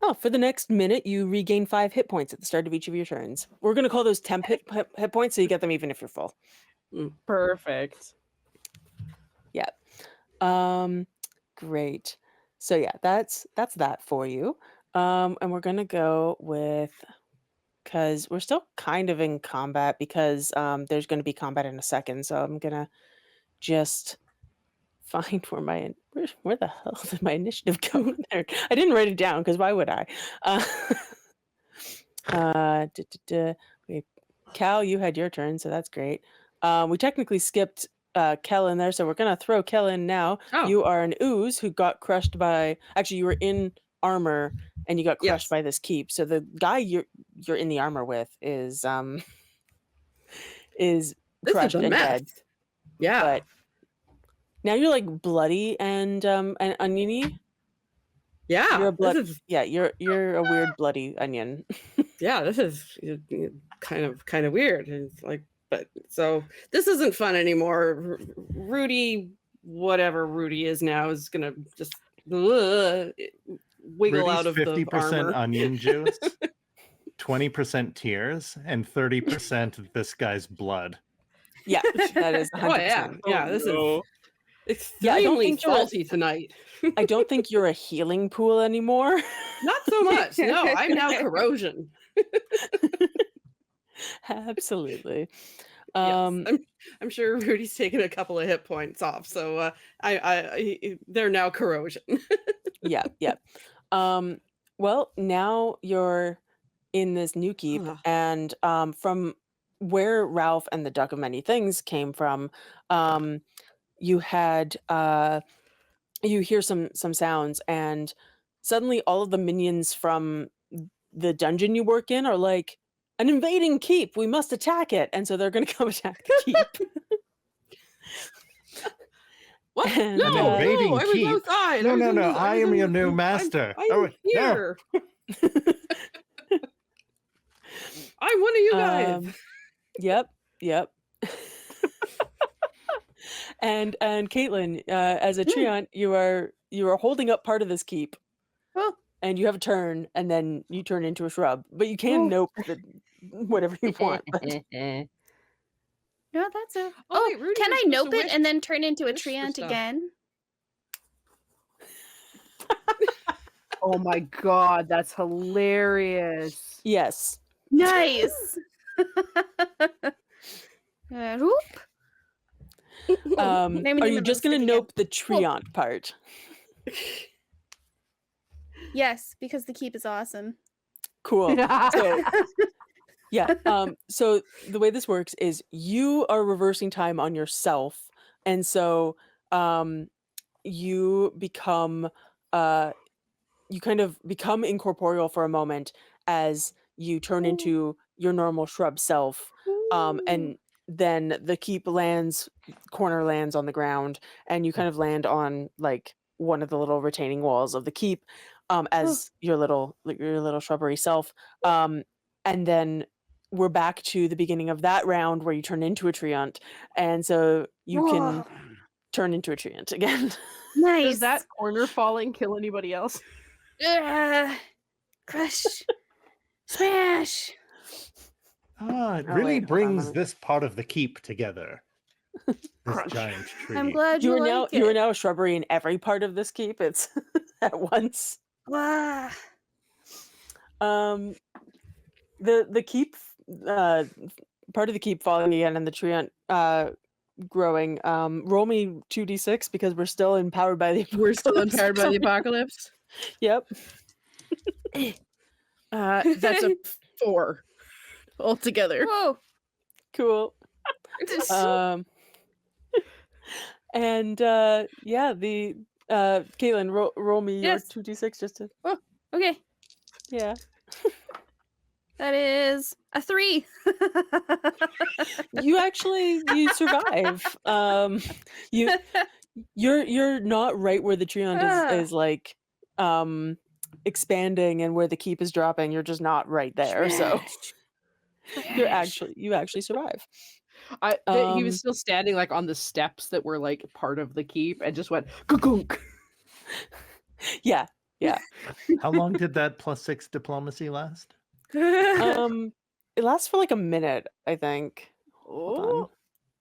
Oh, for the next minute, you regain 5 hit points at the start of each of your turns. We're going to call those temp hit points, so you get them even if you're full. Perfect. Yeah. Great. So yeah, that's that for you. And we're going to go with, because we're still kind of in combat, because there's going to be combat in a second. So I'm going to just find where the hell did my initiative go there? I didn't write it down, because why would I? Cal, you had your turn, so that's great. We technically skipped Kel in there, so we're gonna throw Kel in now. Oh. You are an ooze who got crushed by. Actually, you were in armor and you got crushed by this keep. So the guy you're in the armor with is This crushed is a and mess. dead. Yeah. But now you're like bloody and oniony. Yeah. You're a blood. This is, Yeah, you're a weird bloody onion. yeah, this is kind of weird. It's like, but so this isn't fun anymore. Rudy, whatever Rudy is now, is gonna just wiggle Rudy's out of 50% the armor. onion juice, 20% tears, and 30% this guy's blood. Yeah, that is 100%. Oh yeah, yeah. This is Yeah, I don't extremely think you're- salty tonight. I don't think you're a healing pool anymore. Not so much. No, I'm now corrosion. Absolutely. Yes, I'm sure Rudy's taken a couple of hit points off, so they're now corrosion. Yeah. Well, now you're in this new keep, and from where Ralph and the Duck of Many Things came from, you had you hear some sounds, and suddenly all of the minions from the dungeon you work in are like, an invading keep, we must attack it. And so they're going to come attack the keep. What? And, An invading I was keep? outside. No, was in the- I was am in your the- new master. I'm Oh, no. here. I'm one of you guys. Yep. And Caitlin, as a treant, you are holding up part of this keep. Oh. And you have a turn, and then you turn into a shrub. But you can nope whatever you want. But No, that's a. Oh, wait, Rudy can was I supposed to nope it wish- and then turn into a wish for treant stuff. again? Oh my god, that's hilarious. yes. Nice. Whoop. Maybe Are name you it just going to again. nope the treant part? Yes, because the keep is awesome. Cool. So, yeah. So the way this works is you are reversing time on yourself, and so you become you kind of become incorporeal for a moment as you turn into your normal shrub self, and then the keep corner lands on the ground, and you kind of land on like one of the little retaining walls of the keep, as your little shrubbery self. And then we're back to the beginning of that round where you turn into a treant, and so you can turn into a treant again. Nice. Does that corner falling kill anybody else? Crush. Smash. It Oh, really wait, hold on, brings let me- this part of the keep together. This giant tree. I'm glad you like you are it. now a shrubbery in every part of this keep. It's at once. Wow. The keep part of the keep falling again and the tree growing. Roll me 2d6 because we're still empowered by the We're still apocalypse. empowered by the apocalypse. Yep. That's a 4 altogether. Whoa. Cool. And yeah, the Caitlin, roll me Yes. your 2d6 just to Okay. yeah. That is a 3. You survive. You're not right where the tree is like expanding and where the keep is dropping. You're just not right there. So you actually survive. He was still standing like on the steps that were like part of the keep and just went gunk. Yeah. How long did that +6 diplomacy last? It lasts for like a minute, I think. Oh,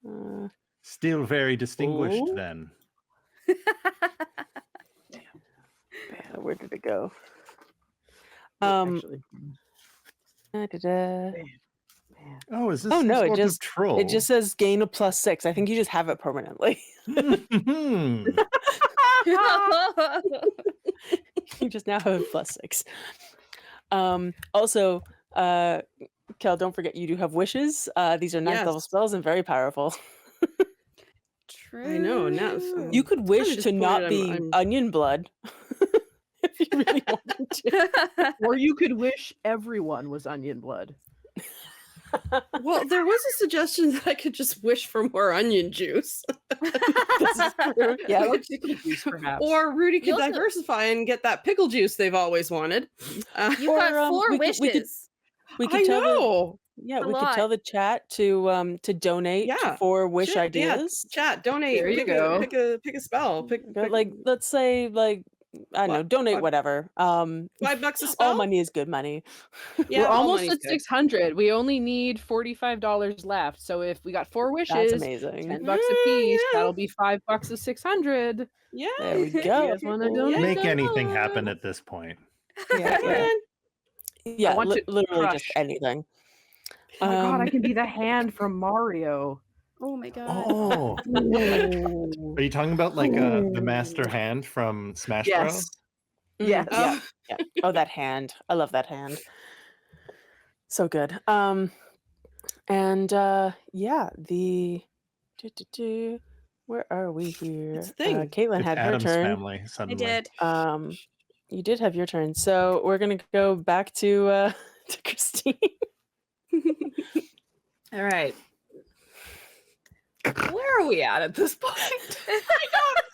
Hold on. Still very distinguished Oh. then. Where did it go? actually. Da-da-da. Oh, is this Oh some no, sort of troll? it just says gain a +6. I think you just have it permanently. Hmm. You just now have a +6. Also, Kel, don't forget you do have wishes. These are 9th level Yes. spells and very powerful. True. I know. Now You could wish to not disappointed be I'm- onion blood. If you really wanted to. Or you could wish everyone was onion blood. Well, there was a suggestion that I could just wish for more onion juice. This is true. Yeah. Or pickle juice, perhaps. Or Rudy could You also- diversify and get that pickle juice they've always wanted. You Or, got 4 we could- wishes. We could I tell know. yeah, a we could tell lot. the chat to donate Yeah. for wish Shit, yeah, ideas. chat, donate. There you pick go. pick a spell. Pick Like let's say like I don't know, What? donate What? whatever. $5 a spell. All money is good money. Yeah, We're all almost money's at good. 600. We only need $45 left. So if we got 4 That's wishes, amazing. $10 a piece, Yeah. that'll be $5 of 600. Yeah. There we If you go. guys want to Yeah. donate, Make anything donate. happen at this point. Yeah, yeah. want to Literally just crush. anything. Oh my god, I Um, can be the hand from Mario. Oh my god. Oh, are you talking about like the master hand from Smash Bros? Mm, Yes. Yeah. Oh, that hand. I love that hand. So good. And yeah, the where are we here? It's a thing. Caitlin It's had Adam's her turn. family I suddenly. did. You did have your turn. So we're gonna go back to to Christine. All right. Where are we at this point?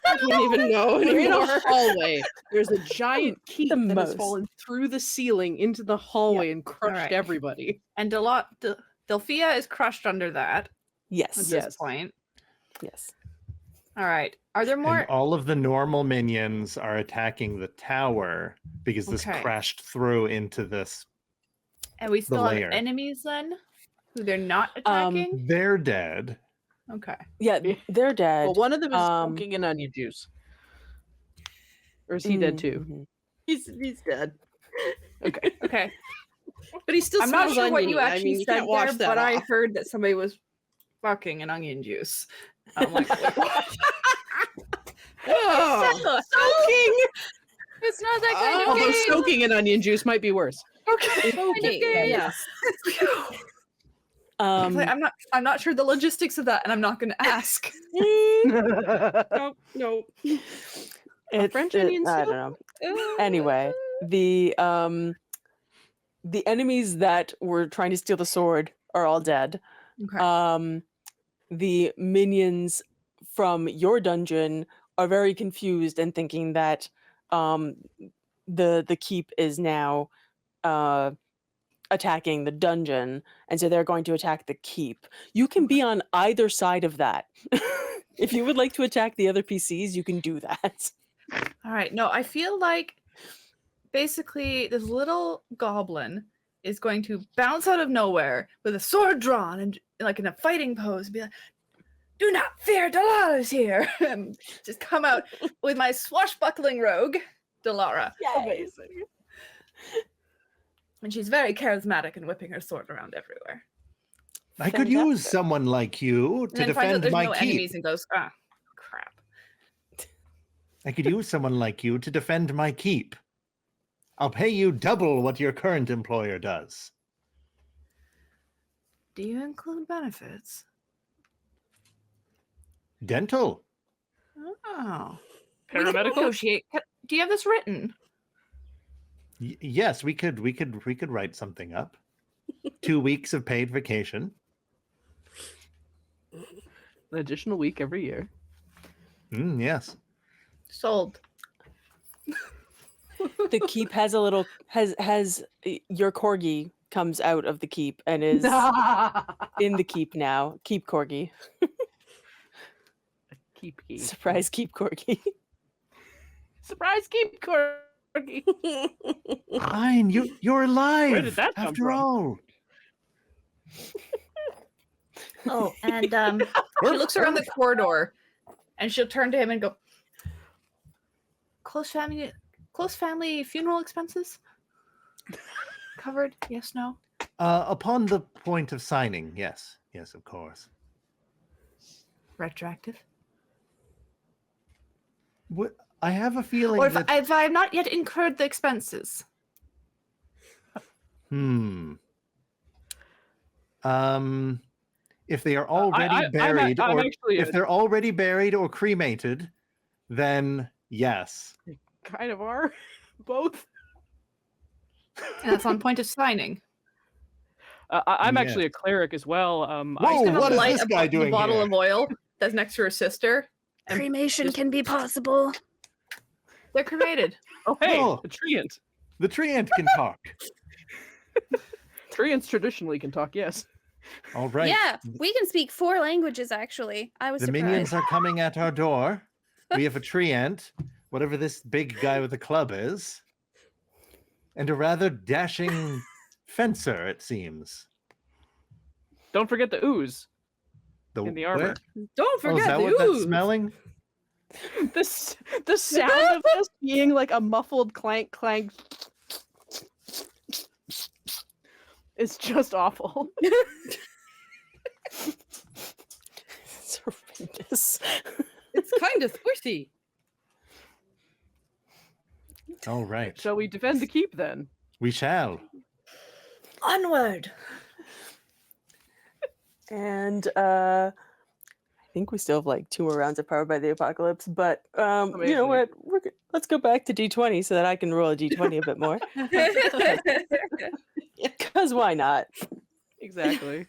I don't even know We're in anymore. a hallway. There's a giant key The that has most. fallen through the ceiling into the hallway and crushed Alright. everybody. And Delphia is crushed under that at Yes. this Yes. point. Yes. All right. Are there more? And all of the normal minions are attacking the tower because this Okay. crashed through into this. And we still have layer. enemies then? Who they're not attacking? They're dead. Okay. Yeah, they're dead. Well, one of them is Um, smoking in onion juice. Or is he dead too? Mhm. He's dead. Okay. Okay. But he still I'm not smells sure what you oniony. I actually mean, you said can't wash there, that but I off. heard that somebody was fucking an onion juice. I'm like, wait, what? Oh, Soaking! It's not that kind of Although game. soaking in onion juice might be worse. Okay. okay. Yes. I'm not sure the logistics of that, and I'm not going to ask. Nope. French onion I soup? don't know. Anyway, the enemies that were trying to steal the sword are all dead. Okay. The minions from your dungeon are very confused and thinking that the keep is now attacking the dungeon, and so they're going to attack the keep. You can be on either side of that. If you would like to attack the other PCs, you can do that. All right. No, I feel like basically this little goblin is going to bounce out of nowhere with a sword drawn and like in a fighting pose, and be like, "Do not fear, Delara's here!" and just come out with my swashbuckling rogue, Delara. Amazing. And she's very charismatic and whipping her sword around everywhere. I could use Fantastic. someone like you And to then finds out defend there's my no keep. enemies and goes, "Ah, crap." I could use someone like you to defend my keep. I'll pay you double what your current employer does. Do you include benefits? Dental. Oh. We can Paramedical? negotiate. Do you have this written? Yes, we could write something up. 2 weeks of paid vacation. An additional week every year. Yes. Sold. The keep has a little your corgi comes out of the keep and is in the keep now. Keep corgi. Keep key. Surprise keep corgi. Surprise keep corgi. Fine, you're alive. Where did that come after from? all? Oh, and she looks around the corridor, and she'll turn to him and go, Close family funeral expenses? Covered? Yes, no? Upon the point of signing, yes. Yes, of course. Retroactive? I have a feeling Or that... if I have not yet incurred the expenses. If they are already buried, I'm or actually if they're already buried or cremated, then yes. kind of are. Both. And that's on point of signing. I'm Yes. actually a cleric as well. Whoa, Gonna what is light this guy doing bottle here? of oil that's next to her sister. And Cremation just- can be possible. They're cremated. Oh, hey, Oh. the treant. The treant can talk. Treants traditionally can talk, yes. All right. Yeah, we can speak 4 languages, actually. I was The surprised. minions are coming at our door. We have a treant, whatever this big guy with the club is, and a rather dashing fencer, it seems. Don't forget the ooze in the armor. what? Don't Oh, is forget that the what that's ooze. smelling? The sound of this being like a muffled clank clank is just awful. It's horrendous. It's kind of squishy. All right. Shall we defend the keep then? We shall. Onward. And I think we still have like 2 more rounds of Powered by the Apocalypse, but you know Amazing. what? Let's go back to D20 so that I can roll a D20 a bit more. Because why not? Exactly.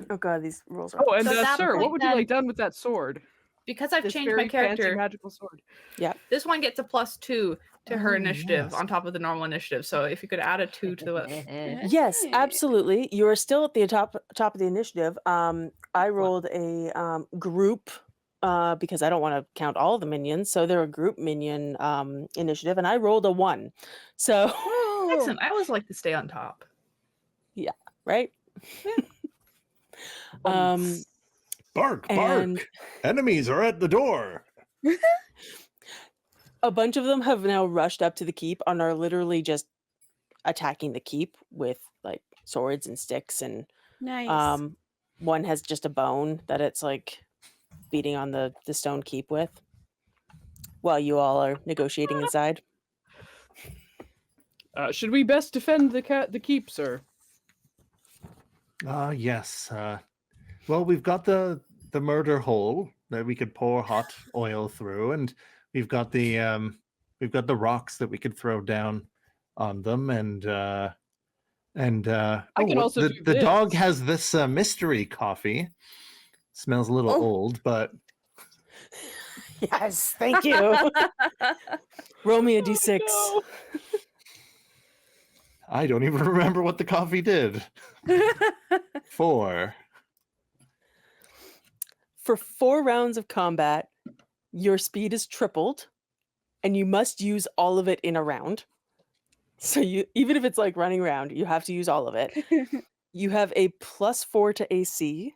Oh god, these rolls are. Oh, and So at that sir, what point would you then- like done with that sword? Because I've This changed very my fancy character, magical sword. this one gets a +2 to her Oh, initiative yes. on top of the normal initiative. So if you could add a 2 to it. Yes, Hey. absolutely. You are still at the top of the initiative. I rolled a group because I don't want to count all the minions, so they're a group minion initiative, and I rolled a 1. So Excellent. I always like to stay on top. right. Bark, And- bark. Enemies are at the door. A bunch of them have now rushed up to the keep and are literally just attacking the keep with like swords and sticks, and Nice. one has just a bone that it's like beating on the stone keep with while you all are negotiating inside. Should we best defend the keep, sir? Yes. Well, we've got the murder hole that we could pour hot oil through, and we've got the rocks that we could throw down on them, and I can also the do dog this. has this mystery coffee. Smells a little Oh. old, but Yes, thank you. Roll me a d6. no. I don't even remember what the coffee did. 4. For 4 rounds of combat, your speed is tripled, and you must use all of it in a round. So you, even if it's like running around, you have to use all of it. You have a +4 to AC.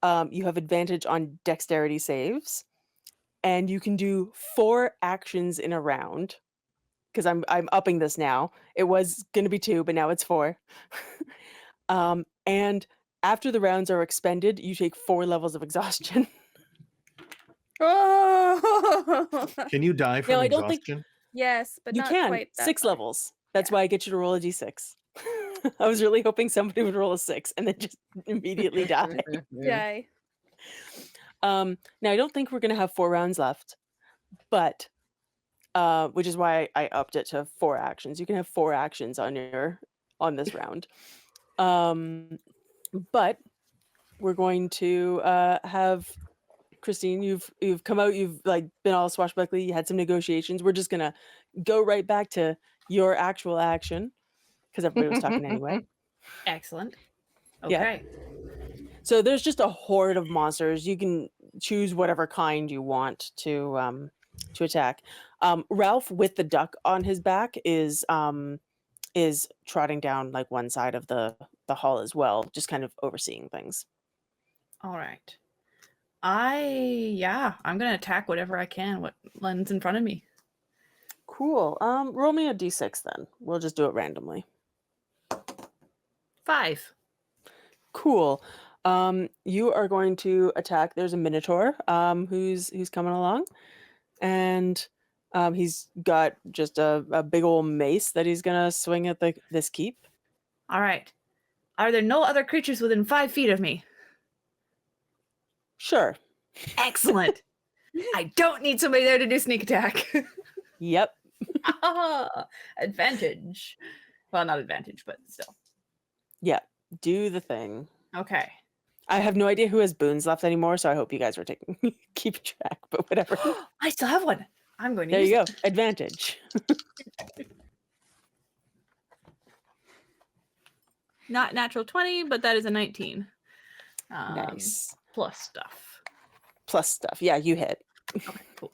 You have advantage on dexterity saves, and you can do 4 actions in a round. Because I'm upping this now. It was going to be 2, but now it's 4. And after the rounds are expended, you take 4 levels of exhaustion. Oh, Can you die from No, I don't think exhaustion? yes, but you not can. quite that 6 far. levels. That's Yeah. why I get you to roll a d6. I was really hoping somebody would roll a 6 and then just immediately die. Yay. Now I don't think we're gonna have 4 rounds left, but which is why I upped it to 4 actions. You can have 4 actions on this round. But we're going to have Christine. You've come out. You've like been all swashbuckly. You had some negotiations. We're just gonna go right back to your actual action because everybody was talking anyway. Excellent. Yeah. Okay. So there's just a horde of monsters. You can choose whatever kind you want to attack. Ralph with the duck on his back is trotting down like one side of the hall as well, just kind of overseeing things. All right. I'm gonna attack whatever I can. What lands in front of me? Cool. Roll me a d6 then. We'll just do it randomly. 5. Cool. You are going to attack. There's a minotaur who's coming along, and he's got just a big old mace that he's gonna swing at this keep. All right. Are there no other creatures within 5 feet of me? Sure. Excellent. I don't need somebody there to do sneak attack. Yep. Advantage. Well, not advantage, but still. Yeah. Do the thing. Okay. I have no idea who has boons left anymore, so I hope you guys were keeping track. But whatever. I still have one. I'm going to There use you go. it. Advantage. Not natural 20, but that is a 19. Nice. Plus stuff. Plus stuff. Yeah, you hit. Okay, cool.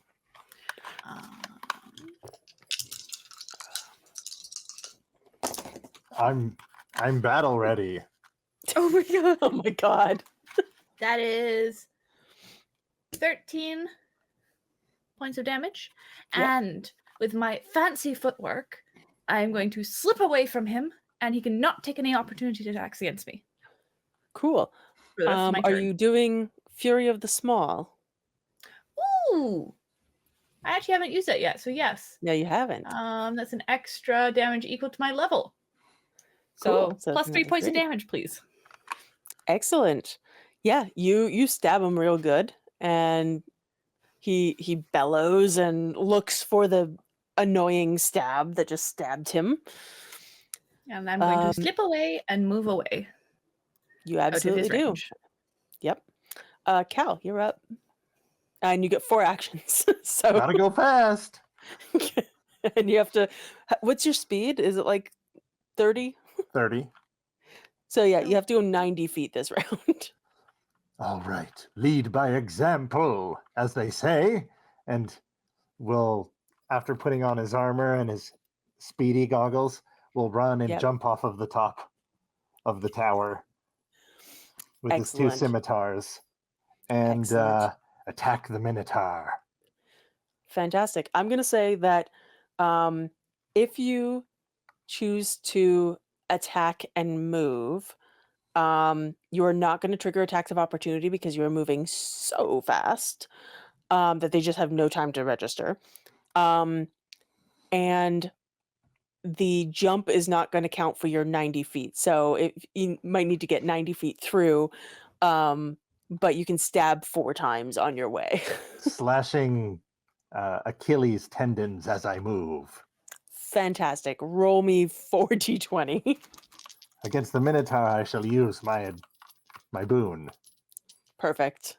I'm battle ready. Oh my god. Oh my god. That is 13 points of damage. Yep. And with my fancy footwork, I'm going to slip away from him, and he cannot take any opportunity attacks against me. Cool. For the rest of my Are turn. you doing Fury of the Small? Ooh! I actually haven't used that yet, so yes. No, you haven't. That's an extra damage equal to my level. So Cool. So plus it's 3 points of 3. damage, please. Excellent. Yeah, you stab him real good, and he bellows and looks for the annoying stab that just stabbed him. And I'm going to slip away and move away. You Out of absolutely his do. range. Yep. Cal, you're up. And you get 4 actions. So Gotta go fast. and you have to. What's your speed? Is it like 30? 30. So yeah, you have to go 90 feet this round. All right. Lead by example, as they say. And will, after putting on his armor and his speedy goggles, will run and Yep. jump off of the top of the tower with his 2 Excellent. scimitars and Excellent. attack the minotaur. Fantastic. I'm going to say that if you choose to attack and move, you are not going to trigger attacks of opportunity because you are moving so fast that they just have no time to register. And the jump is not going to count for your 90 feet. So you might need to get 90 feet through, but you can stab 4 times on your way. Slashing Achilles tendons as I move. Fantastic. Roll me 4d20. Against the minotaur, I shall use my boon. Perfect.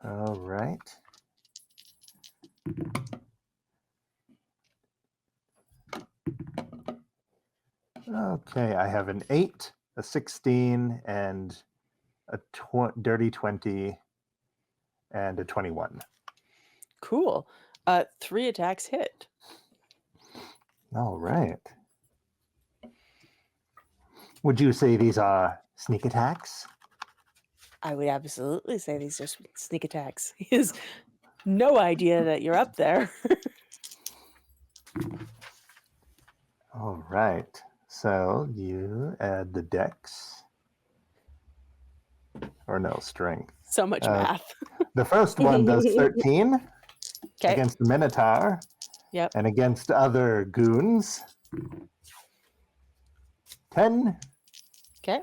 All right. Okay, I have an 8, a 16, and a dirty 20, and a 21. Cool. 3 attacks hit. All right. Would you say these are sneak attacks? I would absolutely say these are sneak attacks. He has no idea that you're up there. All right. So you add the dex. Or no, strength. So much math. The first one does 13 Okay. against the Minotaur. Yep. And against other goons. 10. Okay.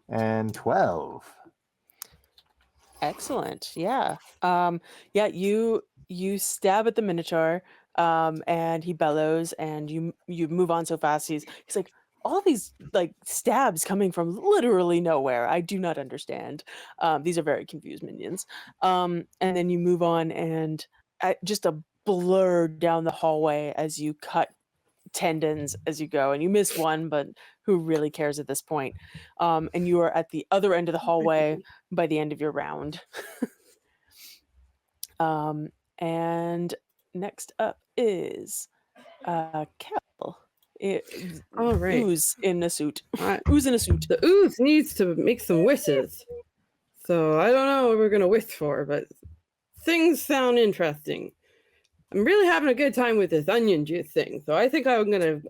And 12. Excellent. Yeah. Yeah, you stab at the Minotaur, and he bellows, and you move on so fast. He's like, all these like stabs coming from literally nowhere. I do not understand. These are very confused minions. And then you move on, and just a blur down the hallway as you cut tendons as you go, and you miss one, but who really cares at this point? And you are at the other end of the hallway by the end of your round. And next up is Kel. All right. Ooze in a suit. Right. Ooze in a suit. The ooze needs to make some wishes. So I don't know what we're gonna wish for, but things sound interesting. I'm really having a good time with this onion juice thing, so I think I'm gonna,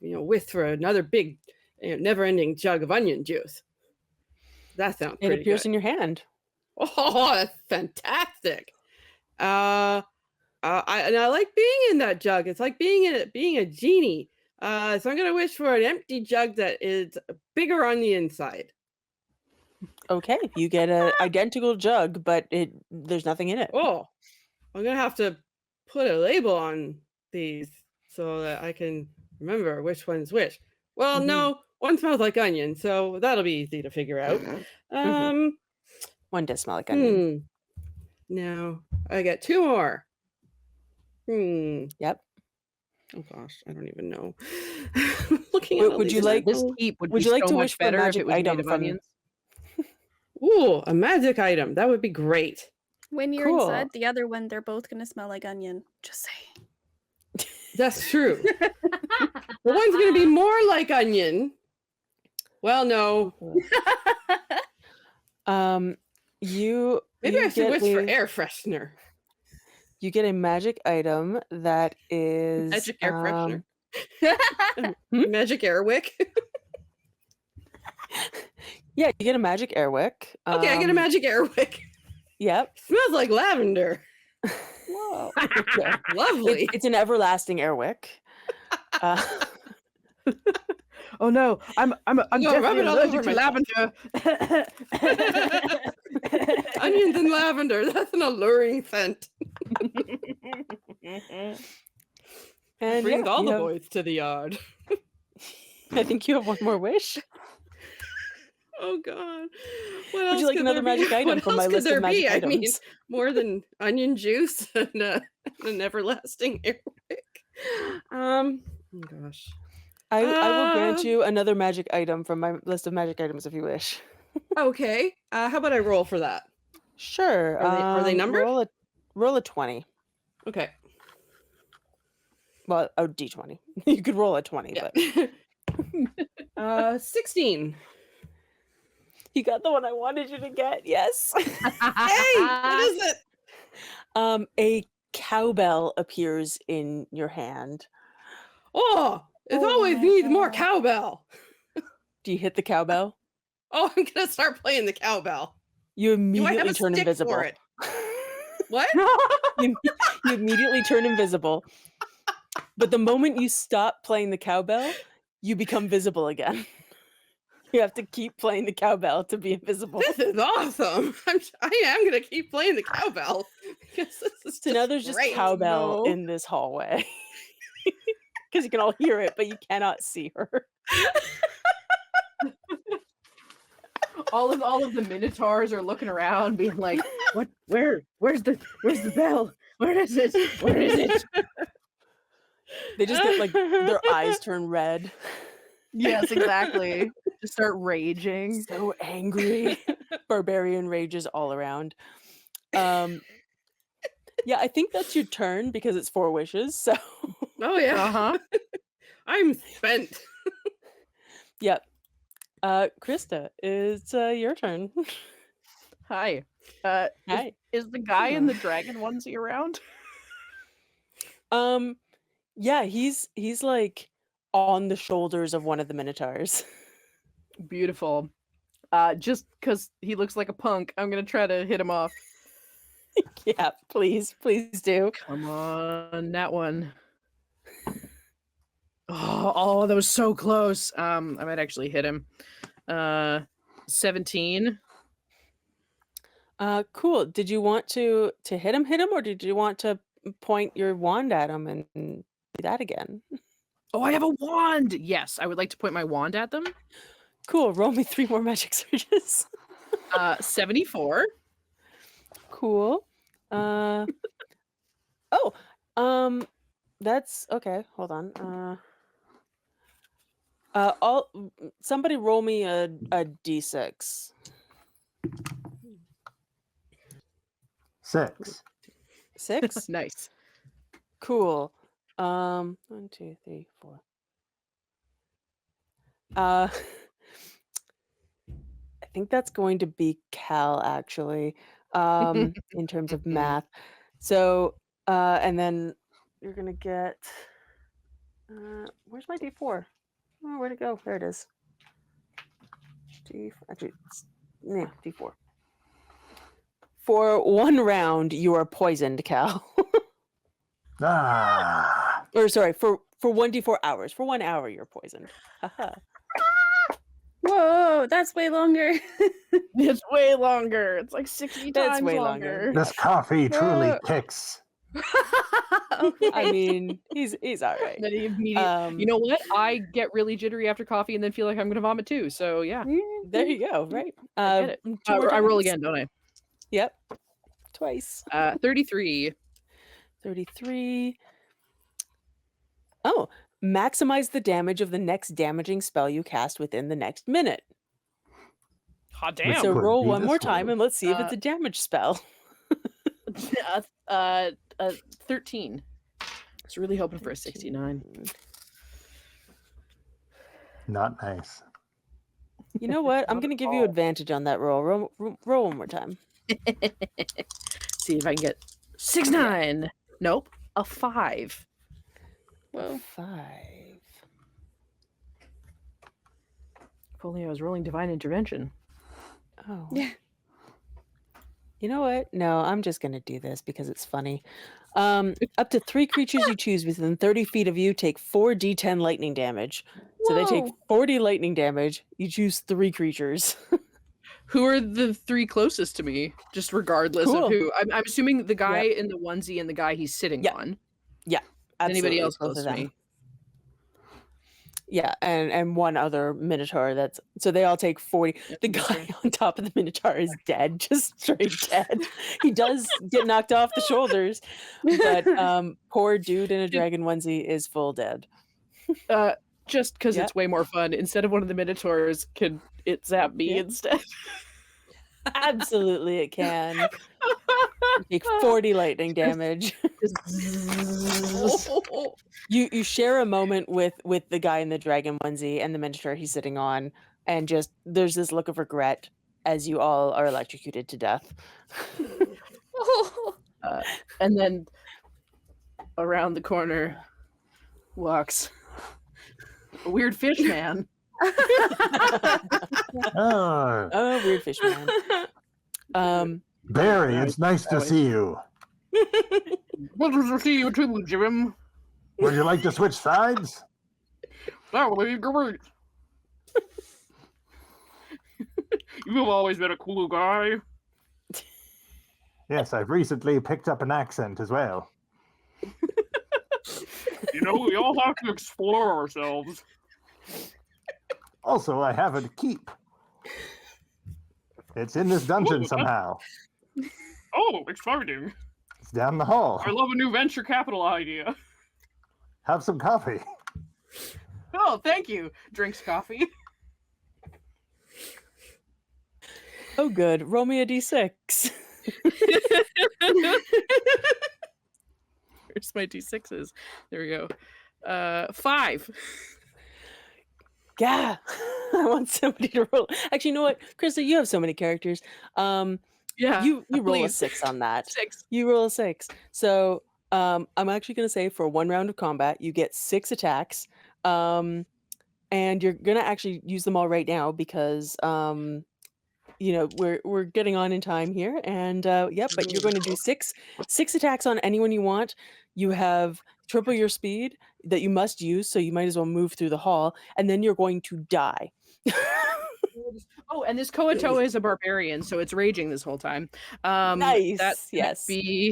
wish for another big, never-ending jug of onion juice. That sounds It pretty appears good. in your hand. Oh, that's fantastic! I like being in that jug. It's like being a genie. So I'm gonna wish for an empty jug that is bigger on the inside. Okay, you get an identical jug, but there's nothing in it. Oh, I'm gonna have to put a label on these so that I can remember which one's which. Well, no, one smells like onion, so that'll be easy to figure out. One does smell like onion. Now I get 2 more. Yep. Oh gosh, I don't even know. Looking at all Would you these like This labels. heap would would be you like so to much wish for a better if magic it was made item of from- onions. Ooh, a magic item. That would be great. When you're Cool. inside the other one, they're both gonna smell like onion. Just saying. That's true. The one's gonna be more like onion. Well, no. You Maybe I should get wish for a- air freshener. You get a magic item that is Magic air freshener. Hmm? Magic air wick. Yeah, you get a magic air wick. Okay, I get a magic air wick. Yep. Smells like lavender. Whoa. Lovely. It's an everlasting air wick. Oh no, I'm No, definitely rub it all allergic over to lavender. Onions and lavender. That's an alluring scent. And Brings yeah, all you the have- boys to the yard. I think you have one more wish. Oh God. What Would else you like could another there be? magic item What from my else could list of there magic be? I mean, items? more than onion juice and an everlasting airwick. Oh gosh. I will grant you another magic item from my list of magic items if you wish. Okay. How about I roll for that? Sure. Are they numbered? Roll a 20. Okay. Well, a d20. You could roll a 20, Yeah. but 16. you got the one I wanted you to get. Yes. Hey, what is it? A cowbell appears in your hand. Oh, it Oh always my needs more God. cowbell. Do you hit the cowbell? Oh, I'm gonna start playing the cowbell. You Do I have immediately a turn stick invisible. for it? What? You immediately turn invisible. But the moment you stop playing the cowbell, you become visible again. You have to keep playing the cowbell to be invisible. This is awesome. I am gonna keep playing the cowbell because this is So now there's just great. cowbell No. in this hallway. Because you can all hear it, but you cannot see her. all of the minotaurs are looking around, being like, "What? Where's the bell? Where is it? Where is it?" They just get like their eyes turn red. Yes, exactly. Just start raging. So angry. Barbarian rages all around. Yeah, I think that's your turn because it's 4 wishes. So, Oh yeah. Uh-huh. I'm spent. yep. Krista, it's your turn. Hi. Hi. Is the guy in the dragon onesie around? Yeah, he's like on the shoulders of one of the minotaurs. Beautiful. Just because he looks like a punk, I'm gonna try to hit him off. Yeah, please do. Come on, that one. Oh, that was so close. I might actually hit him. 17. Cool. Did you want to hit him, or did you want to point your wand at him and do that again? Oh, I have a wand. Yes, I would like to point my wand at them. Cool. Roll me 3 more magic surges. 74. Cool. That's okay. Hold on. Somebody roll me a d6. 6. 6? Nice. Cool. 1, 2, 3, 4. I think that's going to be Cal actually, in terms of math. So, and then you're gonna get. Where's my D4? Oh, where'd it go? There it is. Actually, yeah, D4. For 1 round, you are poisoned, Cal. Or sorry, for 1d4 hours. For 1 hour, you're poisoned. Haha. Whoa, that's way longer. It's way longer. It's like 60 That's times way longer. longer. This coffee truly kicks. Okay. I mean, he's all right. Then he immediately, you know what? I get really jittery after coffee and then feel like I'm gonna vomit too. So yeah, There you go. Right. I get it. 2 more I roll times. again, don't I? Yep. Twice. 33. 33. Oh, maximize the damage of the next damaging spell you cast within the next minute. Hot damn. So Could roll be 1 more this time one. and let's see if it's a damage spell. 13. I was really hoping for a 69. Not nice. You know what? I'm going to give you advantage on that roll. Roll 1 more time. See if I can get 6-9. Nope, a 5. Whoa. 5. If only I was rolling divine intervention. Oh. Yeah. You know what? No, I'm just going to do this because it's funny. Up to 3 creatures you choose within 30 feet of you take 4d10 lightning damage. So they take Whoa. 40 lightning damage. You choose 3 creatures. Who are the 3 closest to me? Just regardless Cool. of who. I'm assuming the guy in the onesie and the guy he's sitting Yeah. on. Yeah. Anybody absolutely, else both close of to me? them. Yeah, and 1 other minotaur. That's so they all take 40. Yep, The that's guy right. on top of the minotaur is dead, just straight dead. He does get knocked off the shoulders, but poor dude in a dragon onesie is full dead. Just because Yep. it's way more fun. Instead of one of the minotaurs, could it zap me Yeah. instead? Absolutely, it can. You take 40 lightning damage. You share a moment with the guy in the dragon onesie and the minotaur he's sitting on, and just there's this look of regret as you all are electrocuted to death. And then around the corner walks a weird fish man. Oh, Oh, weird fish man. Barry, it's nice to see you. What to see you too, Jim? Would you like to switch sides? That would be great. You've always been a cool guy. Yes, I've recently picked up an accent as well. You know, we all have to explore ourselves. Also, I have a keep. It's in this dungeon somehow. Oh, exciting. It's down the hall. I love a new venture capital idea. Have some coffee. Oh, thank you. Drinks coffee. Oh, good. Roll me a d6. Where's my d6s? There we go. 5. Yeah, I want somebody to roll. Actually, you know what, Krista, you have so many characters. Yeah, you roll a please. 6 on that. 6. You roll a 6. So I'm actually going to say for 1 round of combat, you get 6 attacks. And you're going to actually use them all right now because we're getting on in time here, and but you're going to do 6 attacks on anyone you want. You have triple your speed that you must use, so you might as well move through the hall, and then you're going to die. Oh, and this Koatoa is a barbarian, so it's raging this whole time. Nice. That's Yes.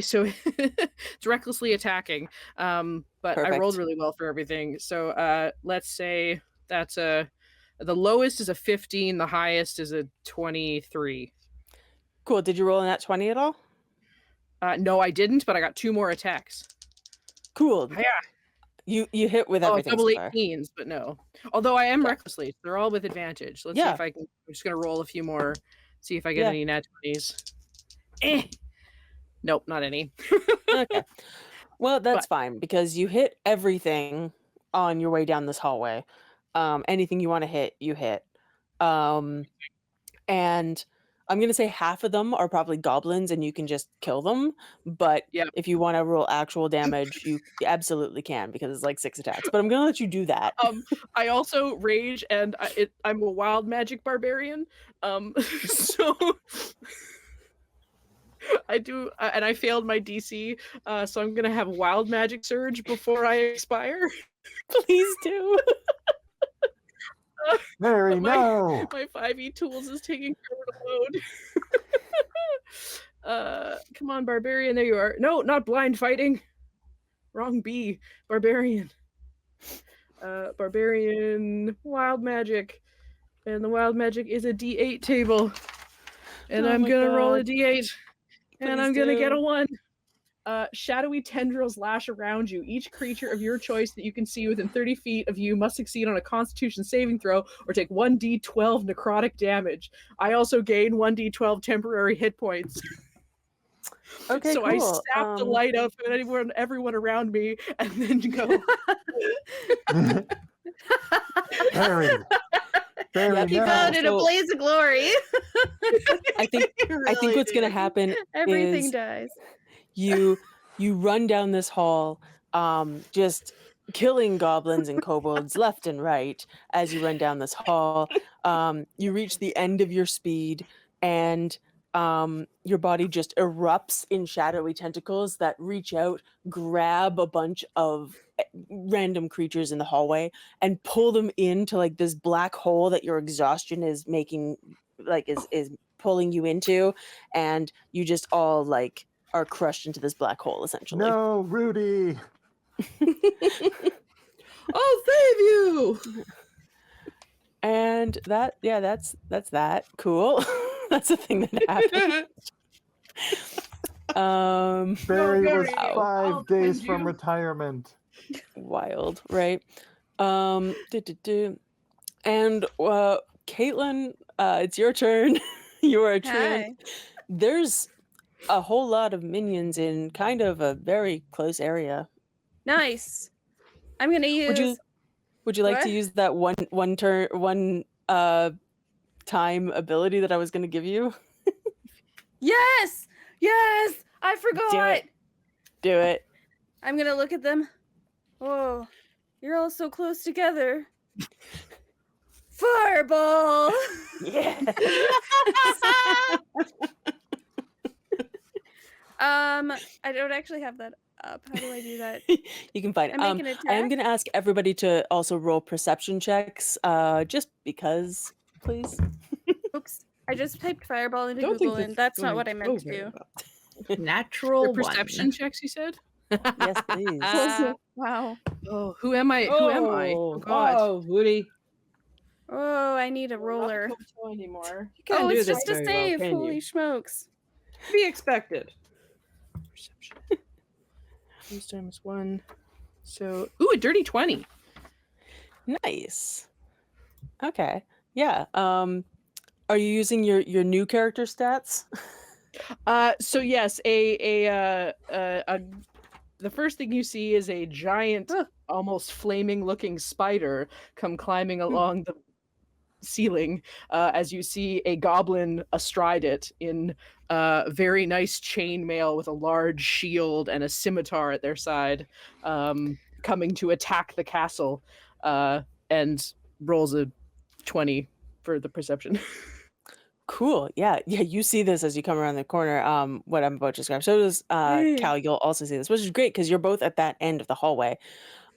so it's recklessly attacking. But I rolled Perfect. really well for everything. So let's say that's the lowest is a 15, the highest is a 23. Cool. Did you roll in that 20 at all? No, I didn't, but I got 2 more attacks. Cool. Yeah. You hit with everything. Double So far. 18s, but no. Although I am recklessly, they're all with advantage. Let's see if I can. I'm just gonna roll a few more, see if I get any nat 20s. Nope, not any. Okay. Well, that's fine because you hit everything on your way down this hallway. Anything you want to hit, you hit. And I'm going to say half of them are probably goblins and you can just kill them. But if you want to roll actual damage, you absolutely can because it's like 6 attacks. But I'm going to let you do that. I also rage and I'm a wild magic barbarian. So I do, and I failed my DC. So I'm going to have wild magic surge before I expire. Please do. Mary, no! My 5e tools is taking forever to load. Come on, barbarian. There you are. No, not blind fighting. Wrong B. Barbarian. Barbarian. Wild magic. And the wild magic is a D8 table. And I'm going to roll a D8. And I'm going to get a 1. Shadowy tendrils lash around you. Each creature of your choice that you can see within 30 feet of you must succeed on a Constitution saving throw or take 1d12 necrotic damage. I also gain 1d12 temporary hit points. Okay, so cool. I sap the light up and everyone around me, and then go. Harry. Keep on in a blaze of glory. I think what's going to happen Everything is dies. You run down this hall, just killing goblins and kobolds left and right as you run down this hall. You reach the end of your speed, and your body just erupts in shadowy tentacles that reach out, grab a bunch of random creatures in the hallway, and pull them into like this black hole that your exhaustion is making, like is pulling you into, and you just all like are crushed into this black hole essentially. No, Rudy. I'll save you. And that's that. Cool. That's a thing that happened. Barry was 5 days from retirement. Wild, right? And Caitlin, it's your turn. You are a treant. There's a whole lot of minions in kind of a very close area. Nice. I'm gonna use. Would you like to use that one time ability that I was gonna give you? Yes, I forgot. Do it. I'm gonna look at them. Oh, you're all so close together. Fireball. Yeah. I don't actually have that up. How do I do that? You can find it. I make an attack? I am going to ask everybody to also roll perception checks, just because, please. Oops. I just typed fireball into Don't Google, think and that's that's not what I going meant to very do. well. Natural Perception checks, you said? Yes, please. Wow. Oh, who am I? Who am I? Oh, God. Oh, Woody. Oh, I need a roller. Not Koto anymore. You can't Oh, do it's this just a very save. well, can Holy you? smokes. To be expected. Perception. Wisdom is 1. So, ooh, a dirty 20. Nice. Okay. Yeah. Are you using your new character stats? So yes, a the first thing you see is a giant, almost flaming-looking spider come climbing along the ceiling as you see a goblin astride it in very nice chainmail with a large shield and a scimitar at their side, coming to attack the castle, and rolls a 20 for the perception. Cool. Yeah. You see this as you come around the corner. What I'm about to describe. So does Cal. You'll also see this, which is great because you're both at that end of the hallway.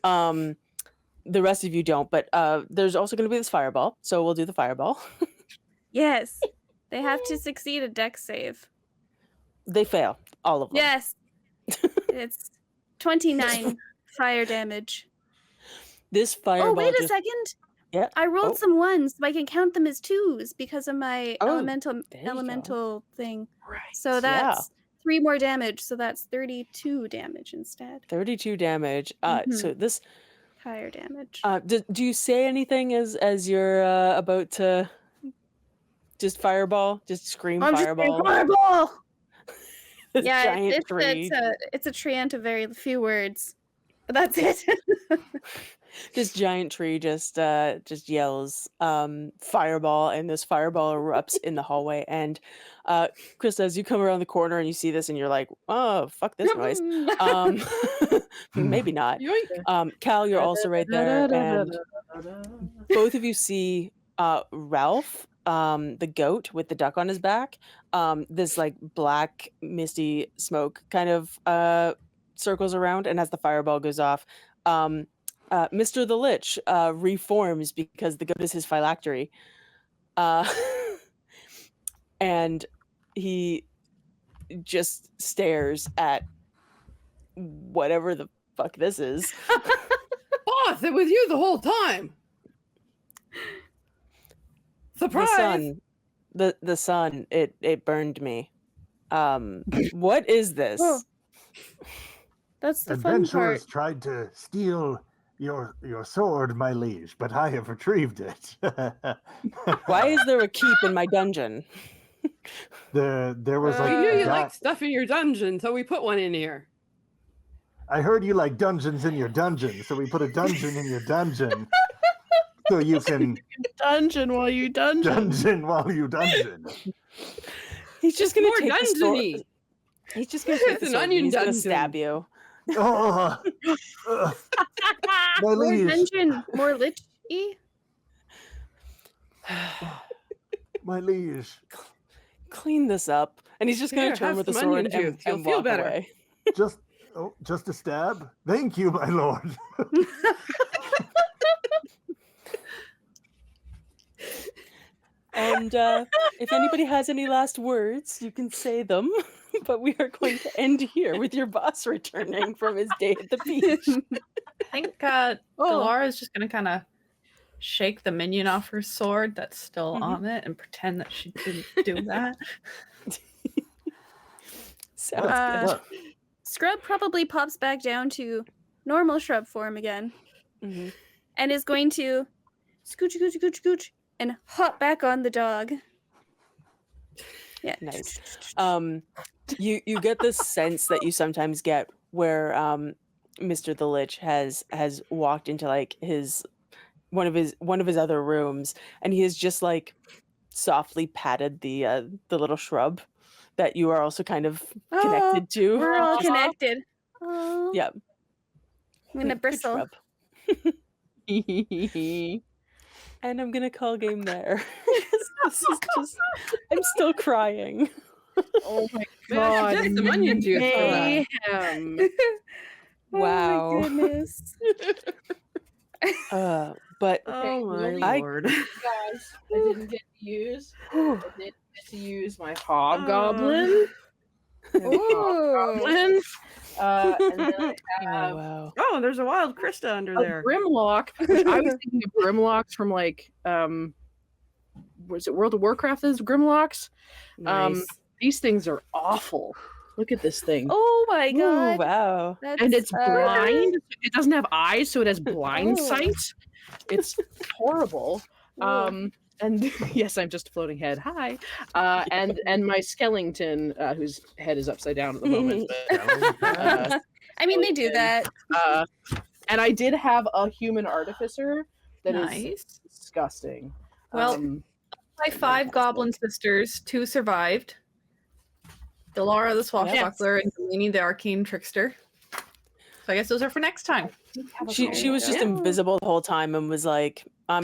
The rest of you don't, but there's also going to be this fireball. So we'll do the fireball. Yes. They have to succeed a dex save. They fail, all of them. Yes. It's 29 fire damage. This fireball. Oh, wait a second. Yeah. I rolled some ones, so I can count them as twos because of my elemental thing. Right. So that's 3 more damage. So that's 32 damage instead. 32 damage. So this fire damage. Do you say anything as you're about to just fireball? Just scream fireball. Fireball. Yeah, giant tree. It's a tree into very few words. But that's it. This giant tree just yells fireball, and this fireball erupts in the hallway. And Krista, as you come around the corner and you see this, and you're like, "Oh, fuck this noise." Maybe not. Cal, you're also right there, and both of you see Ralph, the goat with the duck on his back. This like black misty smoke kind of circles around, and as the fireball goes off, Mr. the Lich reforms because the goat is his phylactery. And he just stares at whatever the fuck this is. Boss, it was you the whole time. Surprise! The sun, it burned me. What is this? Oh. That's the fun Adventurers part. tried to steal your sword, my liege, but I have retrieved it. Why is there a keep in my dungeon? There was like we knew you liked stuff in your dungeon, so we put one in here. I heard you like dungeons in your dungeon, so we put a dungeon in your dungeon. So you can dungeon while you dungeon. Dungeon while you dungeon. He's just gonna more take the dungeony. sword. He's just gonna take the It's an sword and onion he's gonna dungeon. stab you. Oh, my More liege, dungeon, more lich-y. my liege. Clean this up. And he's just gonna Here, turn have with the some sword onion and, juice. You'll and feel walk better. away. Just a stab? Thank you, my lord. And if anybody has any last words, you can say them. But we are going to end here with your boss returning from his day at the beach. I think Delora is just going to kind of shake the minion off her sword that's still on it and pretend that she didn't do that. Sounds good. Scrub probably pops back down to normal shrub form again. Mhm. And is going to scooch and hop back on the dog. Yeah. Nice. You get this sense that you sometimes get where Mr. the Lich has walked into like one of his other rooms, and he has just like softly patted the little shrub that you are also kind of connected to. We're all connected. Oh. Yep. I'm gonna Good bristle. shrub. And I'm gonna call game there. This is just, I'm still crying. Oh my God, just some onion juice. mayhem. Wow. Oh my goodness. But Oh my I- lord. Guys, I didn't get to use my hobgoblin. Hobgoblin. And then I have wow. Oh, there's a wild Krista under a there. Grimlock. I was thinking of Grimlocks from like was it World of Warcraft? Those Grimlocks. Nice. These things are awful. Look at this thing. Oh my Ooh, god. wow. That's, And it's blind. It doesn't have eyes, so it has blind Oh. sight. It's horrible. And yes, I'm just a floating head. Hi. And my skeleton, whose head is upside down at the moment. But, I mean, they do that. And I did have a human artificer that is Nice. disgusting. Well, my 5 goblin sisters, 2 survived. Delara the Swashbuckler and Delaney the Arcane Trickster. So I guess those are for next time. She was just invisible the whole time and was like, my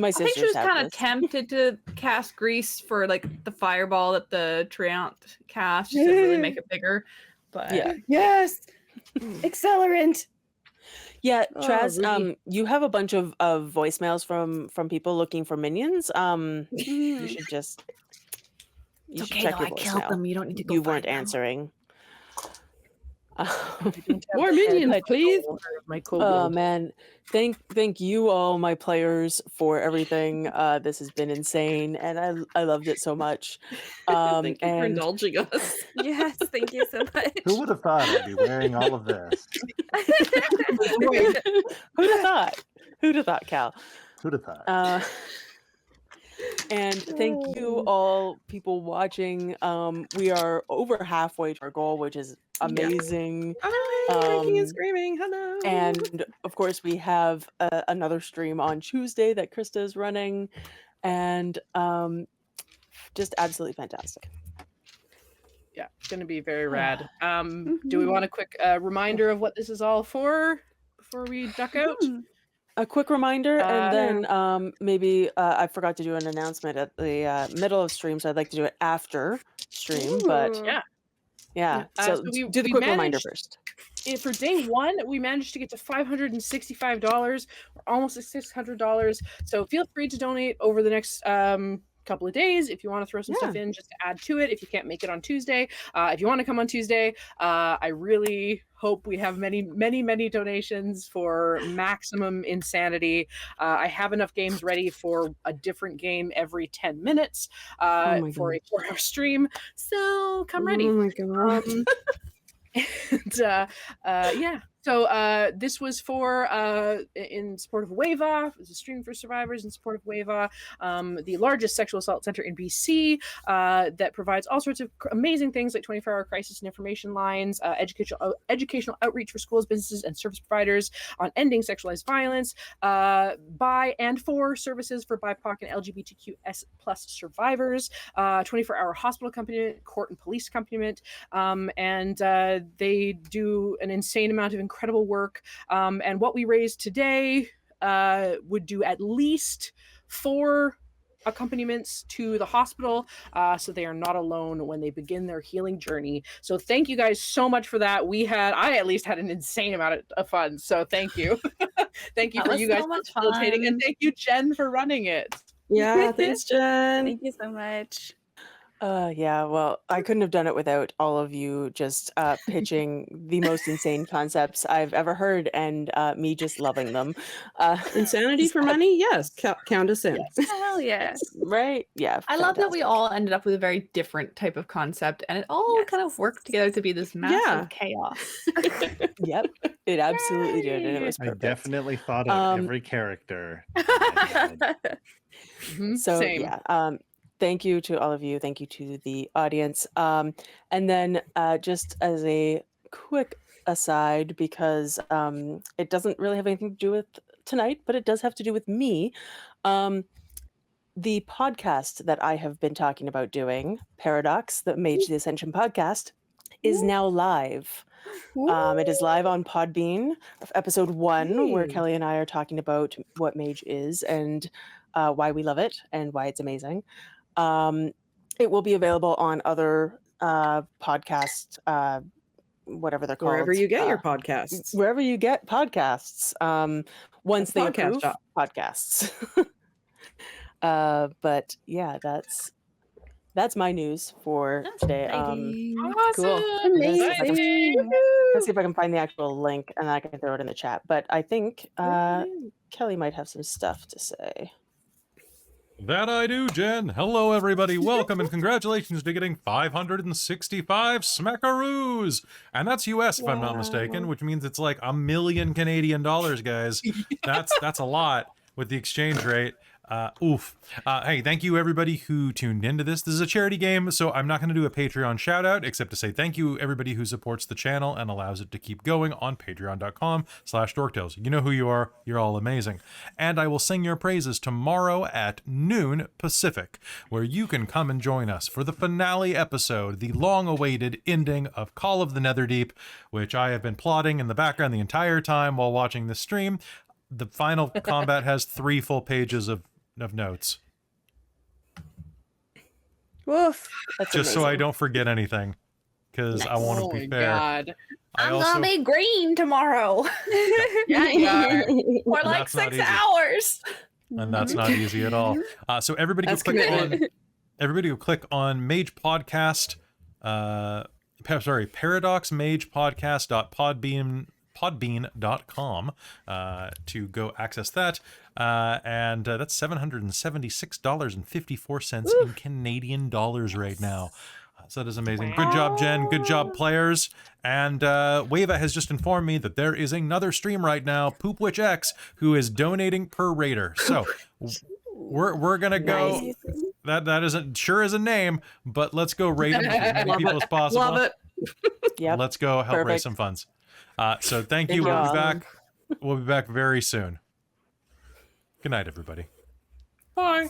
I sisters think she was have kind of this. tempted to cast grease for like the fireball that the Treant cast just to really make it bigger. But Yeah. Yes. Accelerant. Yeah, Oh, Traz, Ruby. you have a bunch of voicemails from people looking for minions. You should just it's should okay check though. your I killed voicemail. them. You don't need to go. You find weren't them. answering. More minions, please. My Oh man, thank you all my players for everything. This has been insane, and I loved it so much. Thank you for and indulging us. Yes, thank you so much. Who would have thought I'd be wearing all of this? who'd have thought? Who'd have thought, Cal? Who'd have thought? And thank you all people watching. We are over halfway to our goal, which is amazing. Kicking and screaming. Hello. And of course, we have another stream on Tuesday that Krista is running, and just absolutely fantastic. Yeah, it's going to be very rad. Do we want a quick reminder of what this is all for before we duck out? A quick reminder, and then maybe I forgot to do an announcement at the middle of stream, so I'd like to do it after stream. But yeah. So we do the quick reminder managed- first. For day 1, we managed to get to $565. We're almost at $600. So feel free to donate over the next couple of days if you want to throw some stuff in just to add to it. If you can't make it on Tuesday, if you want to come on Tuesday, I really hope we have many donations for maximum insanity. I have enough games ready for a different game every 10 minutes for a 4-hour stream. So come ready. Oh my god. And so this was for in support of WAVA. It was a stream for survivors in support of WAVA, the largest sexual assault center in BC that provides all sorts of amazing things like 24-hour crisis and information lines, educational outreach for schools, businesses, and service providers on ending sexualized violence, by and for services for BIPOC and LGBTQS+ survivors, 24-hour hospital accompaniment, court and police accompaniment, and they do an insane amount of incredible work. And what we raised today would do at least 4 accompaniments to the hospital, so they are not alone when they begin their healing journey. So thank you guys so much for that. I at least had an insane amount of fun, so thank you. Thank you for you guys facilitating, and thank you, Jen, for running it. Yeah, thanks, Jen. Thank you so much. Yeah, well, I couldn't have done it without all of you just pitching the most insane concepts I've ever heard, and me just loving them. Insanity for money? Yes, count us in. Yes. Hell yeah. Right? Yeah. I love that we all ended up with a very different type of concept, and it all kind of worked together to be this massive chaos. Yep, it absolutely did, and it was I perfect. definitely thought of every character. So Same. yeah, thank you to all of you. Thank you to the audience. And then just as a quick aside, because it doesn't really have anything to do with tonight, but it does have to do with me. The podcast that I have been talking about doing, Paradox, the Mage the Ascension podcast, is now live. It is live on Podbean, episode 1, where Kelly and I are talking about what Mage is and why we love it and why it's amazing. It will be available on other podcast, whatever they're called. Wherever you get your podcasts. Wherever you get podcasts. Once they Podcast approve shop. podcasts. But yeah, that's my news for today. Cool. Amazing. Let's see if I can find the actual link and I can throw it in the chat. But I think Kelly might have some stuff to say. That I do, Jen. Hello, everybody. Welcome and congratulations to getting 565 smackaroos. And that's US, if I'm not mistaken, which means it's like $1 million Canadian dollars, guys. That's a lot with the exchange rate. Hey, thank you everybody who tuned into this. This is a charity game, so I'm not going to do a Patreon shout out, except to say thank you everybody who supports the channel and allows it to keep going on patreon.com/dorktales. You know who you are. You're all amazing. And I will sing your praises tomorrow at noon Pacific, where you can come and join us for the finale episode, the long-awaited ending of Call of the Netherdeep, which I have been plotting in the background the entire time while watching the stream. The final combat has 3 full pages of notes. Woof. That's Just so I amazing. don't forget anything, because I want to be fair. God. I'm gonna be green tomorrow. Yeah, you are. For like That's not 6 easy. hours. And that's not easy at all. So everybody go That's click on commitment. Mage Podcast. paradoxmagepodcast.podbean.com to go access that. And that's $776.54 in Canadian dollars right now. So that is amazing. Good job, Jen. Good job, players. And Wava has just informed me that there is another stream right now, Poop Witch X, who is donating per raider. So we're gonna go. Nice. That isn't sure is a name, but let's go raid him with as many Love people it. as possible. Love it. Yep. Let's go help raise Perfect. some funds. So thank you. Thank We'll be you. back. We'll be back very soon. Good night, everybody. Bye.